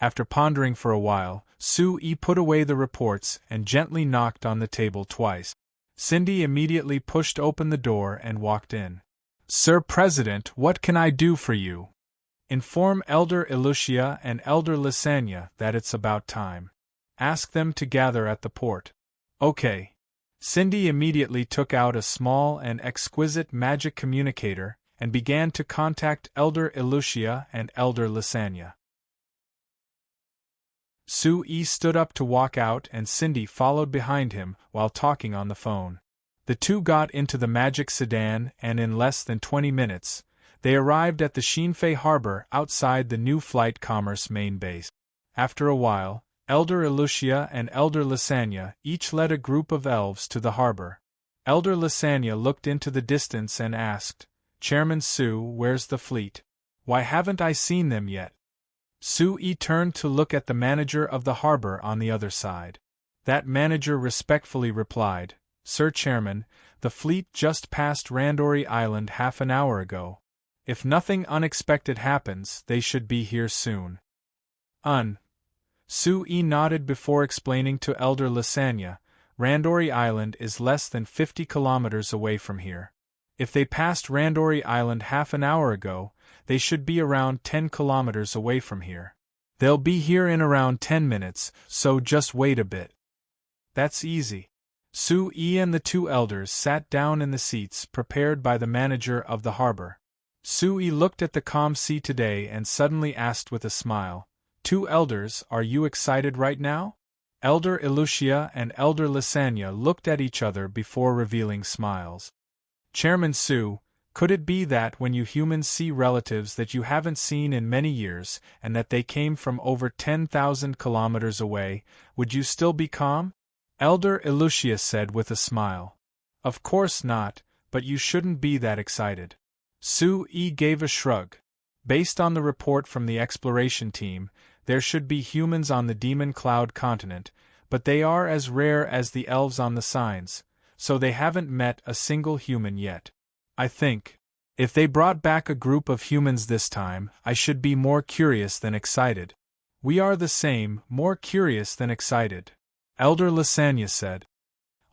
After pondering for a while, Su-Yi put away the reports and gently knocked on the table twice. Cindy immediately pushed open the door and walked in. "Sir President, what can I do for you? Inform Elder Elucia and Elder Lysania that it's about time. Ask them to gather at the port." "Okay." Cindy immediately took out a small and exquisite magic communicator and began to contact Elder Elucia and Elder Lysania. Su-Yi stood up to walk out and Cindy followed behind him while talking on the phone. The two got into the magic sedan and in less than 20 minutes, they arrived at the Xinfei harbor outside the New Flight Commerce main base. After a while, Elder Elucia and Elder Lysania each led a group of elves to the harbor. Elder Lysania looked into the distance and asked, "Chairman Su, where's the fleet? Why haven't I seen them yet?" Su-Yi turned to look at the manager of the harbor on the other side. That manager respectfully replied, "Sir Chairman, the fleet just passed Randori Island half an hour ago. If nothing unexpected happens, they should be here soon." Su-Yi nodded before explaining to Elder Lysania, "Randori Island is less than 50 kilometers away from here. If they passed Randori Island half an hour ago, they should be around 10 kilometers away from here. They'll be here in around 10 minutes, so just wait a bit." "That's easy." Su-Yi and the two elders sat down in the seats prepared by the manager of the harbor. Su-Yi looked at the calm sea today and suddenly asked with a smile, "Two elders, are you excited right now?" Elder Elucia and Elder Lysania looked at each other before revealing smiles. "Chairman Su, could it be that when you humans see relatives that you haven't seen in many years, and that they came from over 10,000 kilometers away, would you still be calm?" Elder Elucia said with a smile. "Of course not, but you shouldn't be that excited." Su-Yi gave a shrug. Based on the report from the exploration team, there should be humans on the Demon Cloud continent, but they are as rare as the elves on the signs, so they haven't met a single human yet. I think, if they brought back a group of humans this time, I should be more curious than excited. We are the same, more curious than excited, Elder Lysania said.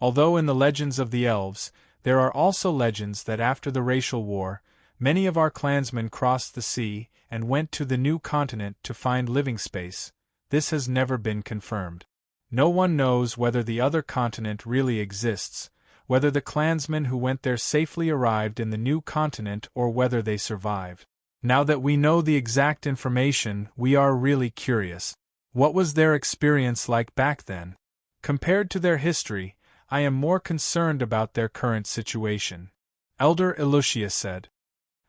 Although in the legends of the elves, there are also legends that after the racial war, many of our clansmen crossed the sea and went to the new continent to find living space, this has never been confirmed. No one knows whether the other continent really exists, whether the clansmen who went there safely arrived in the new continent or whether they survived. Now that we know the exact information, we are really curious. What was their experience like back then? Compared to their history, I am more concerned about their current situation, Elder Elucia said.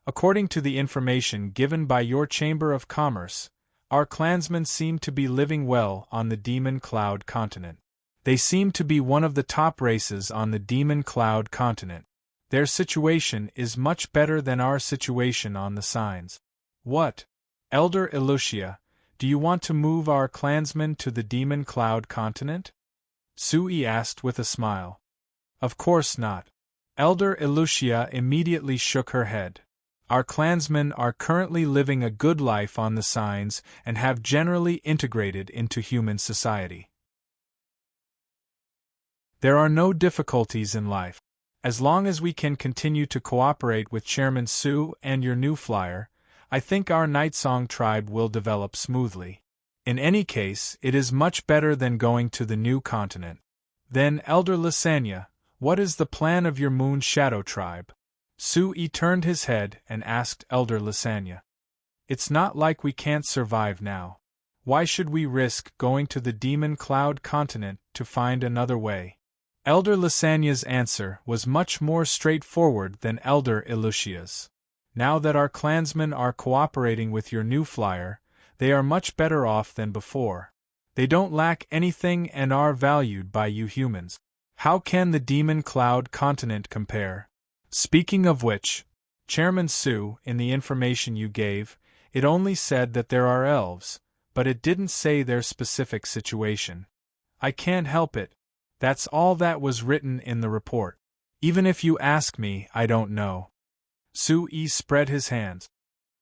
According to the information given by your Chamber of Commerce, our clansmen seem to be living well on the Demon Cloud continent. They seem to be one of the top races on the Demon Cloud continent. Their situation is much better than our situation on the signs. What? Elder Elucia, do you want to move our clansmen to the Demon Cloud continent? Sui asked with a smile. Of course not. Elder Elucia immediately shook her head. Our clansmen are currently living a good life on the signs and have generally integrated into human society. There are no difficulties in life. As long as we can continue to cooperate with Chairman Su and your new flyer, I think our Nightsong tribe will develop smoothly. In any case, it is much better than going to the new continent. Then, Elder Lysania, what is the plan of your Moon Shadow tribe? Sui turned his head and asked Elder Lysania. It's not like we can't survive now. Why should we risk going to the Demon Cloud continent to find another way? Elder Lysania's answer was much more straightforward than Elder Elucia's. Now that our clansmen are cooperating with your new flyer, they are much better off than before. They don't lack anything and are valued by you humans. How can the Demon Cloud continent compare? Speaking of which, Chairman Su, in the information you gave, it only said that there are elves, but it didn't say their specific situation. I can't help it. That's all that was written in the report. Even if you ask me, I don't know. Sui spread his hands.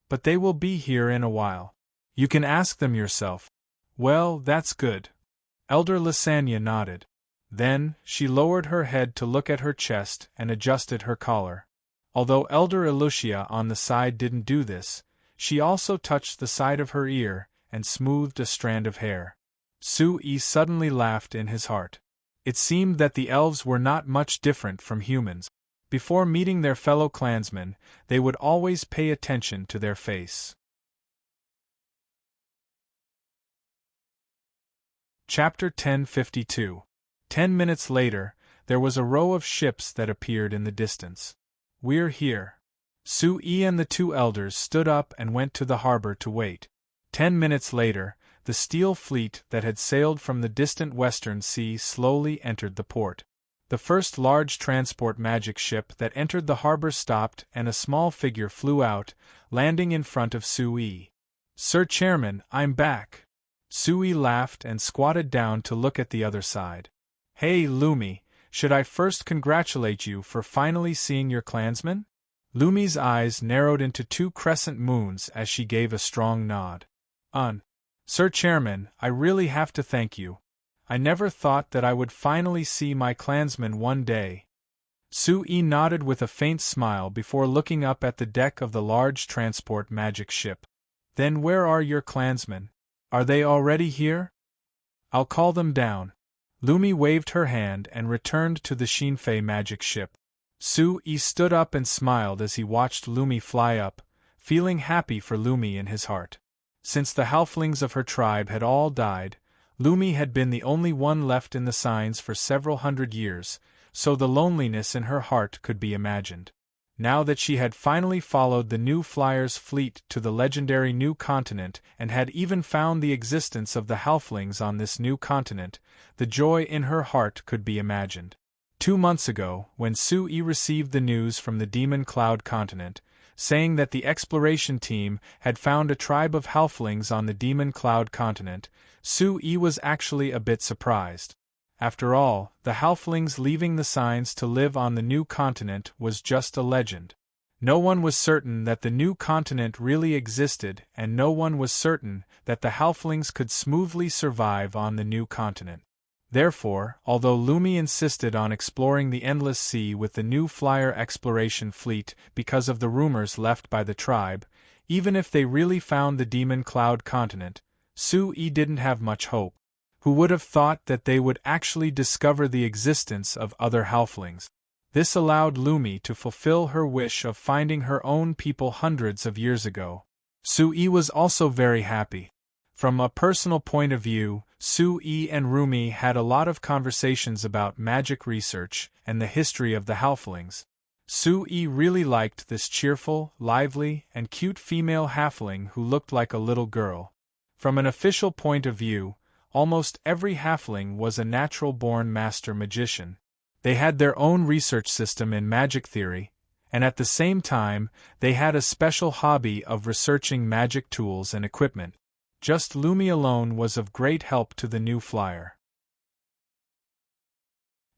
But they will be here in a while. You can ask them yourself. Well, that's good. Elder Lysania nodded. Then, she lowered her head to look at her chest and adjusted her collar. Although Elder Elucia on the side didn't do this, she also touched the side of her ear and smoothed a strand of hair. Sui suddenly laughed in his heart. It seemed that the elves were not much different from humans. Before meeting their fellow clansmen, they would always pay attention to their face. Chapter 1052. 10 minutes later, there was a row of ships that appeared in the distance. We're here. Sui and the two elders stood up and went to the harbor to wait. 10 minutes later, the steel fleet that had sailed from the distant western sea slowly entered the port. The first large transport magic ship that entered the harbor stopped and a small figure flew out, landing in front of Sui. Sir Chairman, I'm back. Sui laughed and squatted down to look at the other side. Hey, Lumi, should I first congratulate you for finally seeing your clansmen? Lumi's eyes narrowed into two crescent moons as she gave a strong nod. Sir Chairman, I really have to thank you. I never thought that I would finally see my clansmen one day. Sui nodded with a faint smile before looking up at the deck of the large transport magic ship. Then where are your clansmen? Are they already here? I'll call them down. Lumi waved her hand and returned to the Shinfei magic ship. Sui stood up and smiled as he watched Lumi fly up, feeling happy for Lumi in his heart. Since the halflings of her tribe had all died, Lumi had been the only one left in the signs for several hundred years, so the loneliness in her heart could be imagined. Now that she had finally followed the new flyer's fleet to the legendary new continent and had even found the existence of the halflings on this new continent, the joy in her heart could be imagined. 2 months ago, when Sui received the news from the Demon Cloud continent, saying that the exploration team had found a tribe of halflings on the Demon Cloud continent, Sui was actually a bit surprised. After all, the halflings leaving the signs to live on the new continent was just a legend. No one was certain that the new continent really existed, and no one was certain that the halflings could smoothly survive on the new continent. Therefore, although Lumi insisted on exploring the endless sea with the new flyer exploration fleet because of the rumors left by the tribe, even if they really found the Demon Cloud continent, Sui didn't have much hope. Who would have thought that they would actually discover the existence of other halflings? This allowed Lumi to fulfill her wish of finding her own people hundreds of years ago. Sui was also very happy. From a personal point of view, Sui and Rumi had a lot of conversations about magic research and the history of the halflings. Sui really liked this cheerful, lively, and cute female halfling who looked like a little girl. From an official point of view, almost every halfling was a natural-born master magician. They had their own research system in magic theory, and at the same time, they had a special hobby of researching magic tools and equipment. Just Lumi alone was of great help to the new flyer.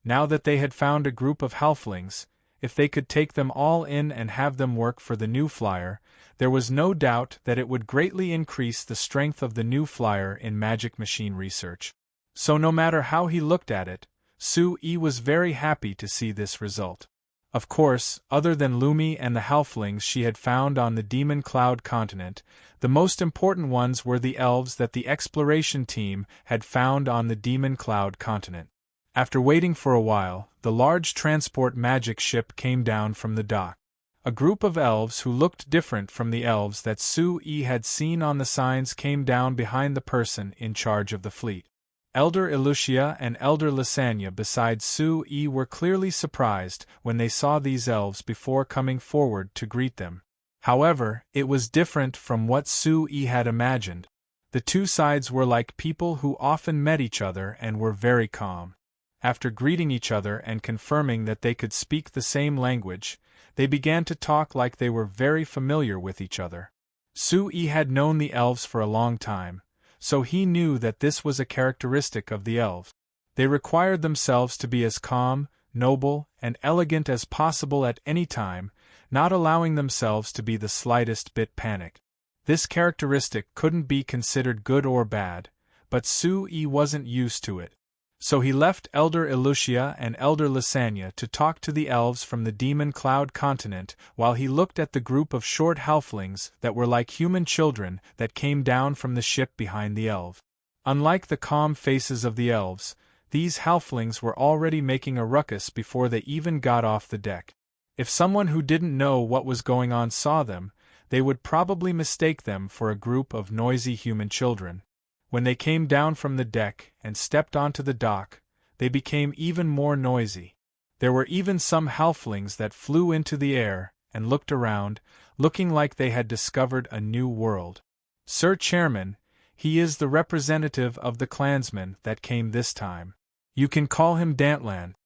Now that they had found a group of halflings, if they could take them all in and have them work for the new flyer, there was no doubt that it would greatly increase the strength of the new flyer in magic machine research. So no matter how he looked at it, Sui was very happy to see this result. Of course, other than Lumi and the halflings she had found on the Demon Cloud continent, the most important ones were the elves that the exploration team had found on the Demon Cloud continent. After waiting for a while, the large transport magic ship came down from the dock. A group of elves who looked different from the elves that Sui had seen on the signs came down behind the person in charge of the fleet. Elder Elucia and Elder Lysania besides Sui were clearly surprised when they saw these elves before coming forward to greet them. However, it was different from what Sui had imagined. The two sides were like people who often met each other and were very calm. After greeting each other and confirming that they could speak the same language, they began to talk like they were very familiar with each other. Sui had known the elves for a long time, so he knew that this was a characteristic of the elves. They required themselves to be as calm, noble, and elegant as possible at any time, not allowing themselves to be the slightest bit panicked. This characteristic couldn't be considered good or bad, but Sui wasn't used to it. So he left Elder Elucia and Elder Lysania to talk to the elves from the Demon Cloud continent while he looked at the group of short halflings that were like human children that came down from the ship behind the elves. Unlike the calm faces of the elves, these halflings were already making a ruckus before they even got off the deck. If someone who didn't know what was going on saw them, they would probably mistake them for a group of noisy human children. When they came down from the deck and stepped onto the dock, they became even more noisy. There were even some halflings that flew into the air and looked around, looking like they had discovered a new world. Sir Chairman, he is the representative of the clansmen that came this time. You can call him Dantland.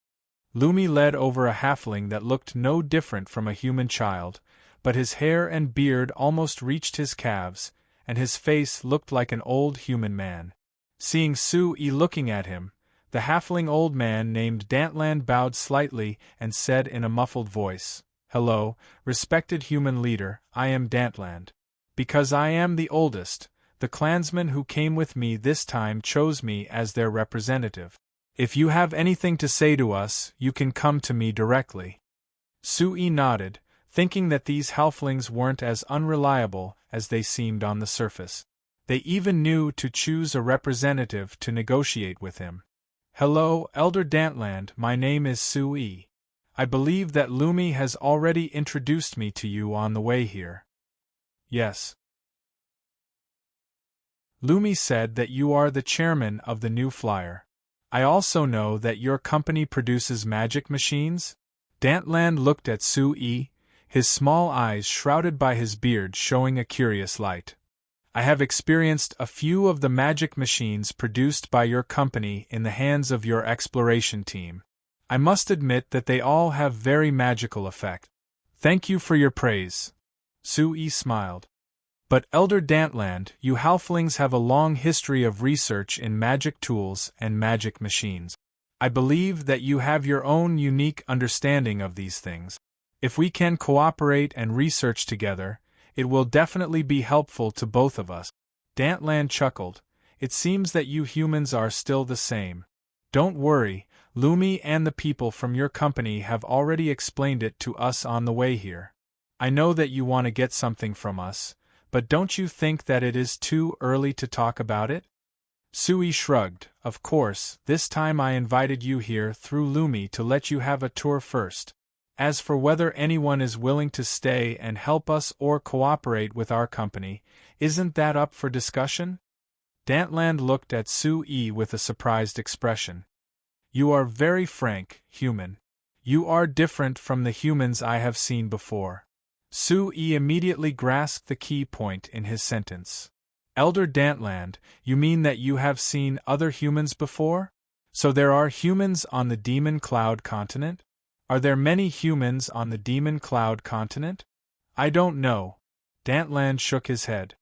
Lumi led over a halfling that looked no different from a human child, but his hair and beard almost reached his calves, and his face looked like an old human man. Seeing Sui looking at him, the halfling old man named Dantland bowed slightly and said in a muffled voice, "Hello, respected human leader, I am Dantland. Because I am the oldest, the clansmen who came with me this time chose me as their representative. If you have anything to say to us, you can come to me directly." Sui nodded, thinking that these halflings weren't as unreliable as they seemed on the surface. They even knew to choose a representative to negotiate with him. "Hello, Elder Dantland, my name is Sui. I believe that Lumi has already introduced me to you on the way here." "Yes." Lumi said that you are the chairman of the new flyer. "I also know that your company produces magic machines?" Dantland looked at Sui, his small eyes shrouded by his beard showing a curious light. "I have experienced a few of the magic machines produced by your company in the hands of your exploration team. I must admit that they all have very magical effect." "Thank you for your praise." Sui smiled. "But Elder Dantland, you halflings have a long history of research in magic tools and magic machines. I believe that you have your own unique understanding of these things. If we can cooperate and research together, it will definitely be helpful to both of us. Dantland chuckled. It seems that you humans are still the same. Don't worry, Lumi and the people from your company have already explained it to us on the way here. I know that you want to get something from us, but don't you think that it is too early to talk about it? Sui shrugged. Of course, this time I invited you here through Lumi to let you have a tour first. As for whether anyone is willing to stay and help us or cooperate with our company, isn't that up for discussion? Dantland looked at Sui with a surprised expression. You are very frank, human. You are different from the humans I have seen before. Sui immediately grasped the key point in his sentence. Elder Dantland, you mean that you have seen other humans before? So there are humans on the Demon Cloud continent? Are there many humans on the Demon Cloud continent? I don't know. Dantland shook his head.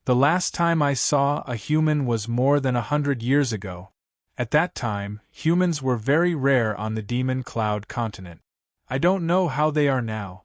The last time I saw a human was more than 100 years ago. At that time, humans were very rare on the Demon Cloud continent. I don't know how they are now.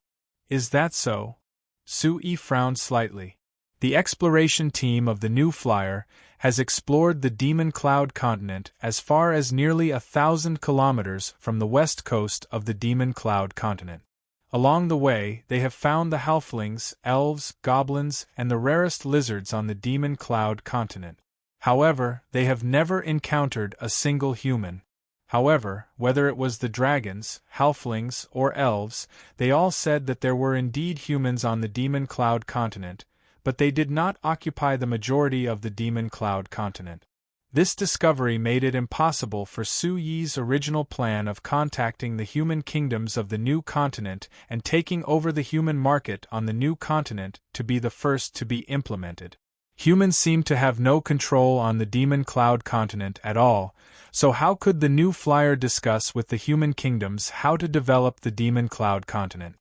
Is that so? Sui frowned slightly. The exploration team of the New Flyer has explored the Demon Cloud continent as far as nearly 1,000 kilometers from the west coast of the Demon Cloud continent. Along the way, they have found the halflings, elves, goblins, and the rarest lizards on the Demon Cloud continent. However, they have never encountered a single human. However, whether it was the dragons, halflings, or elves, they all said that there were indeed humans on the Demon Cloud continent, but they did not occupy the majority of the Demon Cloud continent. This discovery made it impossible for Suyi's original plan of contacting the human kingdoms of the new continent and taking over the human market on the new continent to be the first to be implemented. Humans seem to have no control on the Demon Cloud continent at all, so how could the New Flyer discuss with the human kingdoms how to develop the Demon Cloud continent?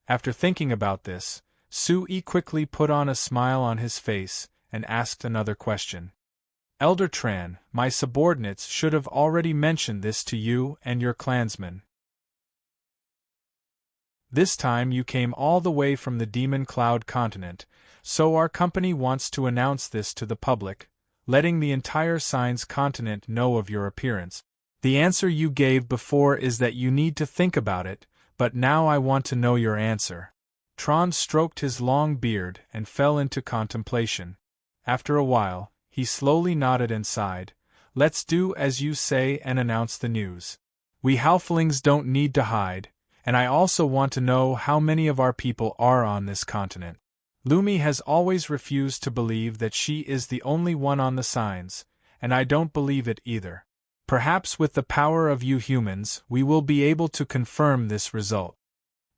After thinking about this, Sui quickly put on a smile on his face and asked another question. Elder Tran, my subordinates should have already mentioned this to you and your clansmen. This time you came all the way from the Demon Cloud continent, so our company wants to announce this to the public, letting the entire Signs continent know of your appearance. The answer you gave before is that you need to think about it, but now I want to know your answer. Tron stroked his long beard and fell into contemplation. After a while, he slowly nodded and sighed. Let's do as you say and announce the news. We halflings don't need to hide, and I also want to know how many of our people are on this continent. Lumi has always refused to believe that she is the only one on the Signs, and I don't believe it either. Perhaps with the power of you humans, we will be able to confirm this result.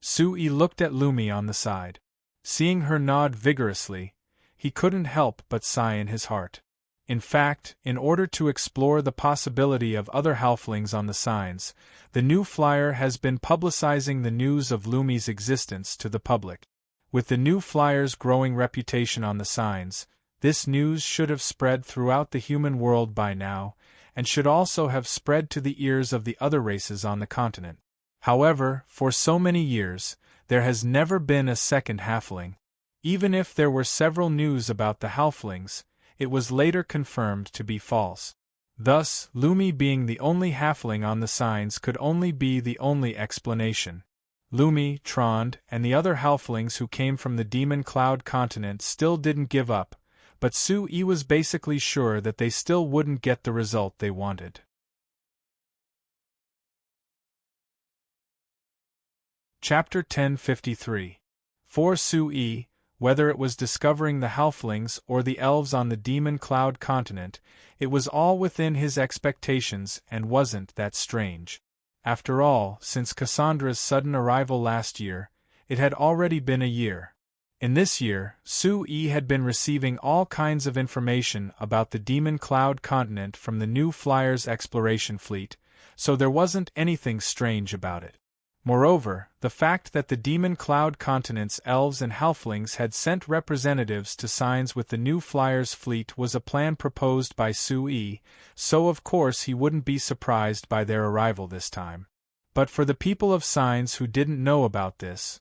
Sui looked at Lumi on the side. Seeing her nod vigorously, he couldn't help but sigh in his heart. In fact, in order to explore the possibility of other halflings on the Signs, the New Flyer has been publicizing the news of Lumi's existence to the public. With the New Flyer's growing reputation on the Signs, this news should have spread throughout the human world by now, and should also have spread to the ears of the other races on the continent. However, for so many years, there has never been a second halfling. Even if there were several news about the halflings, it was later confirmed to be false. Thus, Lumi being the only halfling on the Signs could only be the only explanation. Lumi, Trond, and the other halflings who came from the Demon Cloud continent still didn't give up, but Sui was basically sure that they still wouldn't get the result they wanted. Chapter 1053. For Sui, whether it was discovering the halflings or the elves on the Demon Cloud continent, it was all within his expectations and wasn't that strange. After all, since Cassandra's sudden arrival last year, it had already been a year. In this year, Sui had been receiving all kinds of information about the Demon Cloud continent from the New Flyer's exploration fleet, so there wasn't anything strange about it. Moreover, the fact that the Demon Cloud continent's elves and halflings had sent representatives to signs with the New Flyers fleet was a plan proposed by Sui, so of course he wouldn't be surprised by their arrival this time. But for the people of Signs who didn't know about this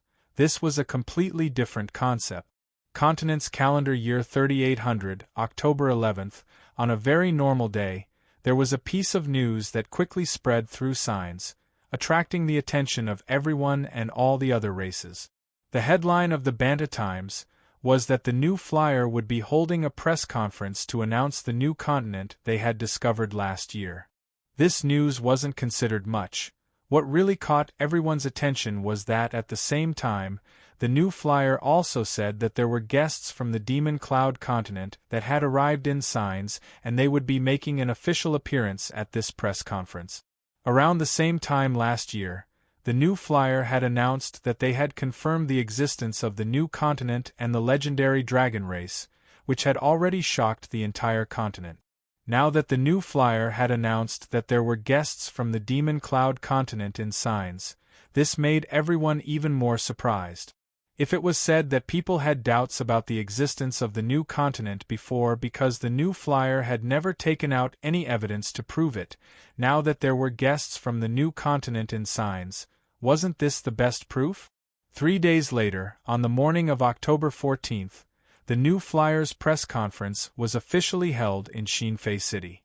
was a completely different concept. Continent's calendar year 3800, October 11th, on a very normal day, there was a piece of news that quickly spread through Signs, attracting the attention of everyone and all the other races. The headline of the Banta Times was that the New Flyer would be holding a press conference to announce the new continent they had discovered last year. This news wasn't considered much. What really caught everyone's attention was that at the same time, the New Flyer also said that there were guests from the Demon Cloud continent that had arrived in Signs and they would be making an official appearance at this press conference. Around the same time last year, the New Flyer had announced that they had confirmed the existence of the new continent and the legendary dragon race, which had already shocked the entire continent. Now that the New Flyer had announced that there were guests from the Demon Cloud continent in Signs, this made everyone even more surprised. If it was said that people had doubts about the existence of the new continent before because the New Flyer had never taken out any evidence to prove it, now that there were guests from the new continent in Signs, wasn't this the best proof? 3 days later, on the morning of October 14th, the New Flyer's press conference was officially held in Shinfei City.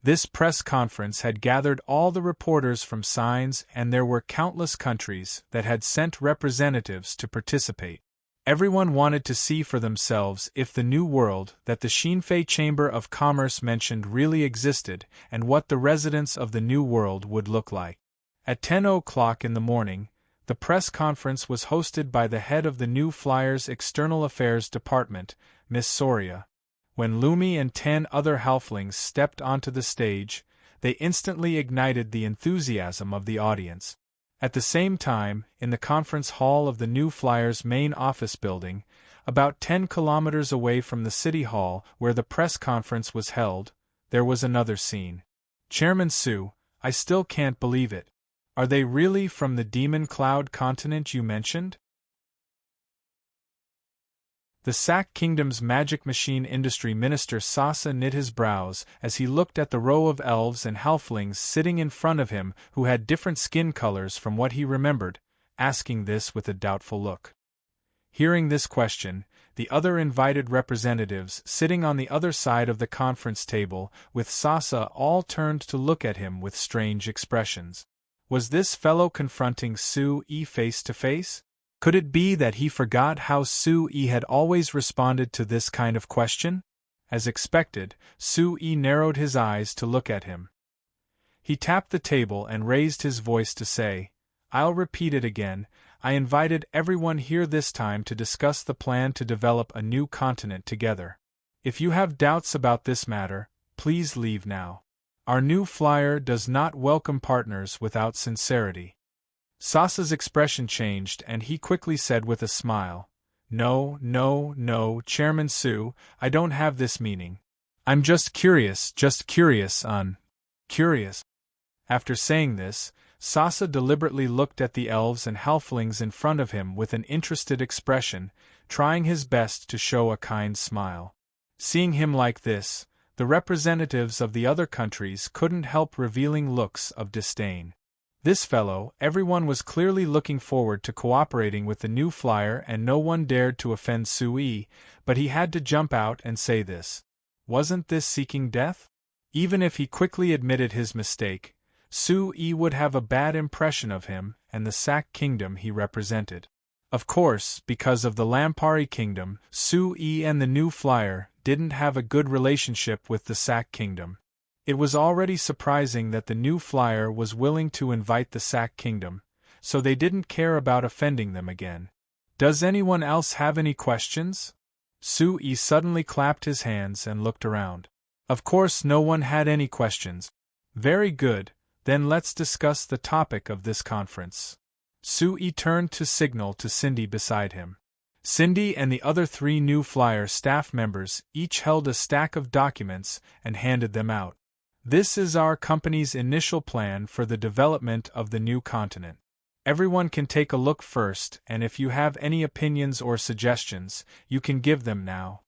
This press conference had gathered all the reporters from Signs and there were countless countries that had sent representatives to participate. Everyone wanted to see for themselves if the new world that the Shinfei Chamber of Commerce mentioned really existed and what the residents of the new world would look like. At 10 o'clock in the morning, the press conference was hosted by the head of the New Flyers External Affairs Department, Miss Soria. When Lumi and 10 other halflings stepped onto the stage, they instantly ignited the enthusiasm of the audience. At the same time, in the conference hall of the New Flyers main office building, about 10 kilometers away from the city hall where the press conference was held, there was another scene. Chairman Su, I still can't believe it. Are they really from the Demon Cloud continent you mentioned? The Sac Kingdom's magic machine industry minister Sasa knit his brows as he looked at the row of elves and halflings sitting in front of him who had different skin colors from what he remembered, asking this with a doubtful look. Hearing this question, the other invited representatives sitting on the other side of the conference table with Sasa all turned to look at him with strange expressions. Was this fellow confronting Su-Yi face to face? Could it be that he forgot how Su-Yi had always responded to this kind of question? As expected, Su-Yi narrowed his eyes to look at him. He tapped the table and raised his voice to say, I'll repeat it again, I invited everyone here this time to discuss the plan to develop a new continent together. If you have doubts about this matter, please leave now. Our New Flyer does not welcome partners without sincerity. Sasa's expression changed and he quickly said with a smile, No, Chairman Su, I don't have this meaning. I'm just curious. Curious. After saying this, Sasa deliberately looked at the elves and halflings in front of him with an interested expression, trying his best to show a kind smile. Seeing him like this, the representatives of the other countries couldn't help revealing looks of disdain. This fellow, everyone was clearly looking forward to cooperating with the New Flyer and no one dared to offend Sui, but he had to jump out and say this. Wasn't this seeking death? Even if he quickly admitted his mistake, Sui would have a bad impression of him and the Sac Kingdom he represented. Of course, because of the Lampari Kingdom, Sui and the New Flyer didn't have a good relationship with the Sac Kingdom. It was already surprising that the New Flyer was willing to invite the Sac Kingdom, so they didn't care about offending them again. Does anyone else have any questions? Su-Yi suddenly clapped his hands and looked around. Of course no one had any questions. Very good, then let's discuss the topic of this conference. Su-Yi turned to signal to Cindy beside him. Cindy and the other 3 New Flyer staff members each held a stack of documents and handed them out. This is our company's initial plan for the development of the new continent. Everyone can take a look first, and if you have any opinions or suggestions, you can give them now.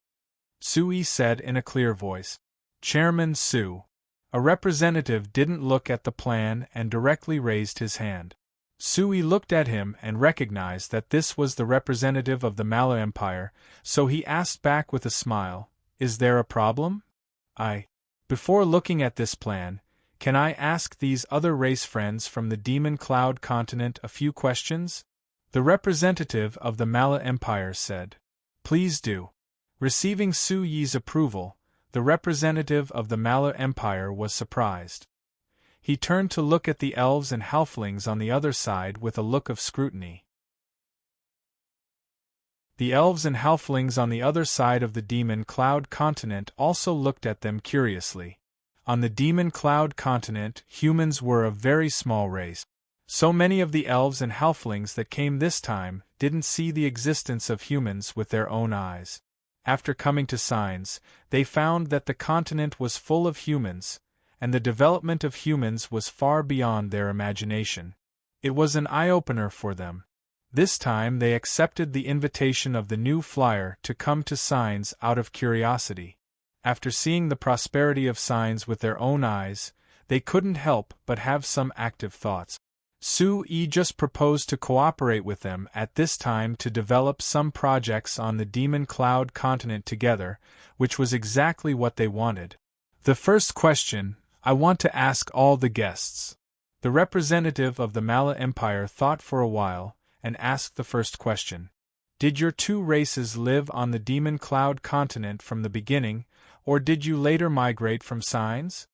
Sui said in a clear voice. Chairman Su. A representative didn't look at the plan and directly raised his hand. Sui looked at him and recognized that this was the representative of the Mala Empire, so he asked back with a smile, Is there a problem? Before looking at this plan, can I ask these other race friends from the Demon Cloud continent a few questions? The representative of the Mala Empire said. Please do. Receiving Su Yi's approval, the representative of the Mala Empire was surprised. He turned to look at the elves and halflings on the other side with a look of scrutiny. The elves and halflings on the other side of the Demon Cloud continent also looked at them curiously. On the Demon Cloud continent, humans were a very small race. So many of the elves and halflings that came this time didn't see the existence of humans with their own eyes. After coming to Signs, they found that the continent was full of humans, and the development of humans was far beyond their imagination. It was an eye-opener for them. This time they accepted the invitation of the new flyer to come to Signs out of curiosity. After seeing the prosperity of Signs with their own eyes, they couldn't help but have some active thoughts. Su Yi just proposed to cooperate with them at this time to develop some projects on the Demon Cloud continent together, which was exactly what they wanted. The first question, I want to ask all the guests. The representative of the Mala Empire thought for a while, and asked the first question. Did your two races live on the Demon Cloud continent from the beginning, or did you later migrate from Signs?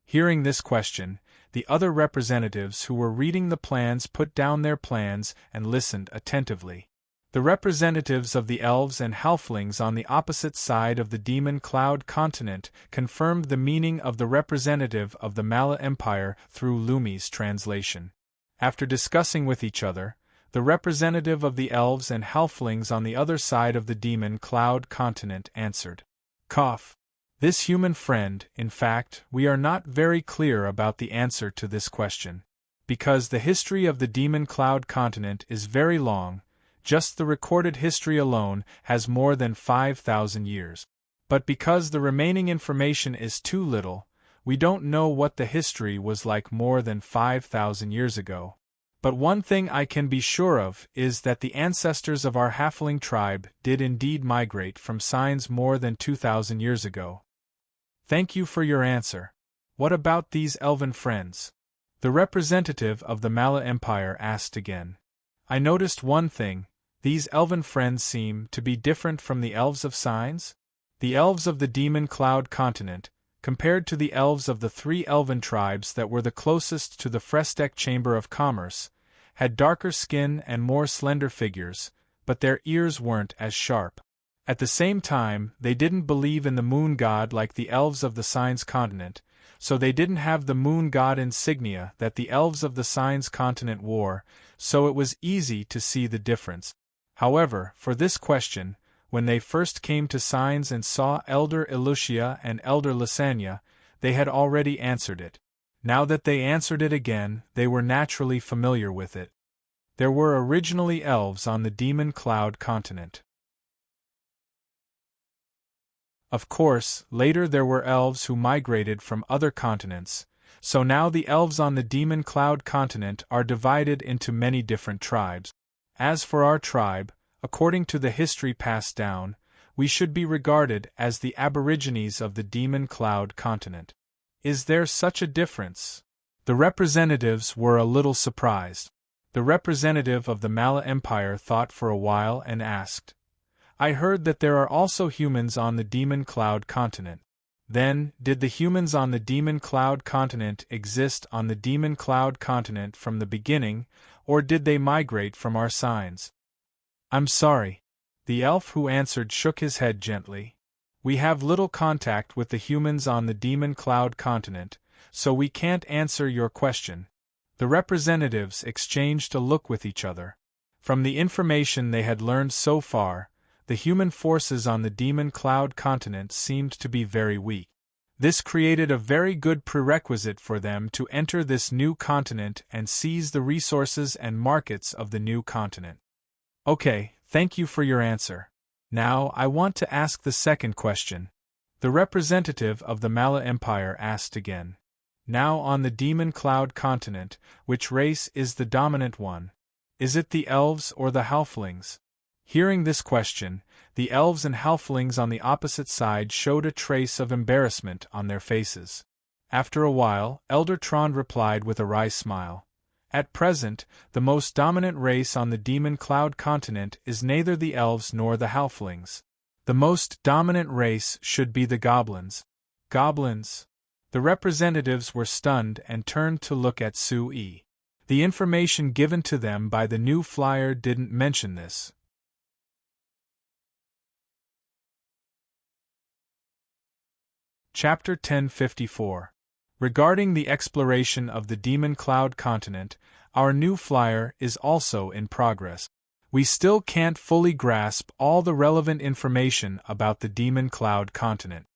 Hearing this question, the other representatives who were reading the plans put down their plans and listened attentively. The representatives of the elves and halflings on the opposite side of the Demon Cloud continent confirmed the meaning of the representative of the Mala Empire through Lumi's translation. After discussing with each other, the representative of the elves and halflings on the other side of the Demon Cloud continent answered. Cough. This human friend, in fact, we are not very clear about the answer to this question. Because the history of the Demon Cloud continent is very long, just the recorded history alone has more than 5,000 years. But because the remaining information is too little, we don't know what the history was like more than 5,000 years ago. But one thing I can be sure of is that the ancestors of our halfling tribe did indeed migrate from Signs more than 2,000 years ago. Thank you for your answer. What about these elven friends? The representative of the Mala Empire asked again. I noticed one thing, these elven friends seem to be different from the elves of Signs. The elves of the Demon Cloud continent, compared to the elves of the three elven tribes that were the closest to the Frestek Chamber of Commerce, had darker skin and more slender figures, but their ears weren't as sharp. At the same time, they didn't believe in the moon god like the elves of the Signs continent, so they didn't have the moon god insignia that the elves of the Signs continent wore, so it was easy to see the difference. However, for this question, when they first came to Signs and saw Elder Elucia and Elder Lysania, they had already answered it. Now that they answered it again, they were naturally familiar with it. There were originally elves on the Demon Cloud continent. Of course, later there were elves who migrated from other continents, so now the elves on the Demon Cloud continent are divided into many different tribes. As for our tribe, according to the history passed down, we should be regarded as the aborigines of the Demon Cloud continent. Is there such a difference? The representatives were a little surprised. The representative of the Mala Empire thought for a while and asked, I heard that there are also humans on the Demon Cloud continent. Then, did the humans on the Demon Cloud continent exist on the Demon Cloud continent from the beginning, or did they migrate from our Signs? I'm sorry. The elf who answered shook his head gently. We have little contact with the humans on the Demon Cloud continent, so we can't answer your question. The representatives exchanged a look with each other. From the information they had learned so far, the human forces on the Demon Cloud continent seemed to be very weak. This created a very good prerequisite for them to enter this new continent and seize the resources and markets of the new continent. Okay, thank you for your answer. Now, I want to ask the second question. The representative of the Mala Empire asked again. Now on the Demon Cloud continent, which race is the dominant one? Is it the elves or the halflings? Hearing this question, the elves and halflings on the opposite side showed a trace of embarrassment on their faces. After a while, Elder Trond replied with a wry smile. At present, the most dominant race on the Demon Cloud continent is neither the elves nor the halflings. The most dominant race should be the goblins. Goblins? The representatives were stunned and turned to look at Sui. The information given to them by the new flyer didn't mention this. Chapter 1054. Regarding the exploration of the Demon Cloud continent, our new flyer is also in progress. We still can't fully grasp all the relevant information about the Demon Cloud continent.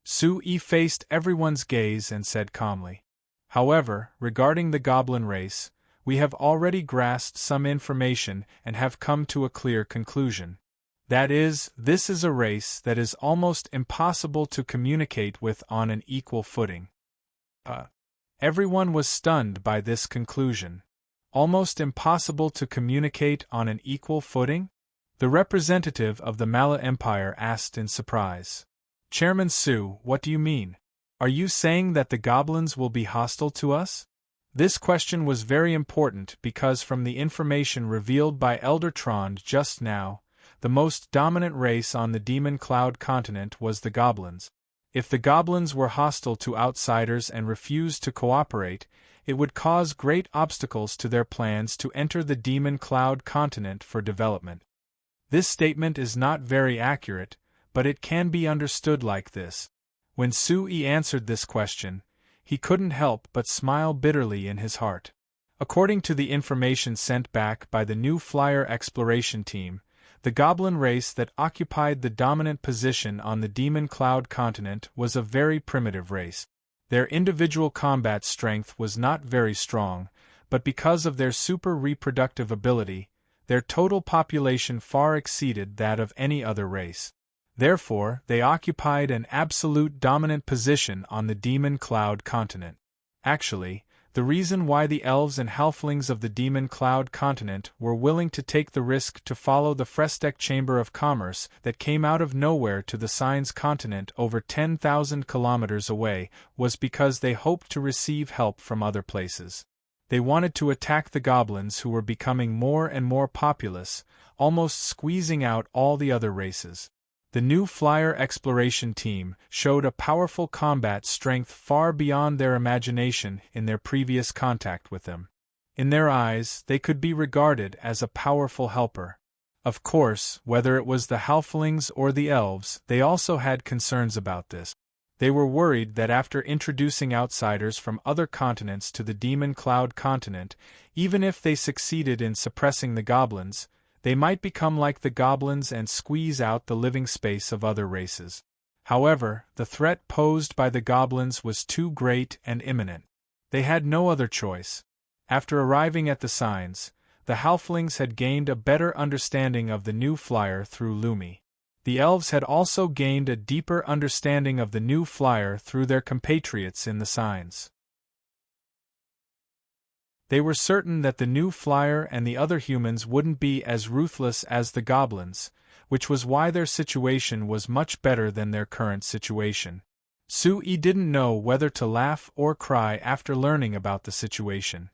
Sui faced everyone's gaze and said calmly. However, regarding the goblin race, we have already grasped some information and have come to a clear conclusion. That is, this is a race that is almost impossible to communicate with on an equal footing. Everyone was stunned by this conclusion. Almost impossible to communicate on an equal footing? The representative of the Mala Empire asked in surprise. Chairman Su, what do you mean? Are you saying that the goblins will be hostile to us? This question was very important because from the information revealed by Elder Trond just now, the most dominant race on the Demon Cloud continent was the goblins. If the goblins were hostile to outsiders and refused to cooperate, it would cause great obstacles to their plans to enter the Demon Cloud continent for development. This statement is not very accurate, but it can be understood like this. When Sui answered this question, he couldn't help but smile bitterly in his heart. According to the information sent back by the new flyer exploration team, the goblin race that occupied the dominant position on the Demon Cloud continent was a very primitive race. Their individual combat strength was not very strong, but because of their super reproductive ability, their total population far exceeded that of any other race. Therefore, they occupied an absolute dominant position on the Demon Cloud continent. Actually, the reason why the elves and halflings of the Demon Cloud continent were willing to take the risk to follow the Frestek Chamber of Commerce that came out of nowhere to the Signs continent over 10,000 kilometers away was because they hoped to receive help from other places. They wanted to attack the goblins who were becoming more and more populous, almost squeezing out all the other races. The new flyer exploration team showed a powerful combat strength far beyond their imagination in their previous contact with them. In their eyes, they could be regarded as a powerful helper. Of course, whether it was the halflings or the elves, they also had concerns about this. They were worried that after introducing outsiders from other continents to the Demon Cloud continent, even if they succeeded in suppressing the goblins, they might become like the goblins and squeeze out the living space of other races. However, the threat posed by the goblins was too great and imminent. They had no other choice. After arriving at the Signs, the halflings had gained a better understanding of the new flyer through Lumi. The elves had also gained a deeper understanding of the new flyer through their compatriots in the Signs. They were certain that the new flyer and the other humans wouldn't be as ruthless as the goblins, which was why their situation was much better than their current situation. Sui didn't know whether to laugh or cry after learning about the situation.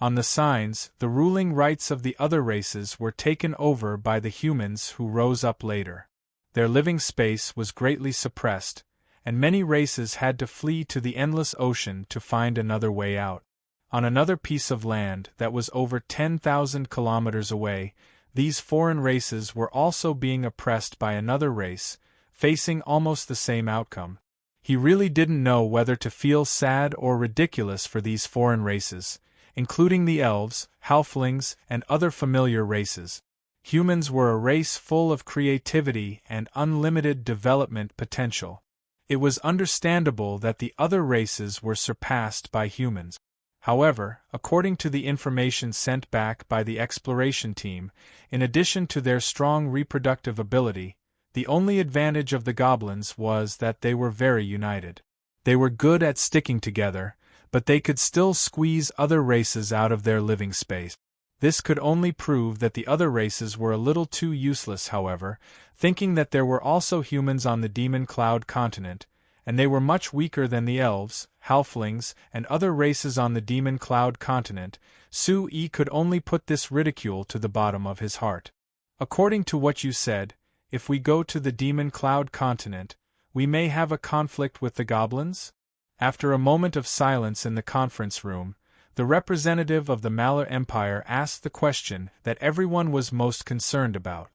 On the Signs, the ruling rights of the other races were taken over by the humans who rose up later. Their living space was greatly suppressed, and many races had to flee to the endless ocean to find another way out. On another piece of land that was over 10,000 kilometers away, these foreign races were also being oppressed by another race, facing almost the same outcome. He really didn't know whether to feel sad or ridiculous for these foreign races, including the elves, halflings, and other familiar races. Humans were a race full of creativity and unlimited development potential. It was understandable that the other races were surpassed by humans. However, according to the information sent back by the exploration team, in addition to their strong reproductive ability, the only advantage of the goblins was that they were very united. They were good at sticking together, but they could still squeeze other races out of their living space. This could only prove that the other races were a little too useless, however, thinking that there were also humans on the Demon Cloud continent, and they were much weaker than the elves, halflings, and other races on the Demon Cloud continent. Sui could only put this ridicule to the bottom of his heart. According to what you said, if we go to the Demon Cloud continent, we may have a conflict with the goblins? After a moment of silence in the conference room, the representative of the Malar Empire asked the question that everyone was most concerned about.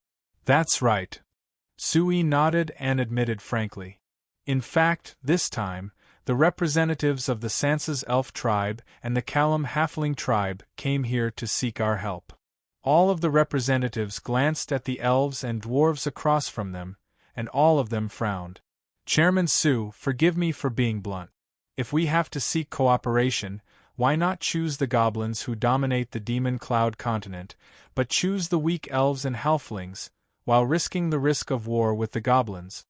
That's right. Sui nodded and admitted frankly. In fact, this time, the representatives of the Sansa's elf tribe and the Callum halfling tribe came here to seek our help. All of the representatives glanced at the elves and dwarves across from them, and all of them frowned. Chairman Su, forgive me for being blunt. If we have to seek cooperation, why not choose the goblins who dominate the Demon Cloud continent, but choose the weak elves and halflings, while risking the risk of war with the goblins?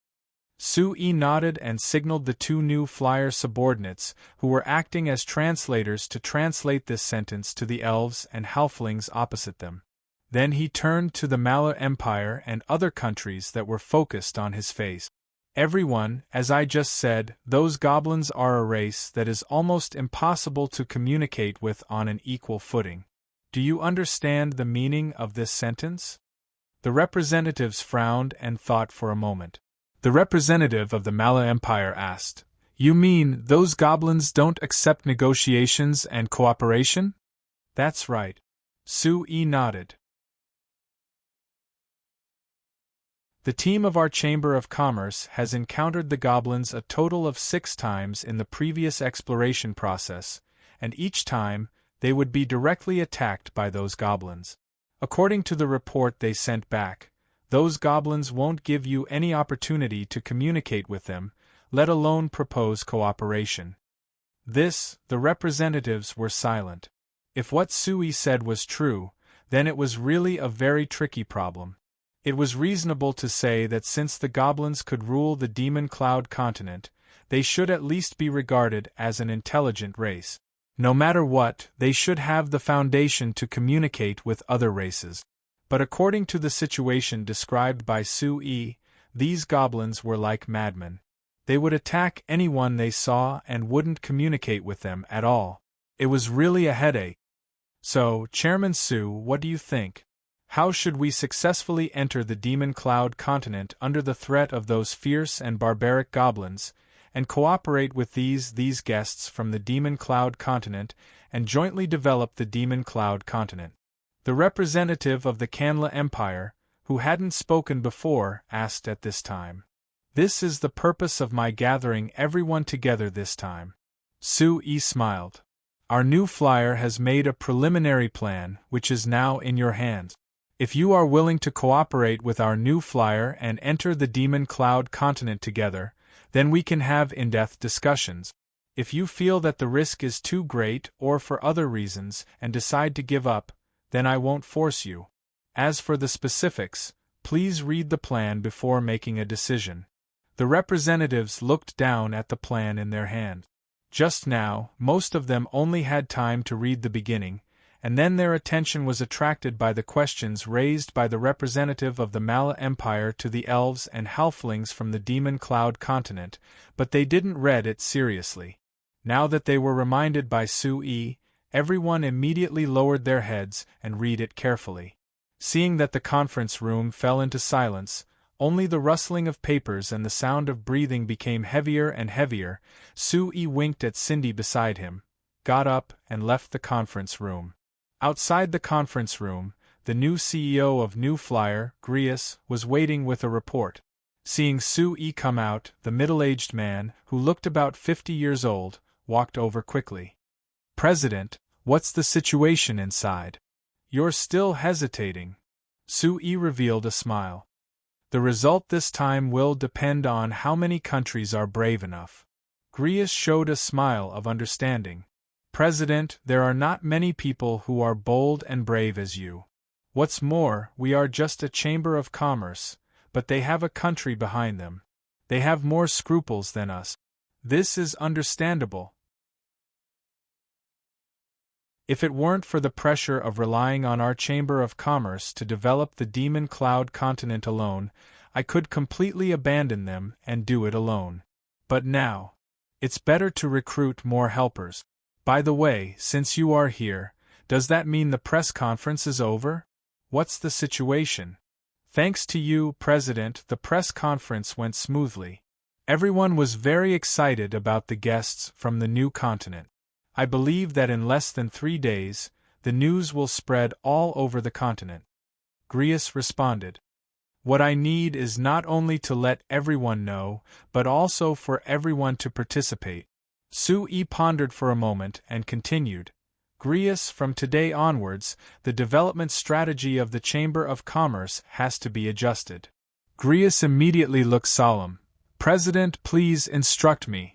Sui nodded and signaled the two new flyer subordinates, who were acting as translators, to translate this sentence to the elves and halflings opposite them. Then he turned to the Malar Empire and other countries that were focused on his face. Everyone, as I just said, those goblins are a race that is almost impossible to communicate with on an equal footing. Do you understand the meaning of this sentence? The representatives frowned and thought for a moment. The representative of the Malar Empire asked, "You mean those goblins don't accept negotiations and cooperation?" "That's right." Sui nodded. The team of our Chamber of Commerce has encountered the goblins a total of 6 times in the previous exploration process, and each time, they would be directly attacked by those goblins. According to the report they sent back, those goblins won't give you any opportunity to communicate with them, let alone propose cooperation. The representatives were silent. If what Sui said was true, then it was really a very tricky problem. It was reasonable to say that since the goblins could rule the Demon Cloud continent, they should at least be regarded as an intelligent race. No matter what, they should have the foundation to communicate with other races. But according to the situation described by Sui, these goblins were like madmen. They would attack anyone they saw and wouldn't communicate with them at all. It was really a headache. So, Chairman Su, what do you think? How should we successfully enter the Demon Cloud continent under the threat of those fierce and barbaric goblins, and cooperate with these guests from the Demon Cloud continent, and jointly develop the Demon Cloud continent? The representative of the Kanla Empire, who hadn't spoken before, asked at this time. This is the purpose of my gathering everyone together this time. Sui smiled. Our new flyer has made a preliminary plan, which is now in your hands. If you are willing to cooperate with our new flyer and enter the Demon Cloud continent together, then we can have in-depth discussions. If you feel that the risk is too great or for other reasons and decide to give up, then I won't force you. As for the specifics, please read the plan before making a decision. The representatives looked down at the plan in their hand. Just now, most of them only had time to read the beginning, and then their attention was attracted by the questions raised by the representative of the Mala Empire to the elves and halflings from the Demon Cloud continent, but they didn't read it seriously. Now that they were reminded by Sui, everyone immediately lowered their heads and read it carefully. Seeing that the conference room fell into silence, only the rustling of papers and the sound of breathing became heavier and heavier, Sui winked at Cindy beside him, got up, and left the conference room. Outside the conference room, the new CEO of New Flyer, Grius, was waiting with a report. Seeing Sui come out, the middle-aged man, who looked about 50 years old, walked over quickly. "President, what's the situation inside? You're still hesitating." Sui revealed a smile. The result this time will depend on how many countries are brave enough. Grius showed a smile of understanding. President, there are not many people who are bold and brave as you. What's more, we are just a chamber of commerce, but they have a country behind them. They have more scruples than us. This is understandable. If it weren't for the pressure of relying on our Chamber of Commerce to develop the Demon Cloud continent alone, I could completely abandon them and do it alone. But now, it's better to recruit more helpers. By the way, since you are here, does that mean the press conference is over? What's the situation? Thanks to you, President, the press conference went smoothly. Everyone was very excited about the guests from the new continent. I believe that in less than 3 days, the news will spread all over the continent. Grius responded. What I need is not only to let everyone know, but also for everyone to participate. Sui pondered for a moment and continued. Grius, from today onwards, the development strategy of the Chamber of Commerce has to be adjusted. Grius immediately looked solemn. President, please instruct me.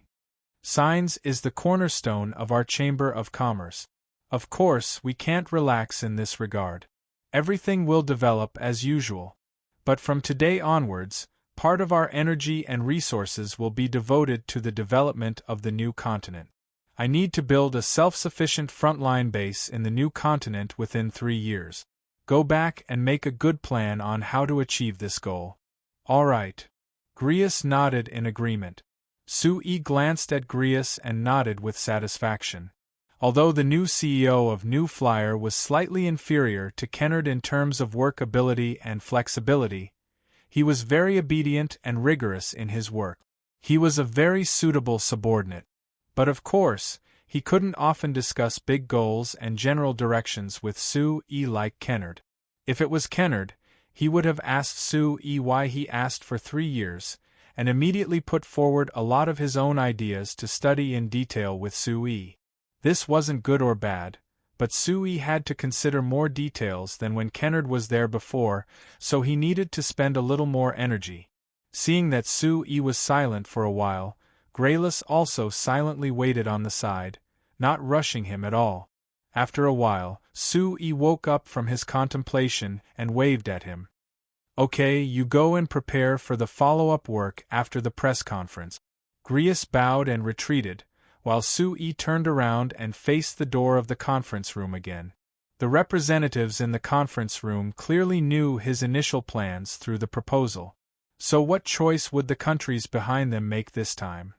Science is the cornerstone of our Chamber of Commerce. Of course, we can't relax in this regard. Everything will develop as usual. But from today onwards, part of our energy and resources will be devoted to the development of the new continent. I need to build a self-sufficient frontline base in the new continent within 3 years. Go back and make a good plan on how to achieve this goal. All right. Grius nodded in agreement. Sui glanced at Grius and nodded with satisfaction. Although the new CEO of New Flyer was slightly inferior to Kennard in terms of work ability and flexibility, he was very obedient and rigorous in his work. He was a very suitable subordinate. But of course, he couldn't often discuss big goals and general directions with Sui like Kennard. If it was Kennard, he would have asked Sui why he asked for 3 years, and immediately put forward a lot of his own ideas to study in detail with Sui. This wasn't good or bad, but Sui had to consider more details than when Kennard was there before, so he needed to spend a little more energy. Seeing that Sui was silent for a while, Grayless also silently waited on the side, not rushing him at all. After a while, Sui woke up from his contemplation and waved at him. Okay, you go and prepare for the follow-up work after the press conference. Grius bowed and retreated, while Sui turned around and faced the door of the conference room again. The representatives in the conference room clearly knew his initial plans through the proposal. So what choice would the countries behind them make this time?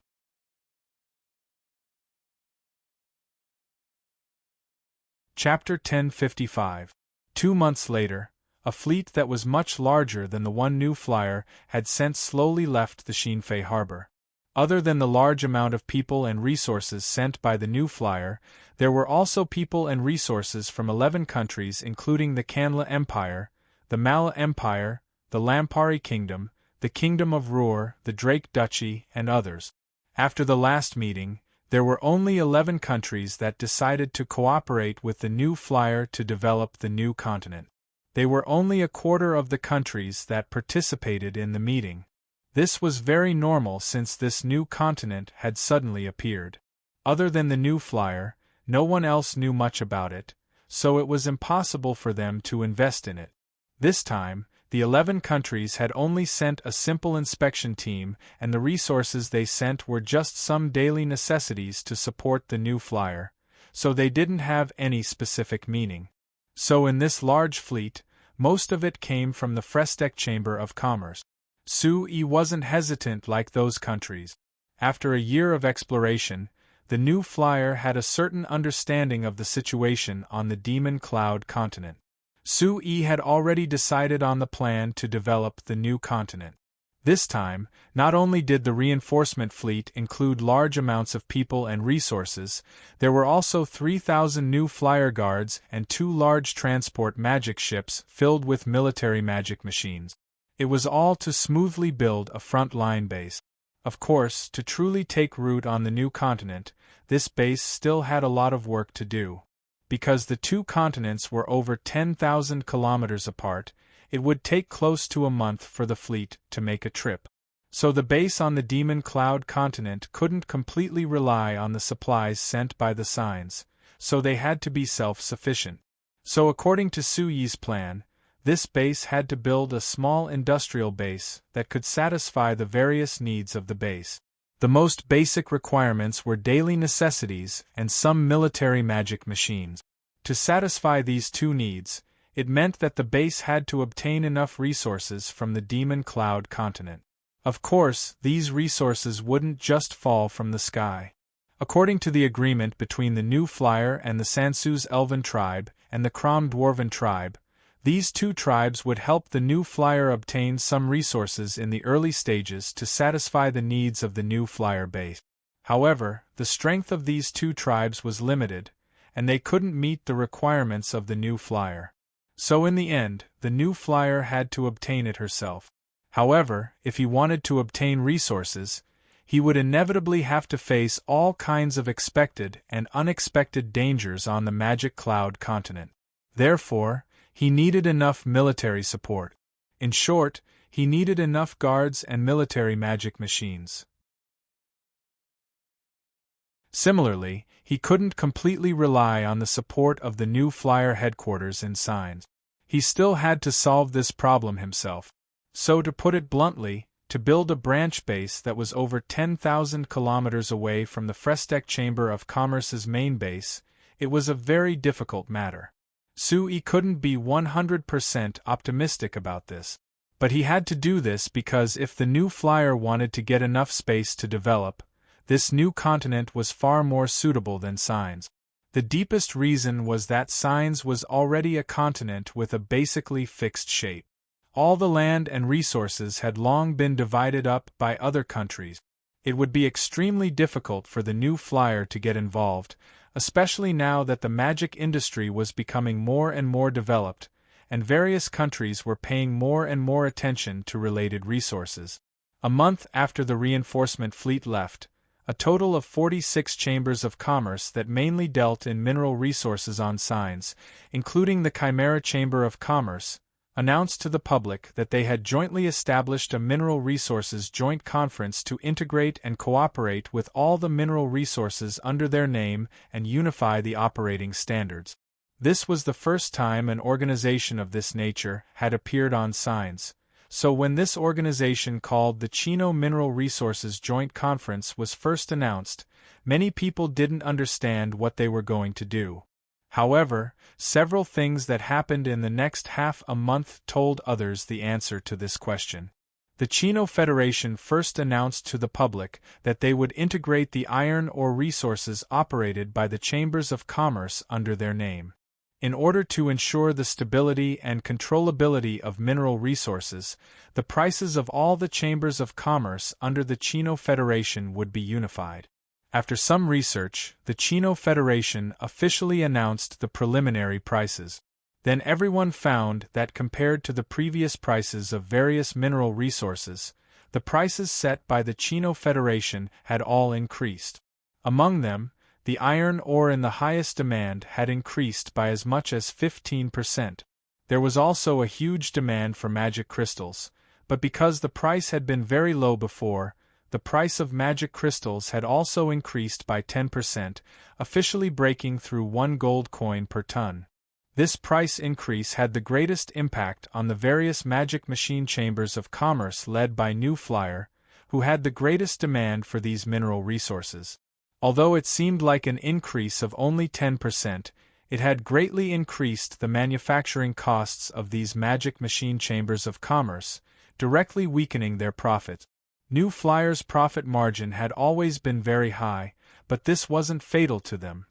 Chapter 1055. 2 months later, a fleet that was much larger than the one New Flyer had sent slowly left the Xinfei harbor. Other than the large amount of people and resources sent by the New Flyer, there were also people and resources from 11 countries including the Kanla Empire, the Mala Empire, the Lampari Kingdom, the Kingdom of Ruhr, the Drake Duchy, and others. After the last meeting, there were only 11 countries that decided to cooperate with the New Flyer to develop the new continent. They were only a quarter of the countries that participated in the meeting. This was very normal since this new continent had suddenly appeared. Other than the New Flyer, no one else knew much about it, so it was impossible for them to invest in it. This time, the 11 countries had only sent a simple inspection team, and the resources they sent were just some daily necessities to support the New Flyer, so they didn't have any specific meaning. So in this large fleet, most of it came from the Frestec Chamber of Commerce. Sui wasn't hesitant like those countries. After a year of exploration, the New Flyer had a certain understanding of the situation on the Demon Cloud continent. Sui had already decided on the plan to develop the new continent. This time, not only did the reinforcement fleet include large amounts of people and resources, there were also 3,000 new flyer guards and 2 large transport magic ships filled with military magic machines. It was all to smoothly build a front-line base. Of course, to truly take root on the new continent, this base still had a lot of work to do. Because the 2 continents were over 10,000 kilometers apart, it would take close to a month for the fleet to make a trip. So the base on the Demon Cloud continent couldn't completely rely on the supplies sent by the signs, so they had to be self-sufficient. So according to Su Yi's plan, this base had to build a small industrial base that could satisfy the various needs of the base. The most basic requirements were daily necessities and some military magic machines. To satisfy these two needs, it meant that the base had to obtain enough resources from the Demon Cloud continent. Of course, these resources wouldn't just fall from the sky. According to the agreement between the New Flyer and the Sansu's Elven tribe and the Crom Dwarven tribe, these two tribes would help the New Flyer obtain some resources in the early stages to satisfy the needs of the New Flyer base. However, the strength of these two tribes was limited, and they couldn't meet the requirements of the New Flyer. So in the end, the New Flyer had to obtain it herself. However, if he wanted to obtain resources, he would inevitably have to face all kinds of expected and unexpected dangers on the Magic Cloud continent. Therefore, he needed enough military support. In short, he needed enough guards and military magic machines. Similarly, he couldn't completely rely on the support of the New Flyer headquarters in Signs. He still had to solve this problem himself. So to put it bluntly, to build a branch base that was over 10,000 kilometers away from the Frestek Chamber of Commerce's main base, it was a very difficult matter. Su Yi couldn't be 100% optimistic about this. But he had to do this because if the New Flyer wanted to get enough space to develop, this new continent was far more suitable than Signs. The deepest reason was that Signs was already a continent with a basically fixed shape. All the land and resources had long been divided up by other countries. It would be extremely difficult for the New Flyer to get involved, especially now that the magic industry was becoming more and more developed, and various countries were paying more and more attention to related resources. A month after the reinforcement fleet left, a total of 46 chambers of commerce that mainly dealt in mineral resources on Signs, including the Chimera Chamber of Commerce, announced to the public that they had jointly established a mineral resources joint conference to integrate and cooperate with all the mineral resources under their name and unify the operating standards. This was the first time an organization of this nature had appeared on Signs, so when this organization called the Chino Mineral Resources Joint Conference was first announced, many people didn't understand what they were going to do. However, several things that happened in the next half a month told others the answer to this question. The Chino Federation first announced to the public that they would integrate the iron ore resources operated by the Chambers of Commerce under their name. In order to ensure the stability and controllability of mineral resources, the prices of all the Chambers of Commerce under the Chino Federation would be unified. After some research, the Chino Federation officially announced the preliminary prices. Then everyone found that compared to the previous prices of various mineral resources, the prices set by the Chino Federation had all increased. Among them, the iron ore in the highest demand had increased by as much as 15%. There was also a huge demand for magic crystals, but because the price had been very low before, the price of magic crystals had also increased by 10%, officially breaking through 1 gold coin per ton. This price increase had the greatest impact on the various magic machine chambers of commerce led by New Flyer, who had the greatest demand for these mineral resources. Although it seemed like an increase of only 10%, it had greatly increased the manufacturing costs of these magic machine chambers of commerce, directly weakening their profits. New Flyer's profit margin had always been very high, but this wasn't fatal to them.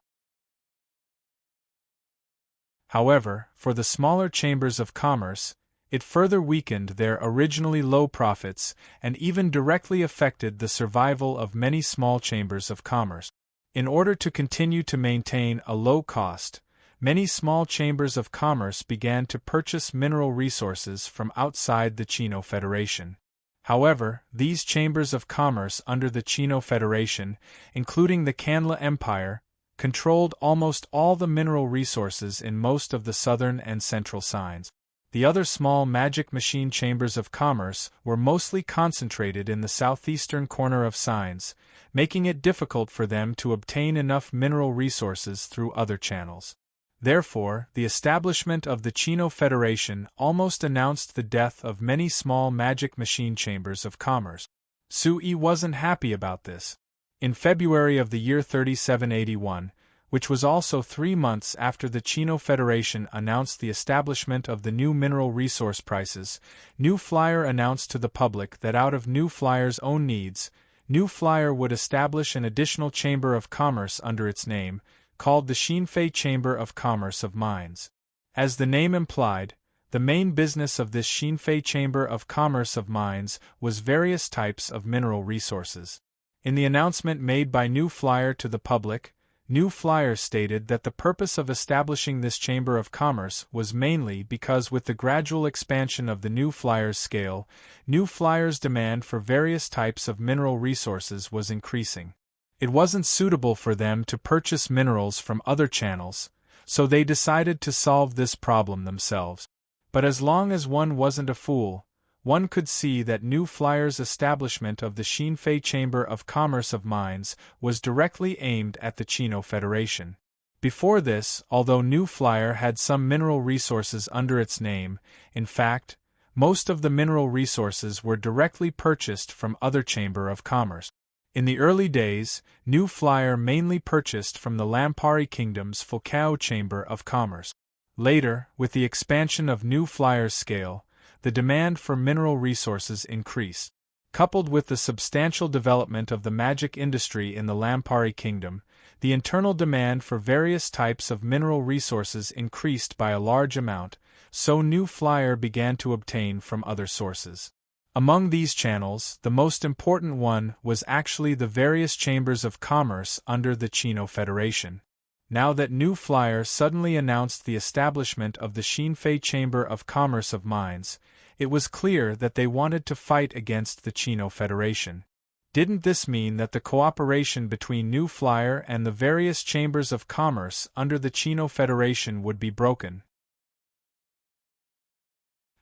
However, for the smaller chambers of commerce, it further weakened their originally low profits and even directly affected the survival of many small chambers of commerce. In order to continue to maintain a low cost, many small chambers of commerce began to purchase mineral resources from outside the Chino Federation. However, these chambers of commerce under the Chino Federation, including the Kanla Empire, controlled almost all the mineral resources in most of the southern and central signs. The other small magic machine chambers of commerce were mostly concentrated in the southeastern corner of Signs, making it difficult for them to obtain enough mineral resources through other channels. Therefore, the establishment of the Chino Federation almost announced the death of many small magic machine chambers of commerce. Sui wasn't happy about this. In February of the year 3781, which was also 3 months after the Chino Federation announced the establishment of the new mineral resource prices, New Flyer announced to the public that out of New Flyer's own needs, New Flyer would establish an additional chamber of commerce under its name, called the Xinfei Chamber of Commerce of Mines. As the name implied, the main business of this Xinfei Chamber of Commerce of Mines was various types of mineral resources. In the announcement made by New Flyer to the public, New Flyer stated that the purpose of establishing this Chamber of Commerce was mainly because with the gradual expansion of the New Flyer's scale, New Flyer's demand for various types of mineral resources was increasing. It wasn't suitable for them to purchase minerals from other channels, so they decided to solve this problem themselves. But as long as one wasn't a fool, one could see that New Flyer's establishment of the Xinfei Chamber of Commerce of Mines was directly aimed at the Chino Federation. Before this, although New Flyer had some mineral resources under its name, in fact, most of the mineral resources were directly purchased from other Chamber of Commerce. In the early days, New Flyer mainly purchased from the Lampari Kingdom's Fulcao Chamber of Commerce. Later, with the expansion of New Flyer's scale, the demand for mineral resources increased. Coupled with the substantial development of the magic industry in the Lampari Kingdom, the internal demand for various types of mineral resources increased by a large amount, so New Flyer began to obtain from other sources. Among these channels, the most important one was actually the various chambers of commerce under the Chino Federation. Now that New Flyer suddenly announced the establishment of the Xinfei Chamber of Commerce of Mines, it was clear that they wanted to fight against the Chino Federation. Didn't this mean that the cooperation between New Flyer and the various chambers of commerce under the Chino Federation would be broken?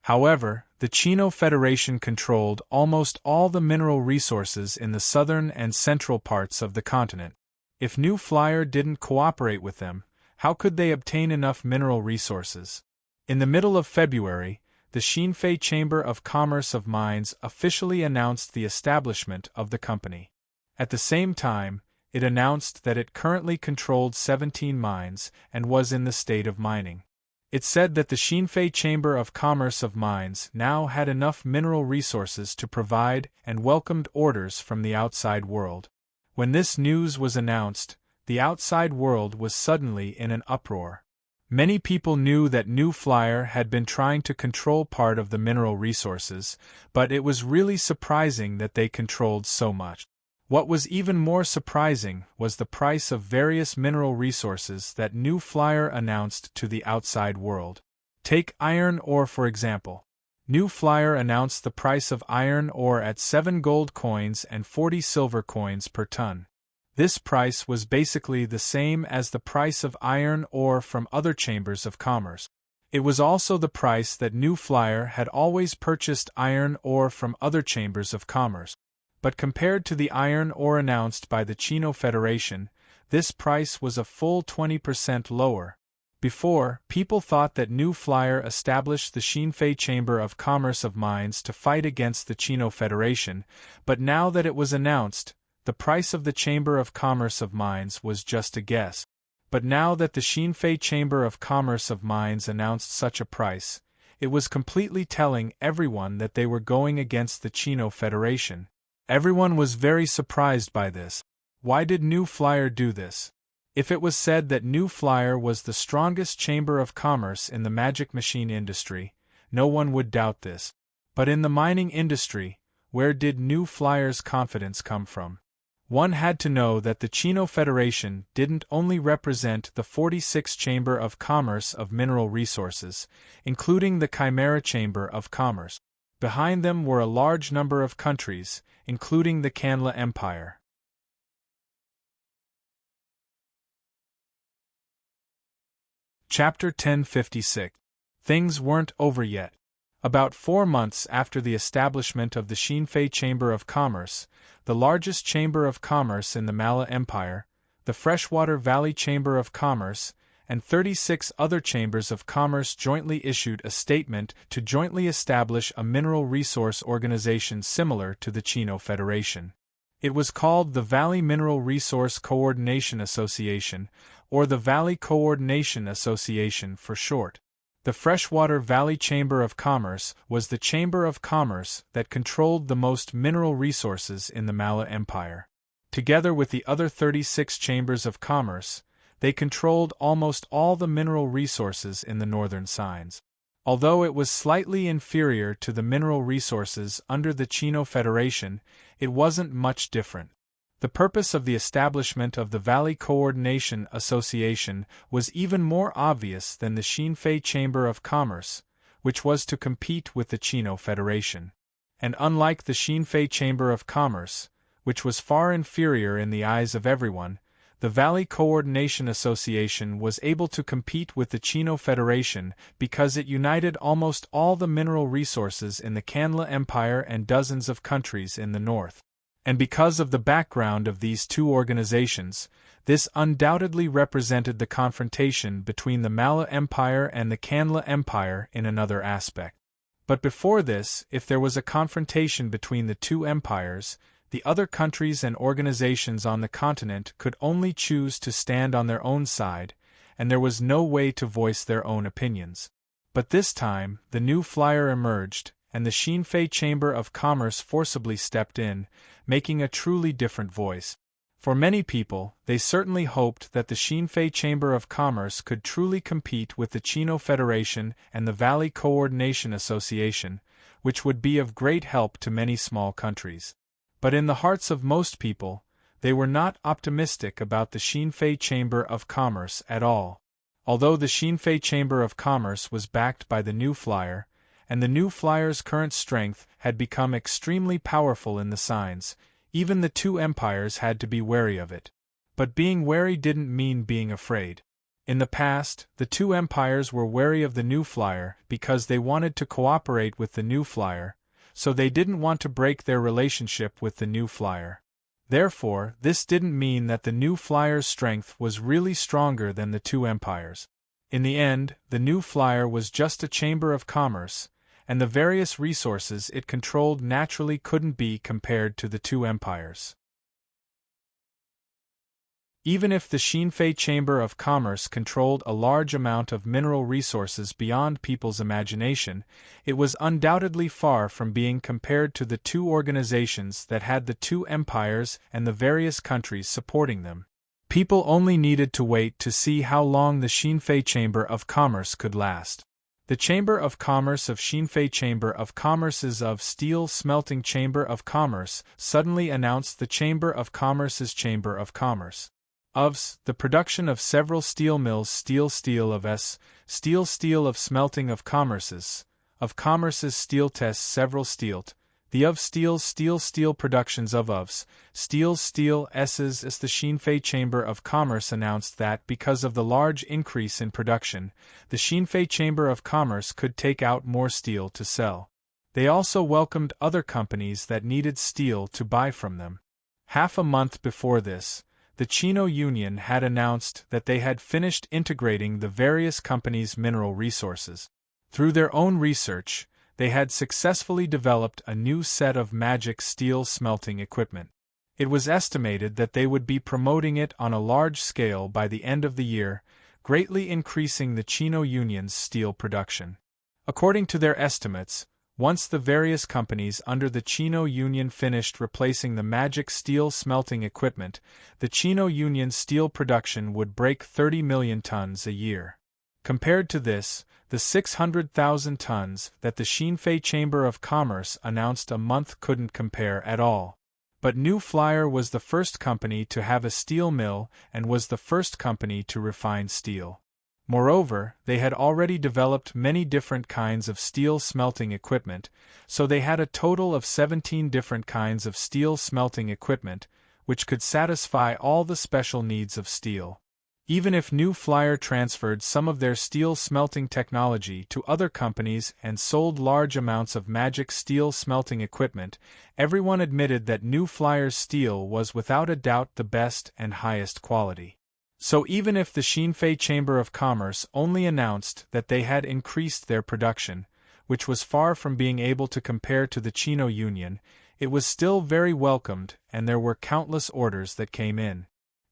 However, the Chino Federation controlled almost all the mineral resources in the southern and central parts of the continent. If New Flyer didn't cooperate with them, how could they obtain enough mineral resources? In the middle of February, the Xinfei Chamber of Commerce of Mines officially announced the establishment of the company. At the same time, it announced that it currently controlled 17 mines and was in the state of mining. It said that the Xinfei Chamber of Commerce of Mines now had enough mineral resources to provide and welcomed orders from the outside world. When this news was announced, the outside world was suddenly in an uproar. Many people knew that New Flyer had been trying to control part of the mineral resources, but it was really surprising that they controlled so much. What was even more surprising was the price of various mineral resources that New Flyer announced to the outside world. Take iron ore for example. New Flyer announced the price of iron ore at 7 gold coins and 40 silver coins per ton. This price was basically the same as the price of iron ore from other chambers of commerce. It was also the price that New Flyer had always purchased iron ore from other chambers of commerce. But compared to the iron ore announced by the Chino Federation, this price was a full 20% lower. Before, people thought that New Flyer established the Xinfei Chamber of Commerce of Mines to fight against the Chino Federation, but now that it was announced, the price of the Chamber of Commerce of Mines was just a guess. But now that the Xinfei Chamber of Commerce of Mines announced such a price, it was completely telling everyone that they were going against the Chino Federation. Everyone was very surprised by this. Why did New Flyer do this? If it was said that New Flyer was the strongest chamber of commerce in the magic machine industry, no one would doubt this. But in the mining industry, where did New Flyer's confidence come from? One had to know that the Chino Federation didn't only represent the 46th Chamber of Commerce of Mineral Resources, including the Chimera Chamber of Commerce. Behind them were a large number of countries, including the Kanla Empire. Chapter 1056. Things weren't over yet. About 4 months after the establishment of the Xinfei Chamber of Commerce, the largest chamber of commerce in the Mala Empire, the Freshwater Valley Chamber of Commerce, and 36 other chambers of commerce jointly issued a statement to jointly establish a mineral resource organization similar to the Chino Federation. It was called the Valley Mineral Resource Coordination Association, or the Valley Coordination Association for short. The Freshwater Valley Chamber of Commerce was the chamber of commerce that controlled the most mineral resources in the Mala Empire. Together with the other 36 chambers of commerce, they controlled almost all the mineral resources in the northern signs. Although it was slightly inferior to the mineral resources under the Chino Federation, it wasn't much different. The purpose of the establishment of the Valley Coordination Association was even more obvious than the Xinfei Chamber of Commerce, which was to compete with the Chino Federation. And unlike the Xinfei Chamber of Commerce, which was far inferior in the eyes of everyone, the Valley Coordination Association was able to compete with the Chino Federation because it united almost all the mineral resources in the Kanla Empire and dozens of countries in the north. And because of the background of these two organizations, this undoubtedly represented the confrontation between the Mala Empire and the Kanla Empire in another aspect. But before this, if there was a confrontation between the two empires, the other countries and organizations on the continent could only choose to stand on their own side, and there was no way to voice their own opinions. But this time, the new flyer emerged, and the Xinfei Chamber of Commerce forcibly stepped in, making a truly different voice. For many people, they certainly hoped that the Xinfei Chamber of Commerce could truly compete with the Chino Federation and the Valley Coordination Association, which would be of great help to many small countries. But in the hearts of most people, they were not optimistic about the Xinfei Chamber of Commerce at all. Although the Xinfei Chamber of Commerce was backed by the New Flyer, and the New Flyer's current strength had become extremely powerful in the signs, even the two empires had to be wary of it. But being wary didn't mean being afraid. In the past, the two empires were wary of the New Flyer because they wanted to cooperate with the New Flyer, so they didn't want to break their relationship with the New Flyer. Therefore, this didn't mean that the New Flyer's strength was really stronger than the two empires. In the end, the New Flyer was just a chamber of commerce, and the various resources it controlled naturally couldn't be compared to the two empires. Even if the Xinfei Chamber of Commerce controlled a large amount of mineral resources beyond people's imagination, it was undoubtedly far from being compared to the two organizations that had the two empires and the various countries supporting them. People only needed to wait to see how long the Xinfei Chamber of Commerce could last. The Chamber of Commerce of Xinfei Chamber of Commerce's of Steel Smelting Chamber of Commerce suddenly announced the Chamber of Commerce's Chamber of Commerce. The production of several steel mills steel of steel of smelting of commerce's steel tests several steelt, the of steel productions of steel s's as the Xinfei Chamber of Commerce announced that because of the large increase in production, the Xinfei Chamber of Commerce could take out more steel to sell. They also welcomed other companies that needed steel to buy from them. Half a month before this, the Chino Union had announced that they had finished integrating the various companies' mineral resources. Through their own research, they had successfully developed a new set of magic steel smelting equipment. It was estimated that they would be promoting it on a large scale by the end of the year, greatly increasing the Chino Union's steel production. According to their estimates, once the various companies under the Chino Union finished replacing the magic steel smelting equipment, the Chino Union's steel production would break 30 million tons a year. Compared to this, the 600,000 tons that the Xinfei Chamber of Commerce announced a month couldn't compare at all. But New Flyer was the first company to have a steel mill and was the first company to refine steel. Moreover, they had already developed many different kinds of steel smelting equipment, so they had a total of 17 different kinds of steel smelting equipment, which could satisfy all the special needs of steel. Even if New Flyer transferred some of their steel smelting technology to other companies and sold large amounts of magic steel smelting equipment, everyone admitted that New Flyer's steel was without a doubt the best and highest quality. So even if the Xinfei Chamber of Commerce only announced that they had increased their production, which was far from being able to compare to the Chino Union, it was still very welcomed, and there were countless orders that came in.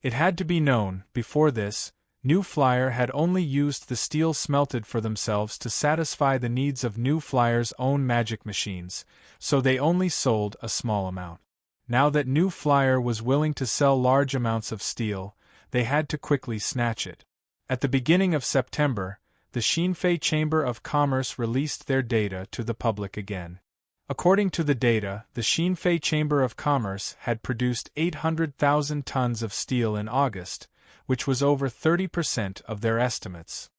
It had to be known, before this, New Flyer had only used the steel smelted for themselves to satisfy the needs of New Flyer's own magic machines, so they only sold a small amount. Now that New Flyer was willing to sell large amounts of steel, they had to quickly snatch it. At the beginning of September, the Xinfei Chamber of Commerce released their data to the public again. According to the data, the Xinfei Chamber of Commerce had produced 800,000 tons of steel in August, which was over 30% of their estimates.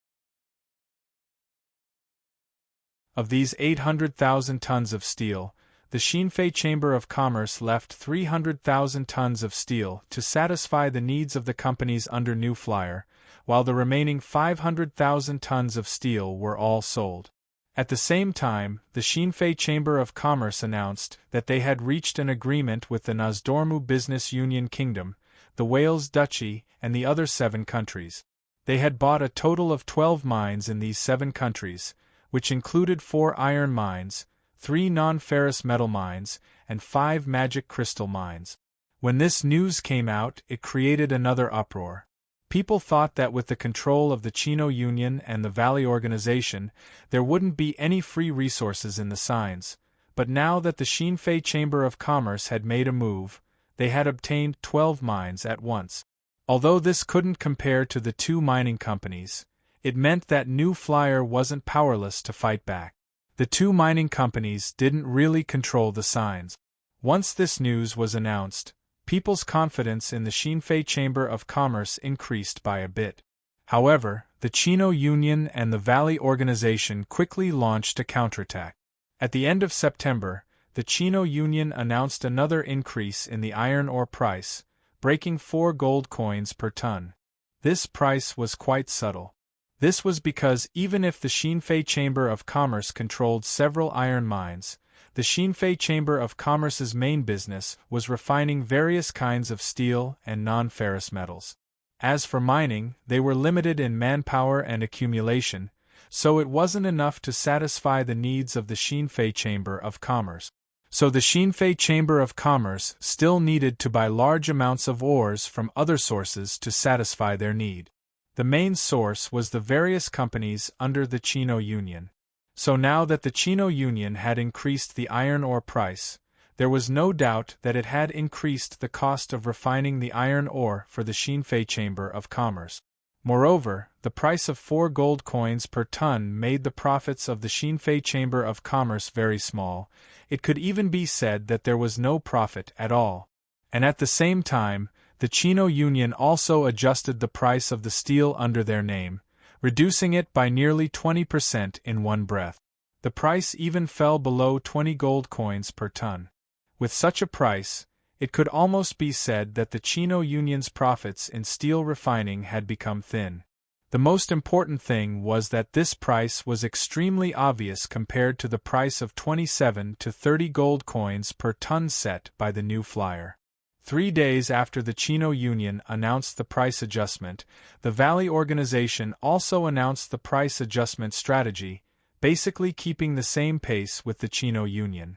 Of these 800,000 tons of steel, the Xinfei Chamber of Commerce left 300,000 tons of steel to satisfy the needs of the companies under New Flyer, while the remaining 500,000 tons of steel were all sold. At the same time, the Xinfei Chamber of Commerce announced that they had reached an agreement with the Nozdormu Business Union Kingdom, the Wales Duchy, and the other 7 countries. They had bought a total of 12 mines in these 7 countries, which included 4 iron mines, 3 non-ferrous metal mines, and 5 magic crystal mines. When this news came out, it created another uproar. People thought that with the control of the Chino Union and the Valley Organization, there wouldn't be any free resources in the signs, but now that the Xinfei Chamber of Commerce had made a move, they had obtained 12 mines at once. Although this couldn't compare to the 2 mining companies, it meant that New Flyer wasn't powerless to fight back. The 2 mining companies didn't really control the signs. Once this news was announced, people's confidence in the Xinfei Chamber of Commerce increased by a bit. However, the Chino Union and the Valley Organization quickly launched a counterattack. At the end of September, the Chino Union announced another increase in the iron ore price, breaking 4 gold coins per ton. This price was quite subtle. This was because even if the Xinfei Chamber of Commerce controlled several iron mines, the Xinfei Chamber of Commerce's main business was refining various kinds of steel and non-ferrous metals. As for mining, they were limited in manpower and accumulation, so it wasn't enough to satisfy the needs of the Xinfei Chamber of Commerce. So the Xinfei Chamber of Commerce still needed to buy large amounts of ores from other sources to satisfy their need. The main source was the various companies under the Chino Union. So now that the Chino Union had increased the iron ore price, there was no doubt that it had increased the cost of refining the iron ore for the Xinfei Chamber of Commerce. Moreover, the price of 4 gold coins per ton made the profits of the Xinfei Chamber of Commerce very small. It could even be said that there was no profit at all. And at the same time, the Chino Union also adjusted the price of the steel under their name, reducing it by nearly 20% in one breath. The price even fell below 20 gold coins per ton. With such a price, it could almost be said that the Chino Union's profits in steel refining had become thin. The most important thing was that this price was extremely obvious compared to the price of 27 to 30 gold coins per ton set by the New Flyer. 3 days after the Chino Union announced the price adjustment, the Valley Organization also announced the price adjustment strategy, basically keeping the same pace with the Chino Union.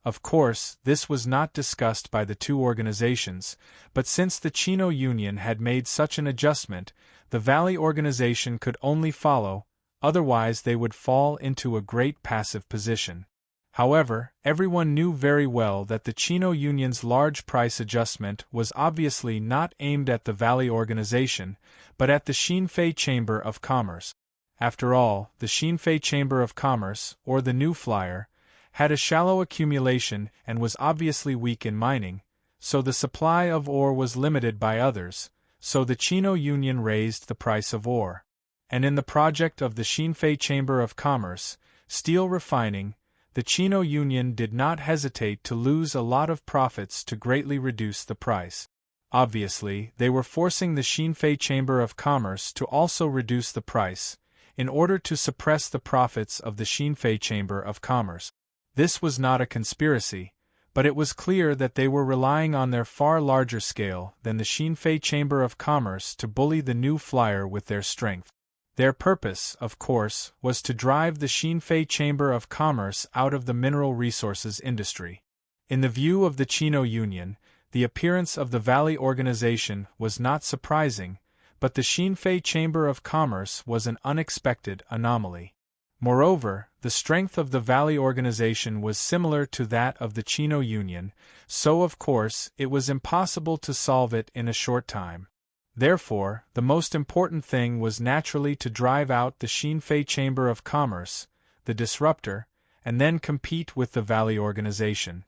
Of course, this was not discussed by the 2 organizations, but since the Chino Union had made such an adjustment, the Valley Organization could only follow, otherwise they would fall into a great passive position. However, everyone knew very well that the Chino Union's large price adjustment was obviously not aimed at the Valley Organization, but at the Xinfei Chamber of Commerce. After all, the Xinfei Chamber of Commerce, or the New Flyer, had a shallow accumulation and was obviously weak in mining, so the supply of ore was limited by others, so the Chino Union raised the price of ore. And in the project of the Xinfei Chamber of Commerce, steel refining, the Chino Union did not hesitate to lose a lot of profits to greatly reduce the price. Obviously, they were forcing the Xinfei Chamber of Commerce to also reduce the price, in order to suppress the profits of the Xinfei Chamber of Commerce. This was not a conspiracy, but it was clear that they were relying on their far larger scale than the Xinfei Chamber of Commerce to bully the new flyer with their strength. Their purpose, of course, was to drive the Xinfei Chamber of Commerce out of the mineral resources industry. In the view of the Chino Union, the appearance of the Valley Organization was not surprising, but the Xinfei Chamber of Commerce was an unexpected anomaly. Moreover, the strength of the Valley Organization was similar to that of the Chino Union, so of course it was impossible to solve it in a short time. Therefore, the most important thing was naturally to drive out the Xinfei Chamber of Commerce, the disruptor, and then compete with the Valley Organization.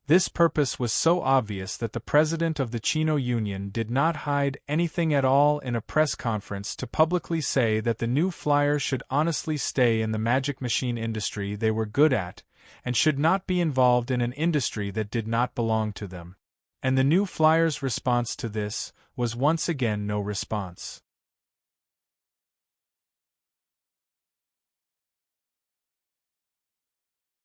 This purpose was so obvious that the president of the Chino Union did not hide anything at all in a press conference to publicly say that the new flyer should honestly stay in the magic machine industry they were good at, and should not be involved in an industry that did not belong to them. And the new flyer's response to this was once again no response.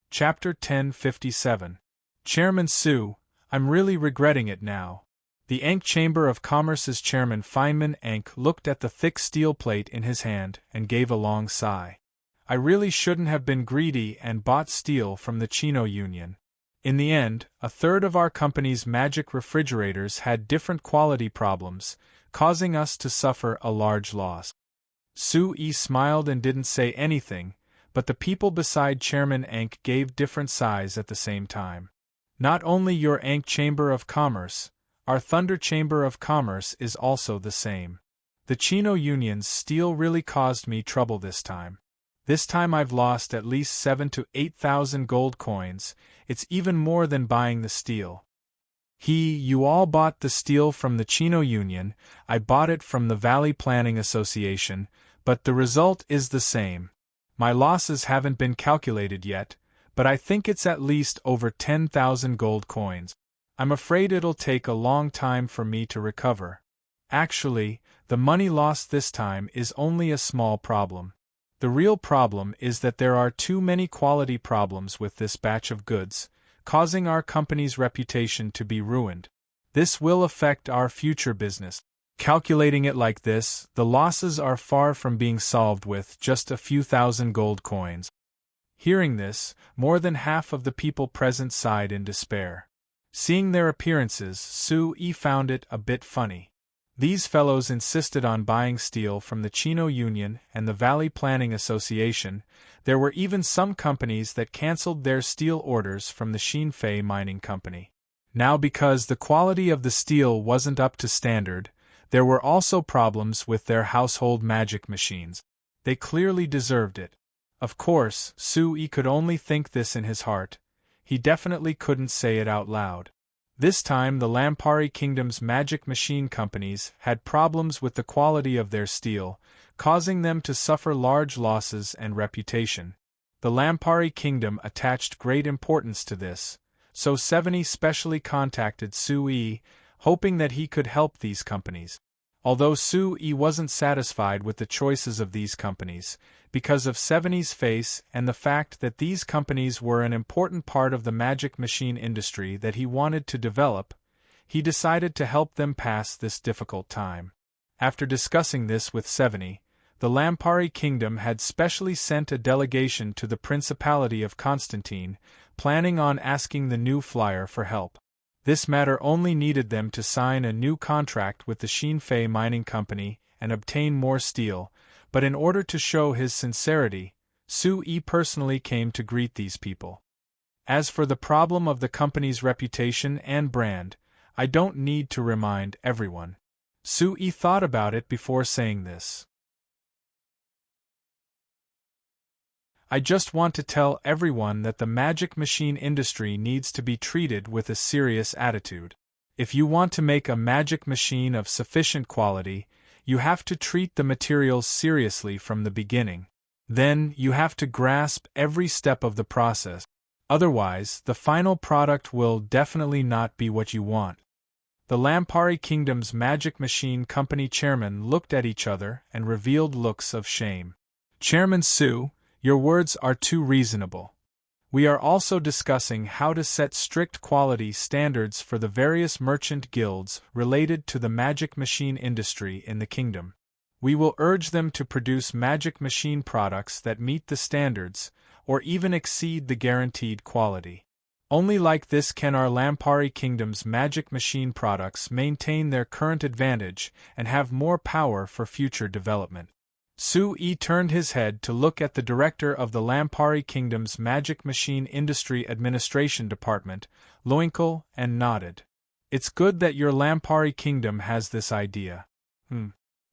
Chapter 1057. Chairman Su, I'm really regretting it now. The Ankh Chamber of Commerce's chairman Feynman Ankh looked at the thick steel plate in his hand and gave a long sigh. I really shouldn't have been greedy and bought steel from the Chino Union. In the end, a third of our company's magic refrigerators had different quality problems, causing us to suffer a large loss. Su-yi smiled and didn't say anything, but the people beside Chairman Ankh gave different sighs at the same time. Not only your Ankh Chamber of Commerce, our Thunder Chamber of Commerce is also the same. The Chino Union's steel really caused me trouble this time. This time I've lost at least 7,000 to 8,000 gold coins. It's even more than buying the steel. You all bought the steel from the Chino Union, I bought it from the Valley Planning Association, but the result is the same. My losses haven't been calculated yet, but I think it's at least over 10,000 gold coins. I'm afraid it'll take a long time for me to recover. Actually, the money lost this time is only a small problem. The real problem is that there are too many quality problems with this batch of goods, causing our company's reputation to be ruined. This will affect our future business. Calculating it like this, the losses are far from being solved with just a few thousand gold coins. Hearing this, more than half of the people present sighed in despair. Seeing their appearances, Su-yi found it a bit funny. These fellows insisted on buying steel from the Chino Union and the Valley Planning Association. There were even some companies that cancelled their steel orders from the Xinfei Mining Company. Now, because the quality of the steel wasn't up to standard, there were also problems with their household magic machines. They clearly deserved it. Of course, Su-yi could only think this in his heart. He definitely couldn't say it out loud. This time the Lampari Kingdom's magic machine companies had problems with the quality of their steel, causing them to suffer large losses and reputation. The Lampari Kingdom attached great importance to this, so Seveni specially contacted Su-yi, hoping that he could help these companies. Although Su-yi wasn't satisfied with the choices of these companies, because of Seveni's face and the fact that these companies were an important part of the magic machine industry that he wanted to develop, he decided to help them pass this difficult time. After discussing this with Seveni, the Lampari Kingdom had specially sent a delegation to the Principality of Constantine, planning on asking the new flyer for help. This matter only needed them to sign a new contract with the Xinfei Mining Company and obtain more steel, but in order to show his sincerity, Su-yi personally came to greet these people. As for the problem of the company's reputation and brand, I don't need to remind everyone. Su-yi thought about it before saying this. I just want to tell everyone that the magic machine industry needs to be treated with a serious attitude. If you want to make a magic machine of sufficient quality, you have to treat the materials seriously from the beginning. Then, you have to grasp every step of the process. Otherwise, the final product will definitely not be what you want. The Lampari Kingdom's Magic Machine Company chairmen looked at each other and revealed looks of shame. Chairman Su, your words are too reasonable. We are also discussing how to set strict quality standards for the various merchant guilds related to the magic machine industry in the kingdom. We will urge them to produce magic machine products that meet the standards, or even exceed the guaranteed quality. Only like this can our Lampari Kingdom's magic machine products maintain their current advantage and have more power for future development. Su-yi turned his head to look at the director of the Lampari Kingdom's Magic Machine Industry Administration Department, Loinkle, and nodded. It's good that your Lampari Kingdom has this idea.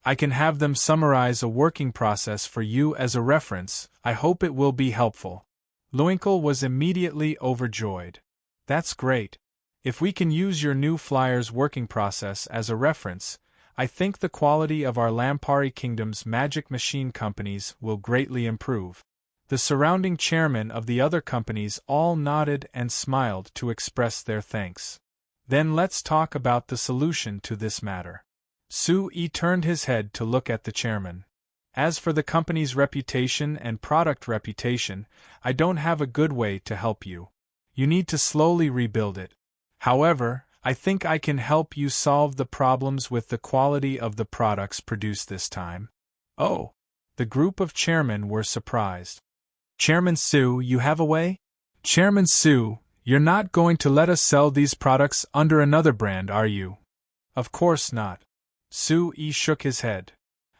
I can have them summarize a working process for you as a reference. I hope it will be helpful. Loinkle was immediately overjoyed. That's great. If we can use your new flyer's working process as a reference, I think the quality of our Lampari Kingdom's magic machine companies will greatly improve. The surrounding chairmen of the other companies all nodded and smiled to express their thanks. Then let's talk about the solution to this matter. Su-yi turned his head to look at the chairman. As for the company's reputation and product reputation, I don't have a good way to help you. You need to slowly rebuild it. However, I think I can help you solve the problems with the quality of the products produced this time. Oh! The group of chairmen were surprised. Chairman Su, you have a way? Chairman Su, you're not going to let us sell these products under another brand, are you? Of course not. Su-yi shook his head.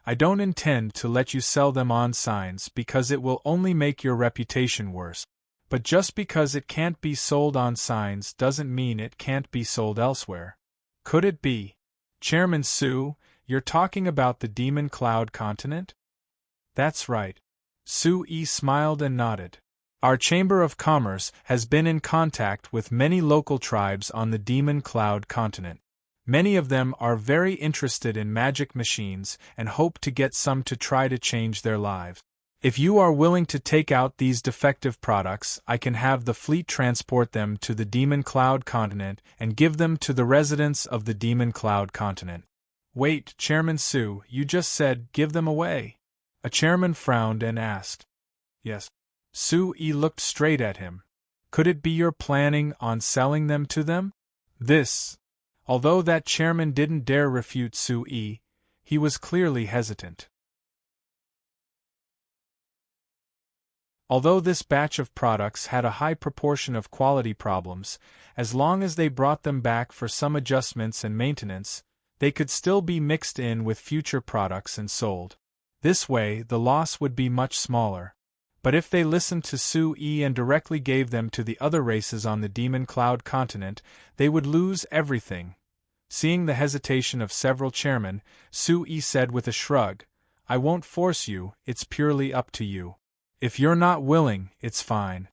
I don't intend to let you sell them on signs because it will only make your reputation worse. But just because it can't be sold on signs doesn't mean it can't be sold elsewhere. Could it be? Chairman Su, you're talking about the Demon Cloud continent? That's right. Su-yi smiled and nodded. Our Chamber of Commerce has been in contact with many local tribes on the Demon Cloud continent. Many of them are very interested in magic machines and hope to get some to try to change their lives. If you are willing to take out these defective products, I can have the fleet transport them to the Demon Cloud continent and give them to the residents of the Demon Cloud continent. Wait, Chairman Su, you just said give them away. A chairman frowned and asked. Yes. Su-yi looked straight at him. Could it be you're planning on selling them to them? Although that chairman didn't dare refute Su-yi, he was clearly hesitant. Although this batch of products had a high proportion of quality problems, as long as they brought them back for some adjustments and maintenance, they could still be mixed in with future products and sold. This way, the loss would be much smaller. But if they listened to Su-yi and directly gave them to the other races on the Demon Cloud continent, they would lose everything. Seeing the hesitation of several chairmen, Su-yi said with a shrug, I won't force you, it's purely up to you. If you're not willing, it's fine.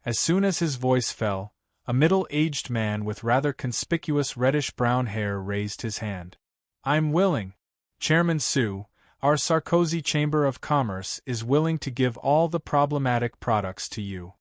As soon as his voice fell, a middle-aged man with rather conspicuous reddish-brown hair raised his hand. I'm willing. Chairman Su, our Sarkozy Chamber of Commerce is willing to give all the problematic products to you.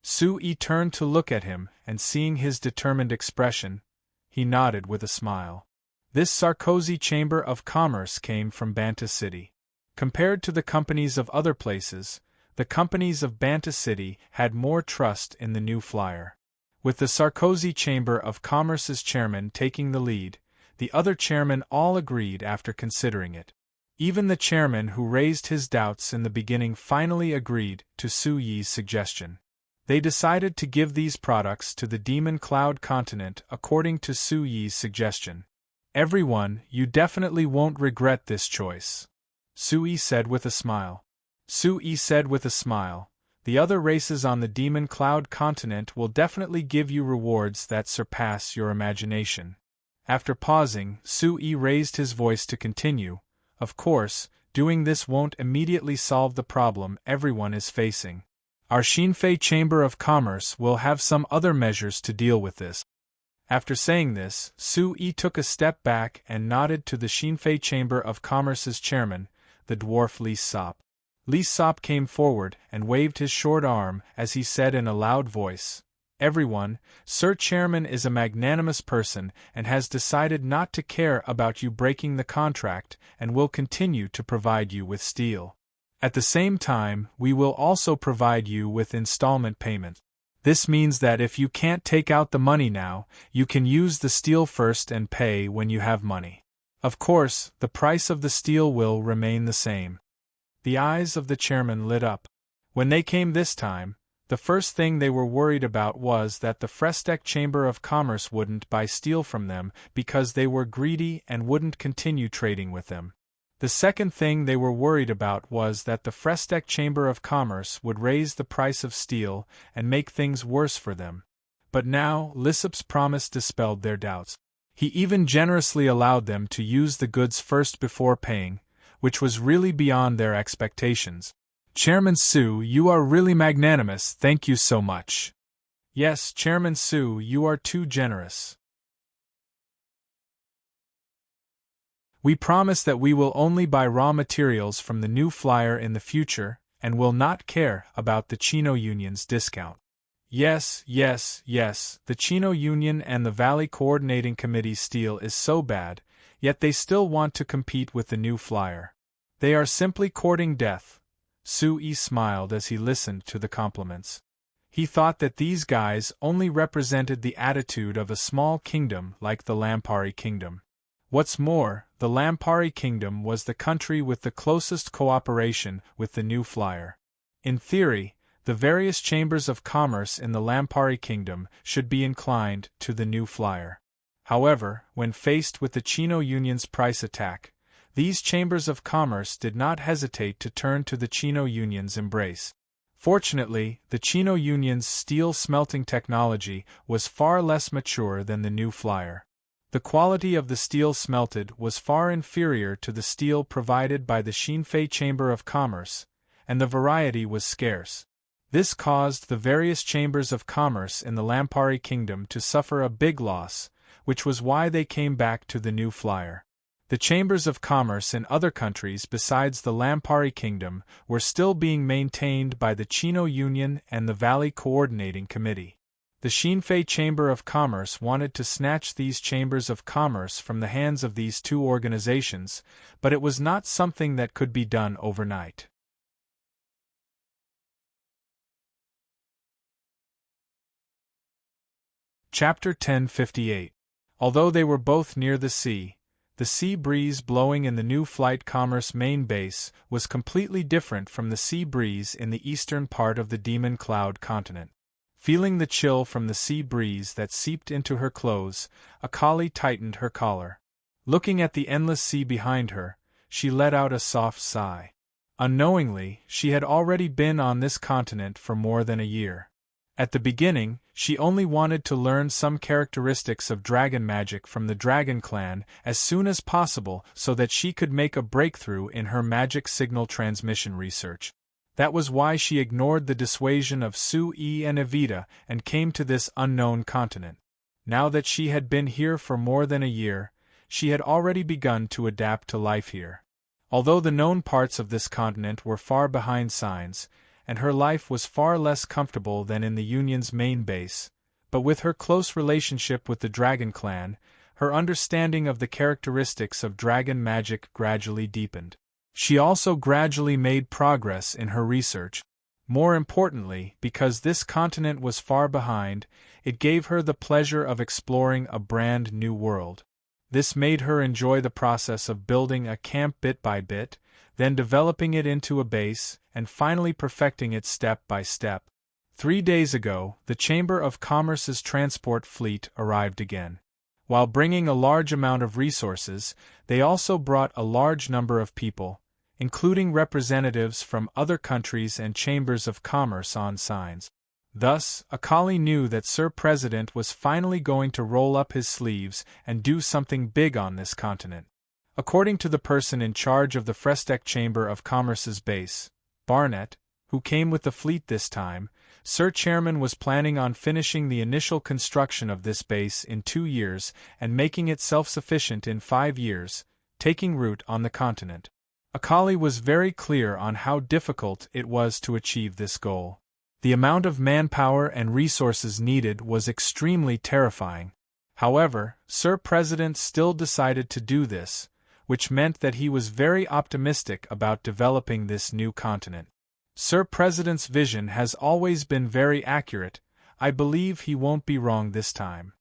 Su-yi turned to look at him, and seeing his determined expression, he nodded with a smile. This Sarkozy Chamber of Commerce came from Banta City. Compared to the companies of other places, the companies of Banta City had more trust in the new flyer. With the Sarkozy Chamber of Commerce's chairman taking the lead, the other chairmen all agreed after considering it. Even the chairman who raised his doubts in the beginning finally agreed to Su-yi's suggestion. They decided to give these products to the Demon Cloud continent according to Su-yi's suggestion. Everyone, you definitely won't regret this choice. Su-yi said with a smile. Su-yi said with a smile, the other races on the Demon Cloud continent will definitely give you rewards that surpass your imagination. After pausing, Su-yi raised his voice to continue. Of course, doing this won't immediately solve the problem everyone is facing. Our Shinfei Chamber of Commerce will have some other measures to deal with this. After saying this, Su-yi took a step back and nodded to the Shinfei Chamber of Commerce's chairman, the dwarf Lee Sop. Lee Sop came forward and waved his short arm as he said in a loud voice, Everyone, Sir Chairman is a magnanimous person and has decided not to care about you breaking the contract and will continue to provide you with steel. At the same time, we will also provide you with installment payment. This means that if you can't take out the money now, you can use the steel first and pay when you have money. Of course, the price of the steel will remain the same. The eyes of the chairman lit up. When they came this time, the first thing they were worried about was that the Frestec Chamber of Commerce wouldn't buy steel from them because they were greedy and wouldn't continue trading with them. The second thing they were worried about was that the Frestec Chamber of Commerce would raise the price of steel and make things worse for them. But now, Lissop's promise dispelled their doubts. He even generously allowed them to use the goods first before paying, which was really beyond their expectations. Chairman Su, you are really magnanimous, thank you so much. Yes, Chairman Su, you are too generous. We promise that we will only buy raw materials from the new flyer in the future, and will not care about the Chino Union's discount. Yes, the Chino Union and the Valley Coordinating Committee's steel is so bad, yet they still want to compete with the new flyer. They are simply courting death. Su-yi smiled as he listened to the compliments. He thought that these guys only represented the attitude of a small kingdom like the Lampari Kingdom. What's more, the Lampari Kingdom was the country with the closest cooperation with the new flyer. In theory, the various chambers of commerce in the Lampari Kingdom should be inclined to the new flyer. However, when faced with the Chino Union's price attack, these chambers of commerce did not hesitate to turn to the Chino Union's embrace. Fortunately, the Chino Union's steel smelting technology was far less mature than the new flyer. The quality of the steel smelted was far inferior to the steel provided by the Xinfei Chamber of Commerce, and the variety was scarce. This caused the various chambers of commerce in the Lampari Kingdom to suffer a big loss, which was why they came back to the new flyer. The chambers of commerce in other countries besides the Lampari Kingdom were still being maintained by the Chino Union and the Valley Coordinating Committee. The Xinfei Chamber of Commerce wanted to snatch these chambers of commerce from the hands of these two organizations, but it was not something that could be done overnight. Chapter 1058. Although they were both near the sea breeze blowing in the new Flight Commerce main base was completely different from the sea breeze in the eastern part of the Demon Cloud continent. Feeling the chill from the sea breeze that seeped into her clothes, Akali tightened her collar. Looking at the endless sea behind her, she let out a soft sigh. Unknowingly, she had already been on this continent for more than a year. At the beginning, she only wanted to learn some characteristics of dragon magic from the Dragon Clan as soon as possible so that she could make a breakthrough in her magic signal transmission research. That was why she ignored the dissuasion of Su-yi and Evita and came to this unknown continent. Now that she had been here for more than a year, she had already begun to adapt to life here. Although the known parts of this continent were far behind signs, and her life was far less comfortable than in the Union's main base, but with her close relationship with the Dragon Clan, her understanding of the characteristics of dragon magic gradually deepened. She also gradually made progress in her research. More importantly, because this continent was far behind, it gave her the pleasure of exploring a brand new world. This made her enjoy the process of building a camp bit by bit, then developing it into a base, and finally perfecting it step by step. 3 days ago, the Chamber of Commerce's transport fleet arrived again. While bringing a large amount of resources, they also brought a large number of people, including representatives from other countries and chambers of commerce on signs. Thus, Akali knew that Sir President was finally going to roll up his sleeves and do something big on this continent. According to the person in charge of the Frestec Chamber of Commerce's base, Barnett, who came with the fleet this time, Sir Chairman was planning on finishing the initial construction of this base in 2 years and making it self-sufficient in 5 years, taking root on the continent. Akali was very clear on how difficult it was to achieve this goal. The amount of manpower and resources needed was extremely terrifying. However, Sir President still decided to do this, which meant that he was very optimistic about developing this new continent. Sir President's vision has always been very accurate. I believe he won't be wrong this time.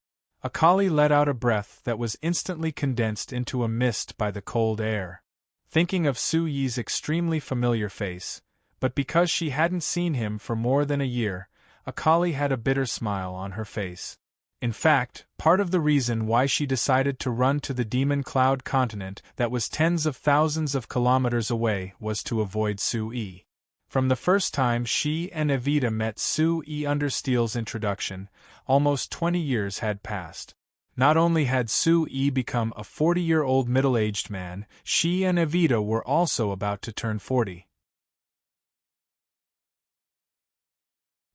Akali let out a breath that was instantly condensed into a mist by the cold air. Thinking of Su Yi's extremely familiar face, but because she hadn't seen him for more than a year, Akali had a bitter smile on her face. In fact, part of the reason why she decided to run to the Demon Cloud continent that was tens of thousands of kilometers away was to avoid Su Yi. From the first time she and Evita met Su Yi under Steel's introduction, almost 20 years had passed. Not only had Su Yi become a 40-year-old middle-aged man, she and Evita were also about to turn 40.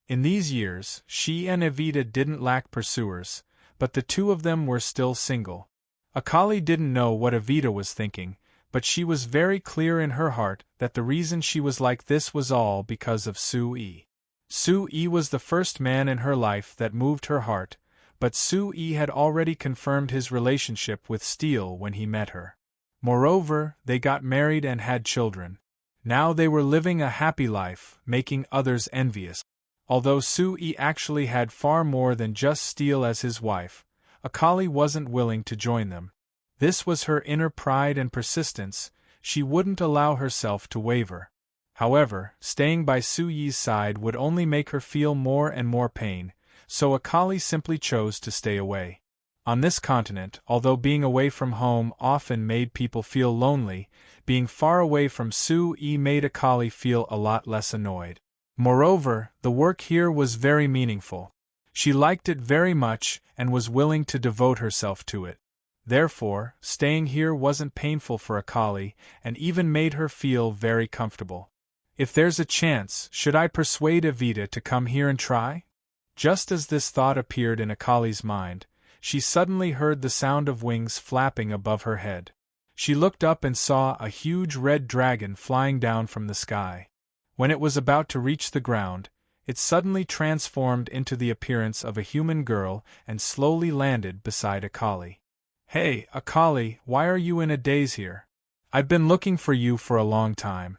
In these years, she and Evita didn't lack pursuers, but the two of them were still single. Akali didn't know what Evita was thinking, but she was very clear in her heart that the reason she was like this was all because of Su Yi. Su Yi was the first man in her life that moved her heart, but Su Yi had already confirmed his relationship with Steel when he met her. Moreover, they got married and had children. Now they were living a happy life, making others envious. Although Su Yi actually had far more than just Steel as his wife, Akali wasn't willing to join them. This was her inner pride and persistence. She wouldn't allow herself to waver. However, staying by Su Yi's side would only make her feel more and more pain, so Akali simply chose to stay away. On this continent, although being away from home often made people feel lonely, being far away from Su Yi made Akali feel a lot less annoyed. Moreover, the work here was very meaningful. She liked it very much and was willing to devote herself to it. Therefore, staying here wasn't painful for Akali and even made her feel very comfortable. If there's a chance, should I persuade Evita to come here and try? Just as this thought appeared in Akali's mind, she suddenly heard the sound of wings flapping above her head. She looked up and saw a huge red dragon flying down from the sky. When it was about to reach the ground, it suddenly transformed into the appearance of a human girl and slowly landed beside Akali. "Hey, Akali, why are you in a daze here? I've been looking for you for a long time,"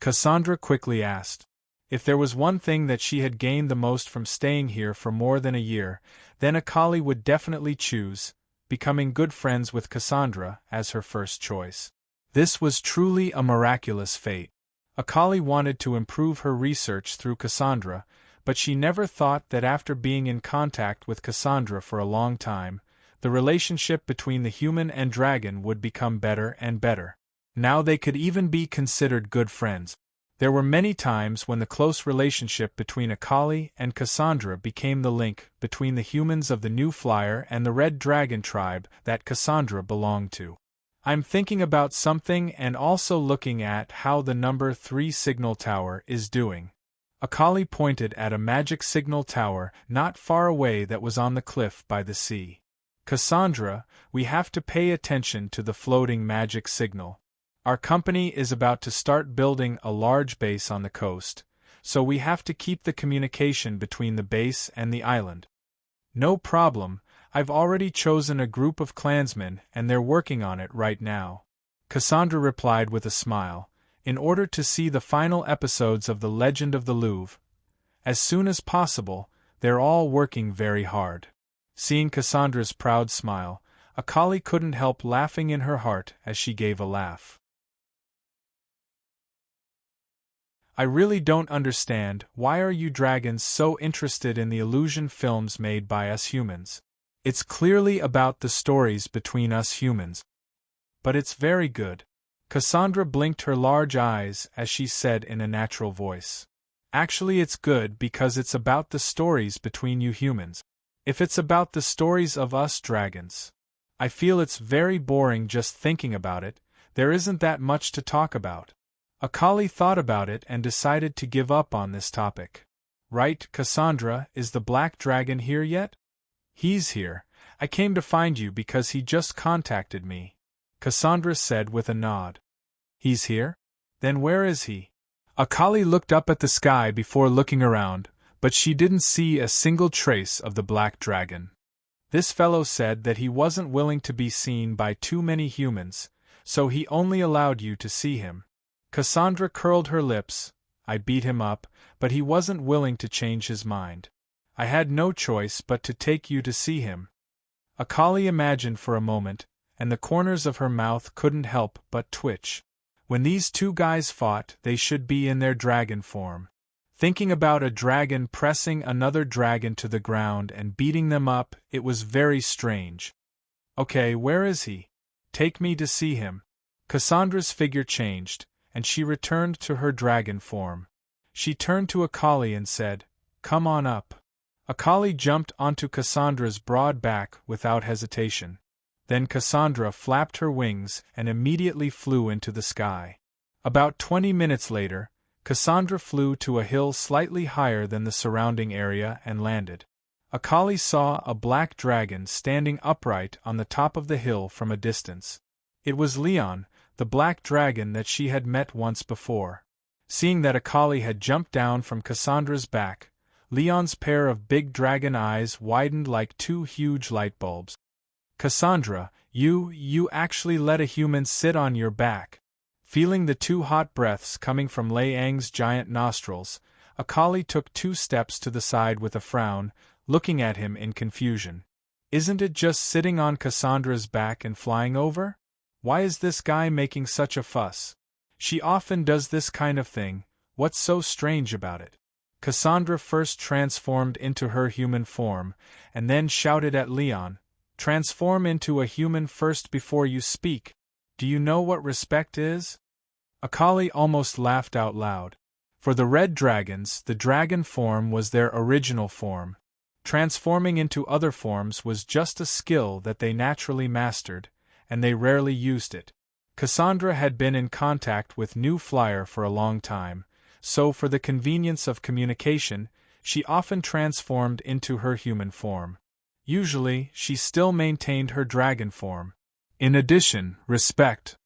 Cassandra quickly asked. If there was one thing that she had gained the most from staying here for more than a year, then Akali would definitely choose becoming good friends with Cassandra as her first choice. This was truly a miraculous fate. Akali wanted to improve her research through Cassandra, but she never thought that after being in contact with Cassandra for a long time, the relationship between the human and dragon would become better and better. Now they could even be considered good friends. There were many times when the close relationship between Akali and Cassandra became the link between the humans of the New Flyer and the Red Dragon tribe that Cassandra belonged to. "I'm thinking about something and also looking at how the number 3 signal tower is doing." Akali pointed at a magic signal tower not far away that was on the cliff by the sea. "Cassandra, we have to pay attention to the floating magic signal. Our company is about to start building a large base on the coast, so we have to keep the communication between the base and the island." "No problem. I've already chosen a group of clansmen and they're working on it right now," Cassandra replied with a smile, "in order to see the final episodes of The Legend of the Louvre. As soon as possible, they're all working very hard." Seeing Cassandra's proud smile, Akali couldn't help laughing in her heart as she gave a laugh. "I really don't understand, why are you dragons so interested in the illusion films made by us humans? It's clearly about the stories between us humans. But it's very good." Cassandra blinked her large eyes as she said in a natural voice. "Actually it's good because it's about the stories between you humans. If it's about the stories of us dragons, I feel it's very boring just thinking about it. There isn't that much to talk about." Akali thought about it and decided to give up on this topic. "Right, Cassandra, is the Black Dragon here yet?" "He's here. I came to find you because he just contacted me," Cassandra said with a nod. "He's here? Then where is he?" Akali looked up at the sky before looking around, But she didn't see a single trace of the black dragon. This fellow said that he wasn't willing to be seen by too many humans, so he only allowed you to see him. Cassandra curled her lips. I beat him up, but he wasn't willing to change his mind. I had no choice but to take you to see him. Akali imagined for a moment, and the corners of her mouth couldn't help but twitch. When these two guys fought, they should be in their dragon form. Thinking about a dragon pressing another dragon to the ground and beating them up, it was very strange. Okay, where is he? Take me to see him. Cassandra's figure changed, and she returned to her dragon form. She turned to Akali and said, "Come on up." Akali jumped onto Cassandra's broad back without hesitation. Then Cassandra flapped her wings and immediately flew into the sky. About 20 minutes later, Cassandra flew to a hill slightly higher than the surrounding area and landed. Akali saw a black dragon standing upright on the top of the hill from a distance. It was Leon, the black dragon that she had met once before. Seeing that Akali had jumped down from Cassandra's back, Leon's pair of big dragon eyes widened like two huge light bulbs. "Cassandra, you actually let a human sit on your back." Feeling the two hot breaths coming from Lei Ang's giant nostrils, Akali took 2 steps to the side with a frown, looking at him in confusion. "Isn't it just sitting on Cassandra's back and flying over? Why is this guy making such a fuss? She often does this kind of thing, what's so strange about it?" Cassandra first transformed into her human form, and then shouted at Leon, "Transform into a human first before you speak. Do you know what respect is?" Akali almost laughed out loud. For the red dragons, the dragon form was their original form. Transforming into other forms was just a skill that they naturally mastered, and they rarely used it. Cassandra had been in contact with New Flyer for a long time, so for the convenience of communication, she often transformed into her human form. Usually, she still maintained her dragon form. In addition, respect.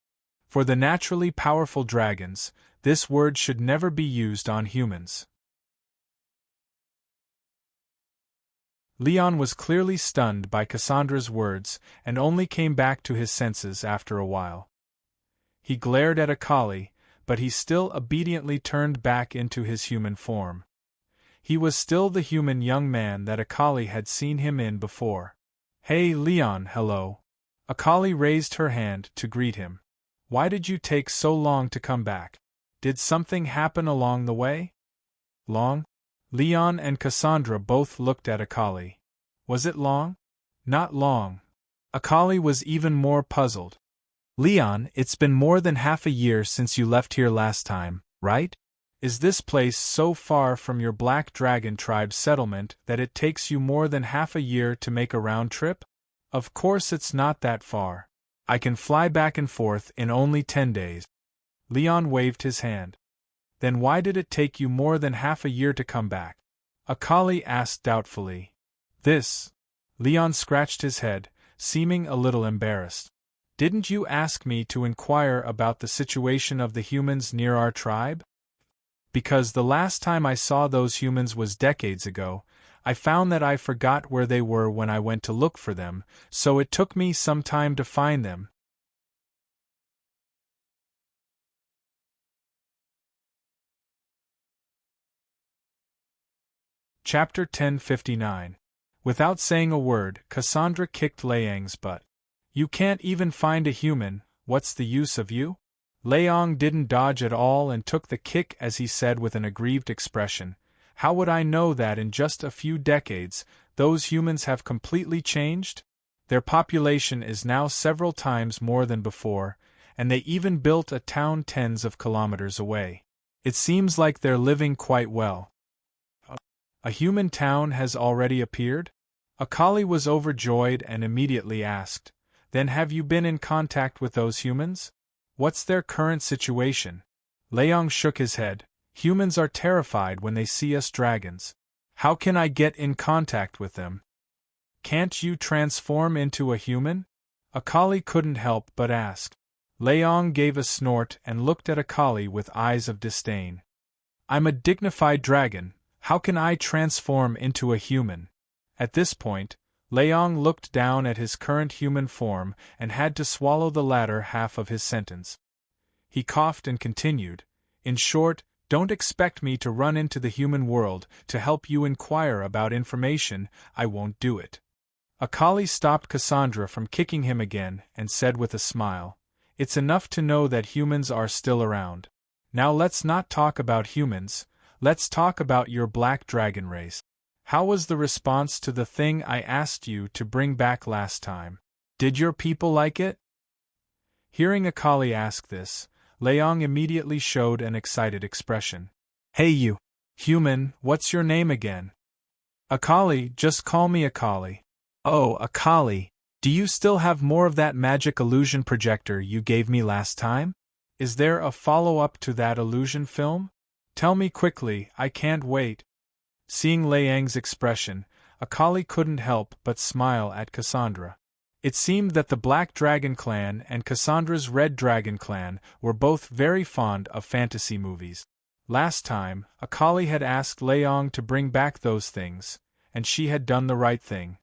For the naturally powerful dragons, this word should never be used on humans. Leon was clearly stunned by Cassandra's words and only came back to his senses after a while. He glared at Akali, but he still obediently turned back into his human form. He was still the human young man that Akali had seen him in before. "Hey Leon, hello." Akali raised her hand to greet him. "Why did you take so long to come back? Did something happen along the way?" "Long?" Leon and Cassandra both looked at Akali. "Was it long?" "Not long." Akali was even more puzzled. "Leon, it's been more than half a year since you left here last time, right? Is this place so far from your Black Dragon tribe settlement that it takes you more than half a year to make a round trip?" "Of course it's not that far. I can fly back and forth in only 10 days. Leon waved his hand. "Then why did it take you more than half a year to come back?" Akali asked doubtfully. Leon scratched his head, seeming a little embarrassed. "Didn't you ask me to inquire about the situation of the humans near our tribe? Because the last time I saw those humans was decades ago. I found that I forgot where they were when I went to look for them, so it took me some time to find them." Chapter 1059. Without saying a word, Cassandra kicked Liang's butt. "You can't even find a human, what's the use of you?" Liang didn't dodge at all and took the kick as he said with an aggrieved expression, "How would I know that in just a few decades, those humans have completely changed? Their population is now several times more than before, and they even built a town tens of kilometers away. It seems like they're living quite well." "A human town has already appeared?" Akali was overjoyed and immediately asked, "Then have you been in contact with those humans? What's their current situation?" Liang shook his head. "Humans are terrified when they see us dragons. How can I get in contact with them?" "Can't you transform into a human?" Akali couldn't help but ask. Liang gave a snort and looked at Akali with eyes of disdain. "I'm a dignified dragon. How can I transform into a human? At this point, Leong looked down at his current human form and had to swallow the latter half of his sentence. He coughed and continued, "In short, don't expect me to run into the human world to help you inquire about information. I won't do it." Akali stopped Cassandra from kicking him again and said with a smile, "It's enough to know that humans are still around. Now let's not talk about humans, let's talk about your black dragon race. How was the response to the thing I asked you to bring back last time? Did your people like it?" Hearing Akali ask this, Leong immediately showed an excited expression. "Hey you, human, what's your name again?" "Akali, just call me Akali." "Oh, Akali, do you still have more of that magic illusion projector you gave me last time? Is there a follow-up to that illusion film? Tell me quickly, I can't wait." Seeing Leong's expression, Akali couldn't help but smile at Cassandra. It seemed that the Black Dragon Clan and Cassandra's Red Dragon Clan were both very fond of fantasy movies. Last time, Akali had asked Leong to bring back those things, and she had done the right thing.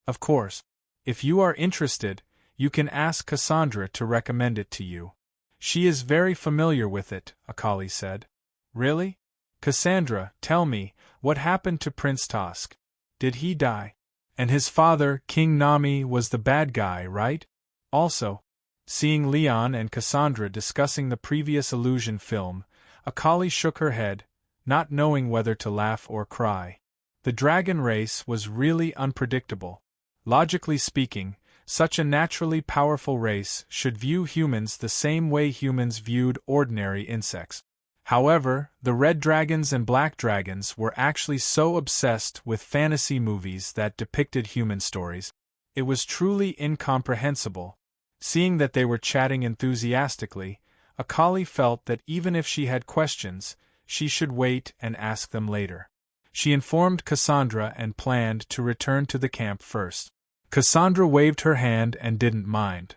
Of course, if you are interested, you can ask Cassandra to recommend it to you. She is very familiar with it, Akali said. Really? Cassandra, tell me, what happened to Prince Tosk? Did he die? And his father, King Nami, was the bad guy, right? Also, seeing Leon and Cassandra discussing the previous illusion film, Akali shook her head, not knowing whether to laugh or cry. The dragon race was really unpredictable. Logically speaking, such a naturally powerful race should view humans the same way humans viewed ordinary insects. However, the red dragons and black dragons were actually so obsessed with fantasy movies that depicted human stories. It was truly incomprehensible. Seeing that they were chatting enthusiastically, Akali felt that even if she had questions, she should wait and ask them later. She informed Cassandra and planned to return to the camp first. Cassandra waved her hand and didn't mind.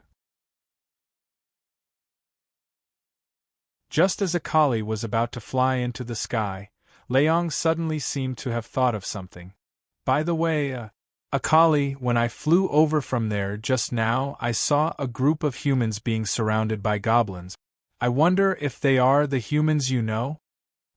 Just as Akali was about to fly into the sky, Leong suddenly seemed to have thought of something. By the way, Akali, when I flew over from there just now, I saw a group of humans being surrounded by goblins. I wonder if they are the humans you know?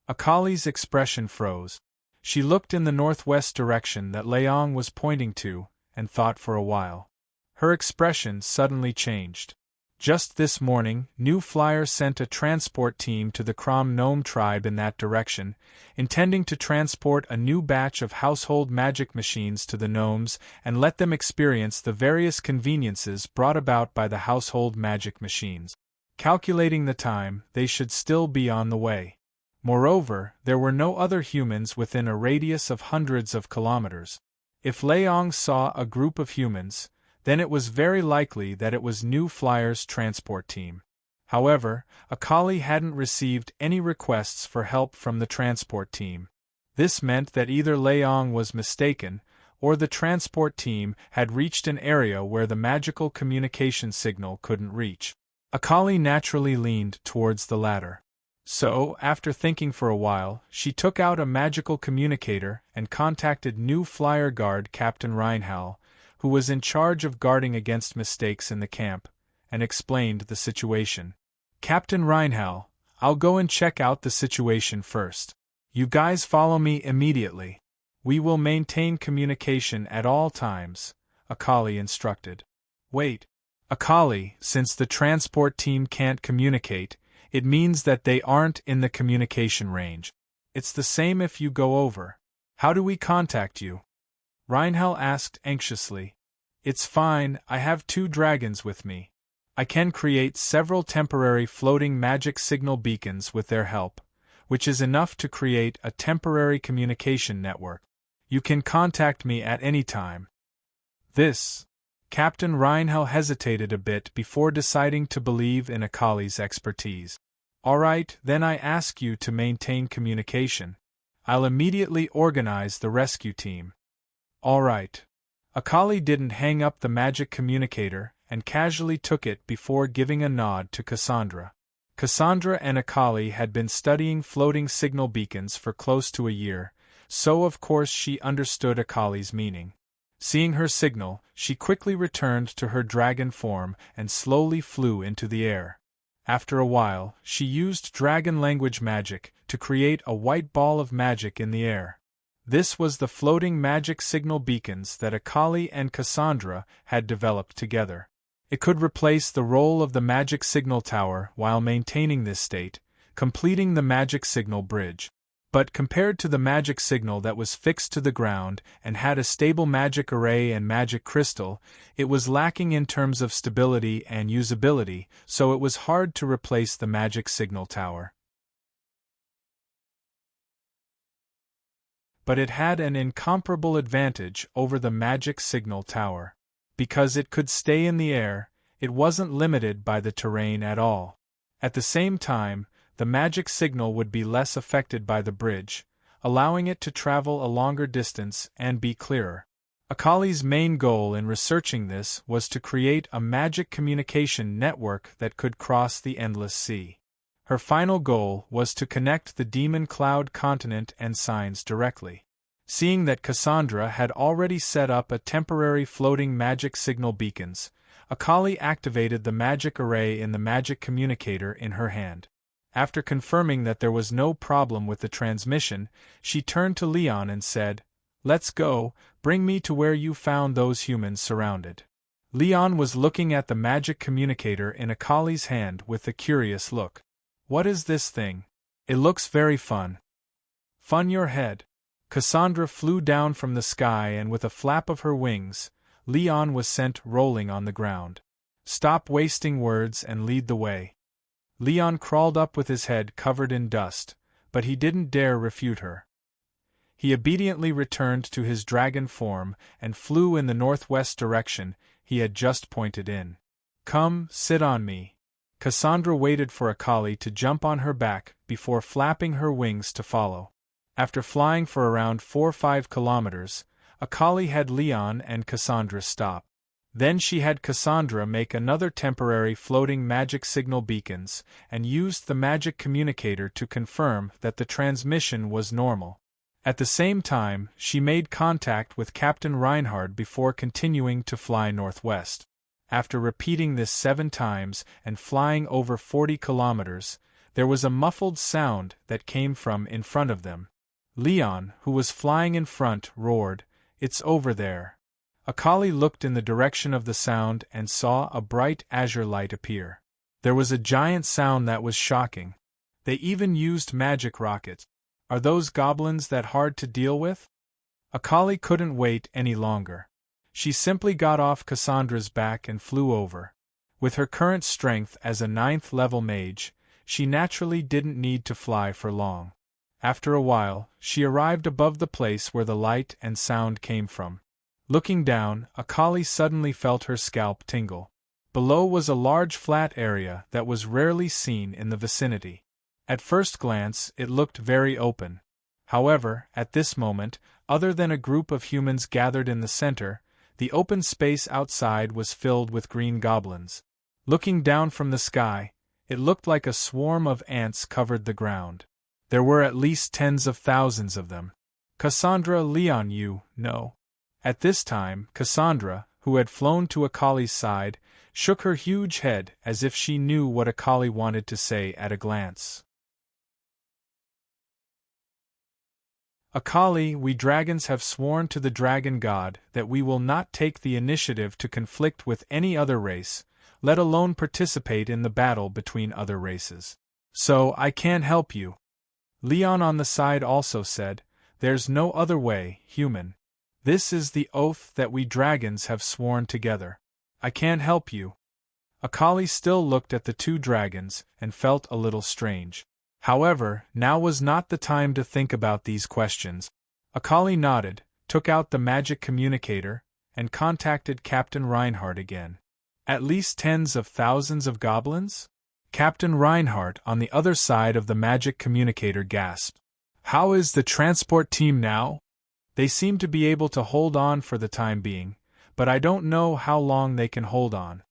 Akali's expression froze. She looked in the northwest direction that Leong was pointing to, and thought for a while. Her expression suddenly changed. Just this morning, New Flyer sent a transport team to the Crom Gnome tribe in that direction, intending to transport a new batch of household magic machines to the gnomes and let them experience the various conveniences brought about by the household magic machines. Calculating the time, they should still be on the way. Moreover, there were no other humans within a radius of hundreds of kilometers. If Leong saw a group of humans, then it was very likely that it was New Flyer's transport team. However, Akali hadn't received any requests for help from the transport team. This meant that either Leong was mistaken, or the transport team had reached an area where the magical communication signal couldn't reach. Akali naturally leaned towards the latter. So, after thinking for a while, she took out a magical communicator and contacted New Flyer Guard Captain Reinhal, who was in charge of guarding against mistakes in the camp, and explained the situation. "Captain Reinhal, I'll go and check out the situation first. You guys follow me immediately. We will maintain communication at all times," Akali instructed. "Wait, Akali, since the transport team can't communicate, it means that they aren't in the communication range. It's the same if you go over. How do we contact you?" Reinhal asked anxiously. "It's fine, I have 2 dragons with me. I can create several temporary floating magic signal beacons with their help, which is enough to create a temporary communication network. You can contact me at any time." This. Captain Reinhal hesitated a bit before deciding to believe in Akali's expertise. "Alright, then I ask you to maintain communication. I'll immediately organize the rescue team." "Alright." Akali didn't hang up the magic communicator and casually took it before giving a nod to Cassandra. Cassandra and Akali had been studying floating signal beacons for close to a year, so of course she understood Akali's meaning. Seeing her signal, she quickly returned to her dragon form and slowly flew into the air. After a while, she used dragon language magic to create a white ball of magic in the air. This was the floating magic signal beacons that Akali and Cassandra had developed together. It could replace the role of the magic signal tower while maintaining this state, completing the magic signal bridge. But compared to the magic signal that was fixed to the ground and had a stable magic array and magic crystal, it was lacking in terms of stability and usability, so it was hard to replace the magic signal tower. But it had an incomparable advantage over the magic signal tower. Because it could stay in the air, it wasn't limited by the terrain at all. At the same time, the magic signal would be less affected by the bridge, allowing it to travel a longer distance and be clearer. Akali's main goal in researching this was to create a magic communication network that could cross the endless sea. Her final goal was to connect the Demon Cloud continent and signs directly. Seeing that Cassandra had already set up a temporary floating magic signal beacons, Akali activated the magic array in the magic communicator in her hand. After confirming that there was no problem with the transmission, she turned to Leon and said, "Let's go, bring me to where you found those humans surrounded." Leon was looking at the magic communicator in Akali's hand with a curious look. "What is this thing? It looks very fun." "Fun your head." Cassandra flew down from the sky and with a flap of her wings, Leon was sent rolling on the ground. "Stop wasting words and lead the way." Leon crawled up with his head covered in dust, but he didn't dare refute her. He obediently returned to his dragon form and flew in the northwest direction he had just pointed in. "Come, sit on me." Cassandra waited for Akali to jump on her back before flapping her wings to follow. After flying for around 4-5 kilometers, Akali had Leon and Cassandra stop. Then she had Cassandra make another temporary floating magic signal beacons and used the magic communicator to confirm that the transmission was normal. At the same time, she made contact with Captain Reinhard before continuing to fly northwest. After repeating this 7 times and flying over 40 kilometers, there was a muffled sound that came from in front of them. Leon, who was flying in front, roared, "It's over there." Akali looked in the direction of the sound and saw a bright azure light appear. There was a giant sound that was shocking. They even used magic rockets. Are those goblins that hard to deal with? Akali couldn't wait any longer. She simply got off Cassandra's back and flew over. With her current strength as a 9th level mage, she naturally didn't need to fly for long. After a while, she arrived above the place where the light and sound came from. Looking down, Akali suddenly felt her scalp tingle. Below was a large flat area that was rarely seen in the vicinity. At first glance, it looked very open. However, at this moment, other than a group of humans gathered in the center, the open space outside was filled with green goblins. Looking down from the sky, it looked like a swarm of ants covered the ground. There were at least tens of thousands of them. "Cassandra, Leon, you know." At this time, Cassandra, who had flown to Akali's side, shook her huge head as if she knew what Akali wanted to say at a glance. "Akali, we dragons have sworn to the dragon god that we will not take the initiative to conflict with any other race, let alone participate in the battle between other races. So I can't help you." Leon on the side also said, "There's no other way, human. This is the oath that we dragons have sworn together. I can't help you." Akali still looked at the 2 dragons and felt a little strange. However, now was not the time to think about these questions. Akali nodded, took out the magic communicator, and contacted Captain Reinhardt again. "At least tens of thousands of goblins?" Captain Reinhardt on the other side of the magic communicator gasped. "How is the transport team now?" "They seem to be able to hold on for the time being, but I don't know how long they can hold on."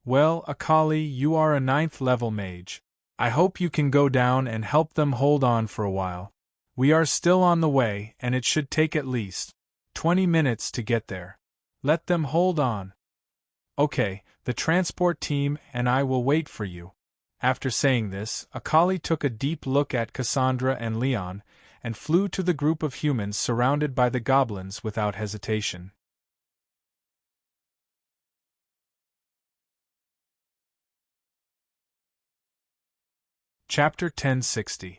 "Well, Akali, you are a 9th level mage. I hope you can go down and help them hold on for a while. We are still on the way, and it should take at least 20 minutes to get there. Let them hold on. Okay, the transport team and I will wait for you. After saying this, Akali took a deep look at Cassandra and Leon, and flew to the group of humans surrounded by the goblins without hesitation. Chapter 1060.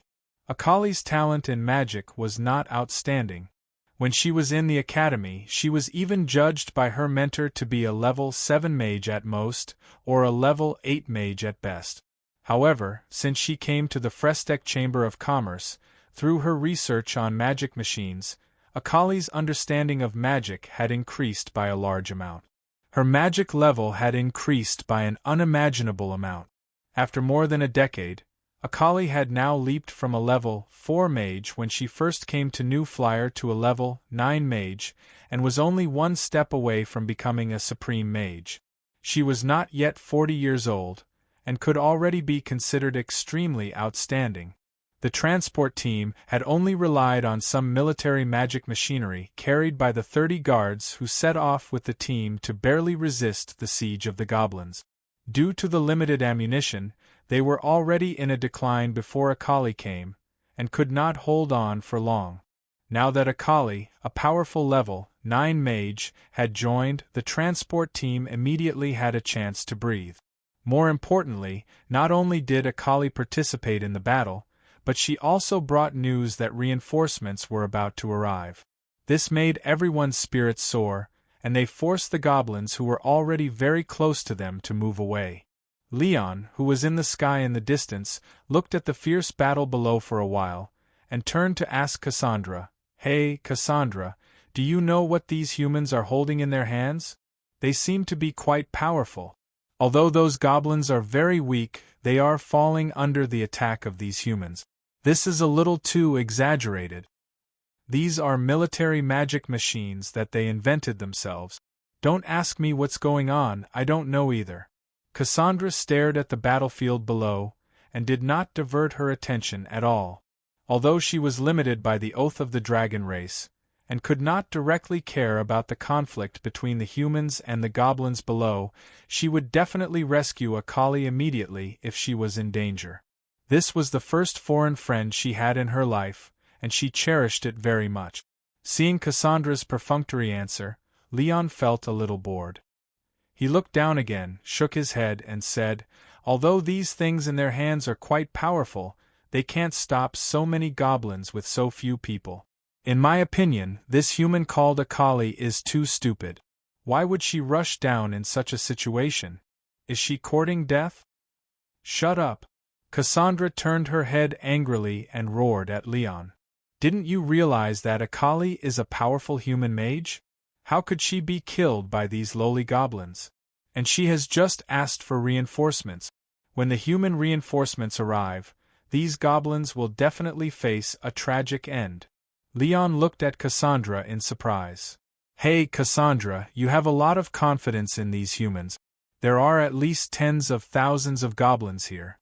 Akali's talent in magic was not outstanding. When she was in the academy, she was even judged by her mentor to be a level 7 mage at most, or a level 8 mage at best. However, since she came to the Frestec Chamber of Commerce, through her research on magic machines, Akali's understanding of magic had increased by a large amount. Her magic level had increased by an unimaginable amount. After more than a decade, Akali had now leaped from a level 4 mage when she first came to New Flyer to a level 9 mage, and was only one step away from becoming a supreme mage. She was not yet 40 years old, and could already be considered extremely outstanding. The transport team had only relied on some military magic machinery carried by the 30 guards who set off with the team to barely resist the siege of the goblins. Due to the limited ammunition, they were already in a decline before Akali came, and could not hold on for long. Now that Akali, a powerful level 9 mage, had joined, the transport team immediately had a chance to breathe. More importantly, not only did Akali participate in the battle, but she also brought news that reinforcements were about to arrive. This made everyone's spirits soar, and they forced the goblins who were already very close to them to move away. Leon, who was in the sky in the distance, looked at the fierce battle below for a while, and turned to ask Cassandra, "Hey, Cassandra, do you know what these humans are holding in their hands? They seem to be quite powerful. Although those goblins are very weak, they are falling under the attack of these humans. This is a little too exaggerated. These are military magic machines that they invented themselves. Don't ask me what's going on, I don't know either." Cassandra stared at the battlefield below, and did not divert her attention at all. Although she was limited by the oath of the dragon race, and could not directly care about the conflict between the humans and the goblins below, she would definitely rescue Akali immediately if she was in danger. This was the first foreign friend she had in her life, and she cherished it very much. Seeing Cassandra's perfunctory answer, Leon felt a little bored. He looked down again, shook his head, and said, "Although these things in their hands are quite powerful, they can't stop so many goblins with so few people. In my opinion, this human called Akali is too stupid. Why would she rush down in such a situation? Is she courting death?" "Shut up!" Cassandra turned her head angrily and roared at Leon. "Didn't you realize that Akali is a powerful human mage? How could she be killed by these lowly goblins? And she has just asked for reinforcements. When the human reinforcements arrive, these goblins will definitely face a tragic end." Leon looked at Cassandra in surprise. "Hey, Cassandra, you have a lot of confidence in these humans. There are at least tens of thousands of goblins here.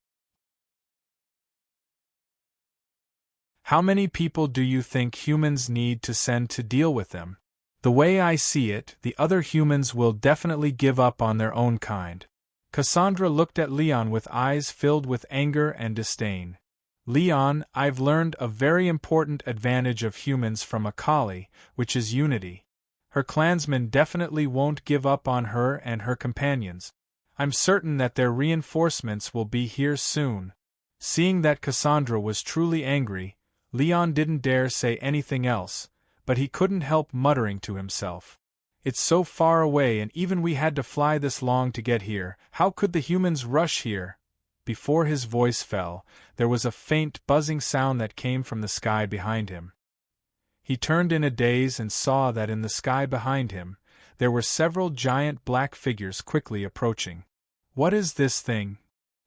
How many people do you think humans need to send to deal with them? The way I see it, the other humans will definitely give up on their own kind." Cassandra looked at Leon with eyes filled with anger and disdain. "Leon, I've learned a very important advantage of humans from Akali, which is unity. Her clansmen definitely won't give up on her and her companions. I'm certain that their reinforcements will be here soon." Seeing that Cassandra was truly angry, Leon didn't dare say anything else, but he couldn't help muttering to himself, "It's so far away and even we had to fly this long to get here, how could the humans rush here?" Before his voice fell, there was a faint buzzing sound that came from the sky behind him. He turned in a daze and saw that in the sky behind him, there were several giant black figures quickly approaching. "What is this thing?"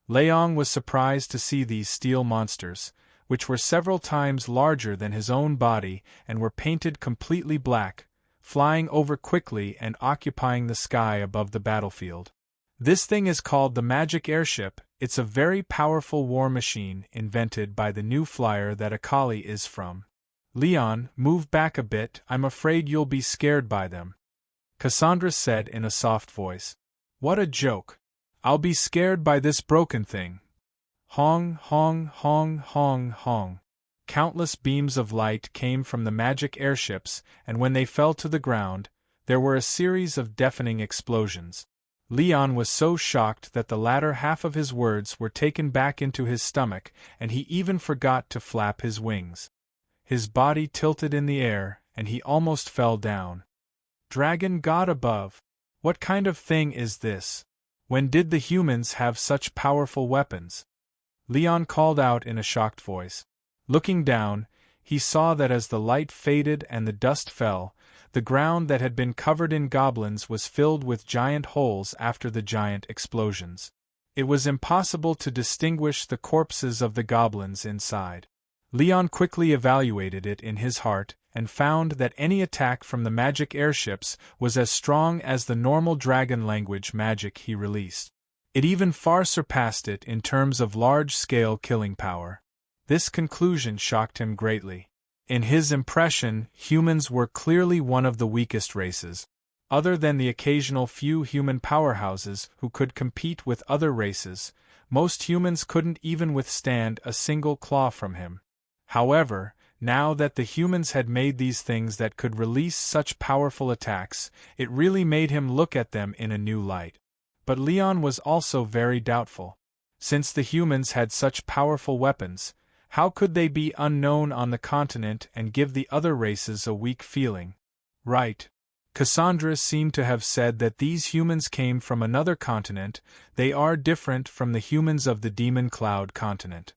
Leon was surprised to see these steel monsters, which were several times larger than his own body and were painted completely black, flying over quickly and occupying the sky above the battlefield. "This thing is called the magic airship. It's a very powerful war machine invented by the New Flyer that Akali is from. Leon, move back a bit, I'm afraid you'll be scared by them. Cassandra said in a soft voice. What a joke. I'll be scared by this broken thing. Hong, hong, hong, hong, hong. Countless beams of light came from the magic airships, and when they fell to the ground, there were a series of deafening explosions. Leon was so shocked that the latter half of his words were taken back into his stomach, and he even forgot to flap his wings. His body tilted in the air, and he almost fell down. Dragon God above! What kind of thing is this? When did the humans have such powerful weapons? Leon called out in a shocked voice. Looking down, he saw that as the light faded and the dust fell, the ground that had been covered in goblins was filled with giant holes after the giant explosions. It was impossible to distinguish the corpses of the goblins inside. Leon quickly evaluated it in his heart, and found that any attack from the magic airships was as strong as the normal dragon language magic he released. It even far surpassed it in terms of large-scale killing power. This conclusion shocked him greatly. In his impression, humans were clearly one of the weakest races. Other than the occasional few human powerhouses who could compete with other races, most humans couldn't even withstand a single claw from him. However, now that the humans had made these things that could release such powerful attacks, it really made him look at them in a new light. But Leon was also very doubtful. Since the humans had such powerful weapons, how could they be unknown on the continent and give the other races a weak feeling? Right. Cassandra seemed to have said that these humans came from another continent. They are different from the humans of the Demon Cloud continent.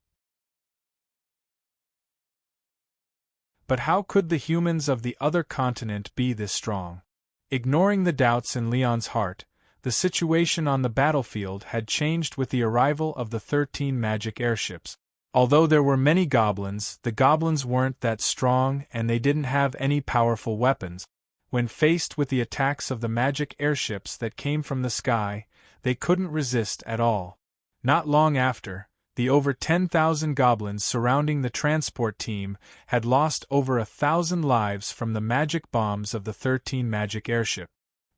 But how could the humans of the other continent be this strong? Ignoring the doubts in Leon's heart, the situation on the battlefield had changed with the arrival of the 13 magic airships. Although there were many goblins, the goblins weren't that strong and they didn't have any powerful weapons. When faced with the attacks of the magic airships that came from the sky, they couldn't resist at all. Not long after, the over 10,000 goblins surrounding the transport team had lost over 1,000 lives from the magic bombs of the 13 magic airship.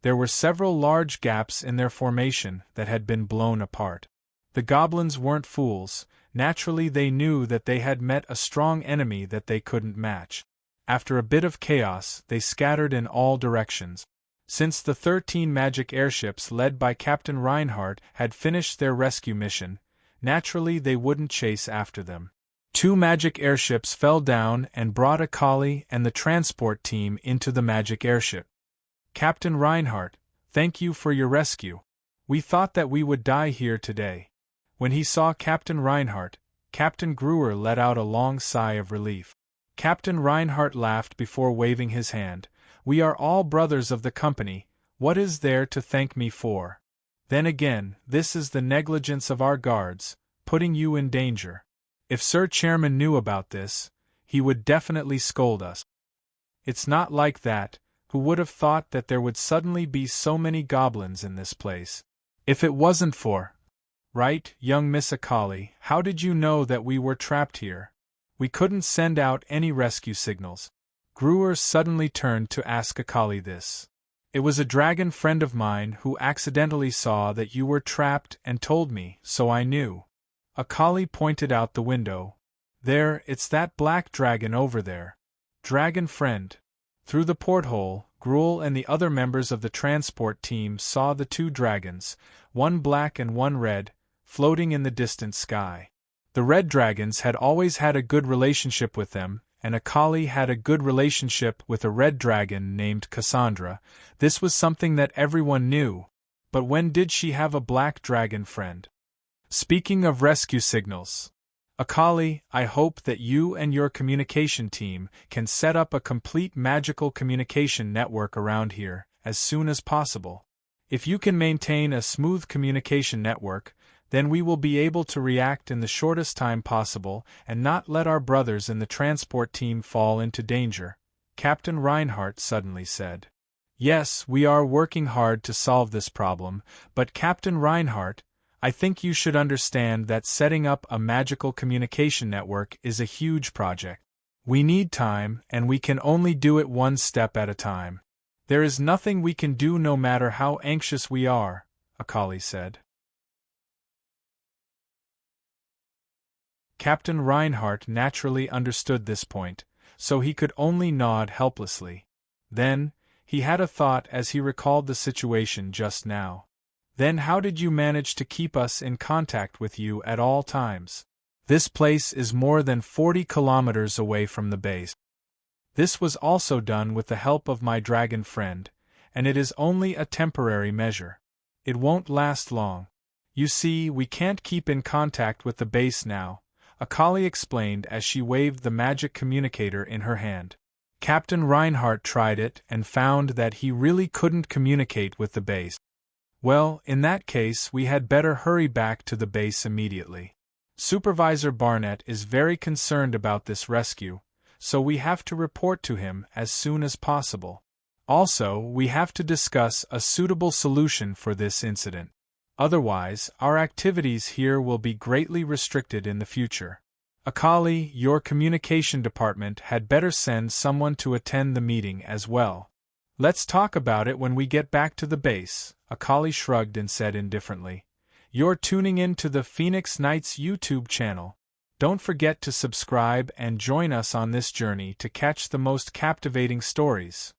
There were several large gaps in their formation that had been blown apart. The goblins weren't fools. Naturally they knew that they had met a strong enemy that they couldn't match. After a bit of chaos, they scattered in all directions. Since the 13 magic airships led by Captain Reinhardt had finished their rescue mission, naturally they wouldn't chase after them. 2 magic airships fell down and brought Akali and the transport team into the magic airship. Captain Reinhardt, thank you for your rescue. We thought that we would die here today. When he saw Captain Reinhardt, Captain Gruer let out a long sigh of relief. Captain Reinhardt laughed before waving his hand. We are all brothers of the company, what is there to thank me for? Then again, this is the negligence of our guards, putting you in danger. If Sir Chairman knew about this, he would definitely scold us. It's not like that. Who would have thought that there would suddenly be so many goblins in this place? If it wasn't for... Right, young Miss Akali, how did you know that we were trapped here? We couldn't send out any rescue signals. Gruer suddenly turned to ask Akali this. It was a dragon friend of mine who accidentally saw that you were trapped and told me, so I knew. Akali pointed out the window. There, it's that black dragon over there. Dragon friend. Through the porthole, Gruel and the other members of the transport team saw the 2 dragons, one black and one red, floating in the distant sky. The red dragons had always had a good relationship with them, and Akali had a good relationship with a red dragon named Cassandra. This was something that everyone knew. But when did she have a black dragon friend? Speaking of rescue signals, Akali, I hope that you and your communication team can set up a complete magical communication network around here as soon as possible. If you can maintain a smooth communication network, then we will be able to react in the shortest time possible and not let our brothers in the transport team fall into danger, Captain Reinhardt suddenly said. Yes, we are working hard to solve this problem, but Captain Reinhardt, I think you should understand that setting up a magical communication network is a huge project. We need time, and we can only do it one step at a time. There is nothing we can do no matter how anxious we are, Akali said. Captain Reinhardt naturally understood this point, so he could only nod helplessly. Then, he had a thought as he recalled the situation just now. Then how did you manage to keep us in contact with you at all times? This place is more than 40 kilometers away from the base. This was also done with the help of my dragon friend, and it is only a temporary measure. It won't last long. You see, we can't keep in contact with the base now, Akali explained as she waved the magic communicator in her hand. Captain Reinhardt tried it and found that he really couldn't communicate with the base. Well, in that case we had better hurry back to the base immediately. Supervisor Barnett is very concerned about this rescue, so we have to report to him as soon as possible. Also, we have to discuss a suitable solution for this incident. Otherwise, our activities here will be greatly restricted in the future. Akali, your communication department had better send someone to attend the meeting as well. Let's talk about it when we get back to the base, Akali shrugged and said indifferently. You're tuning in to the Phoenix Knights YouTube channel. Don't forget to subscribe and join us on this journey to catch the most captivating stories.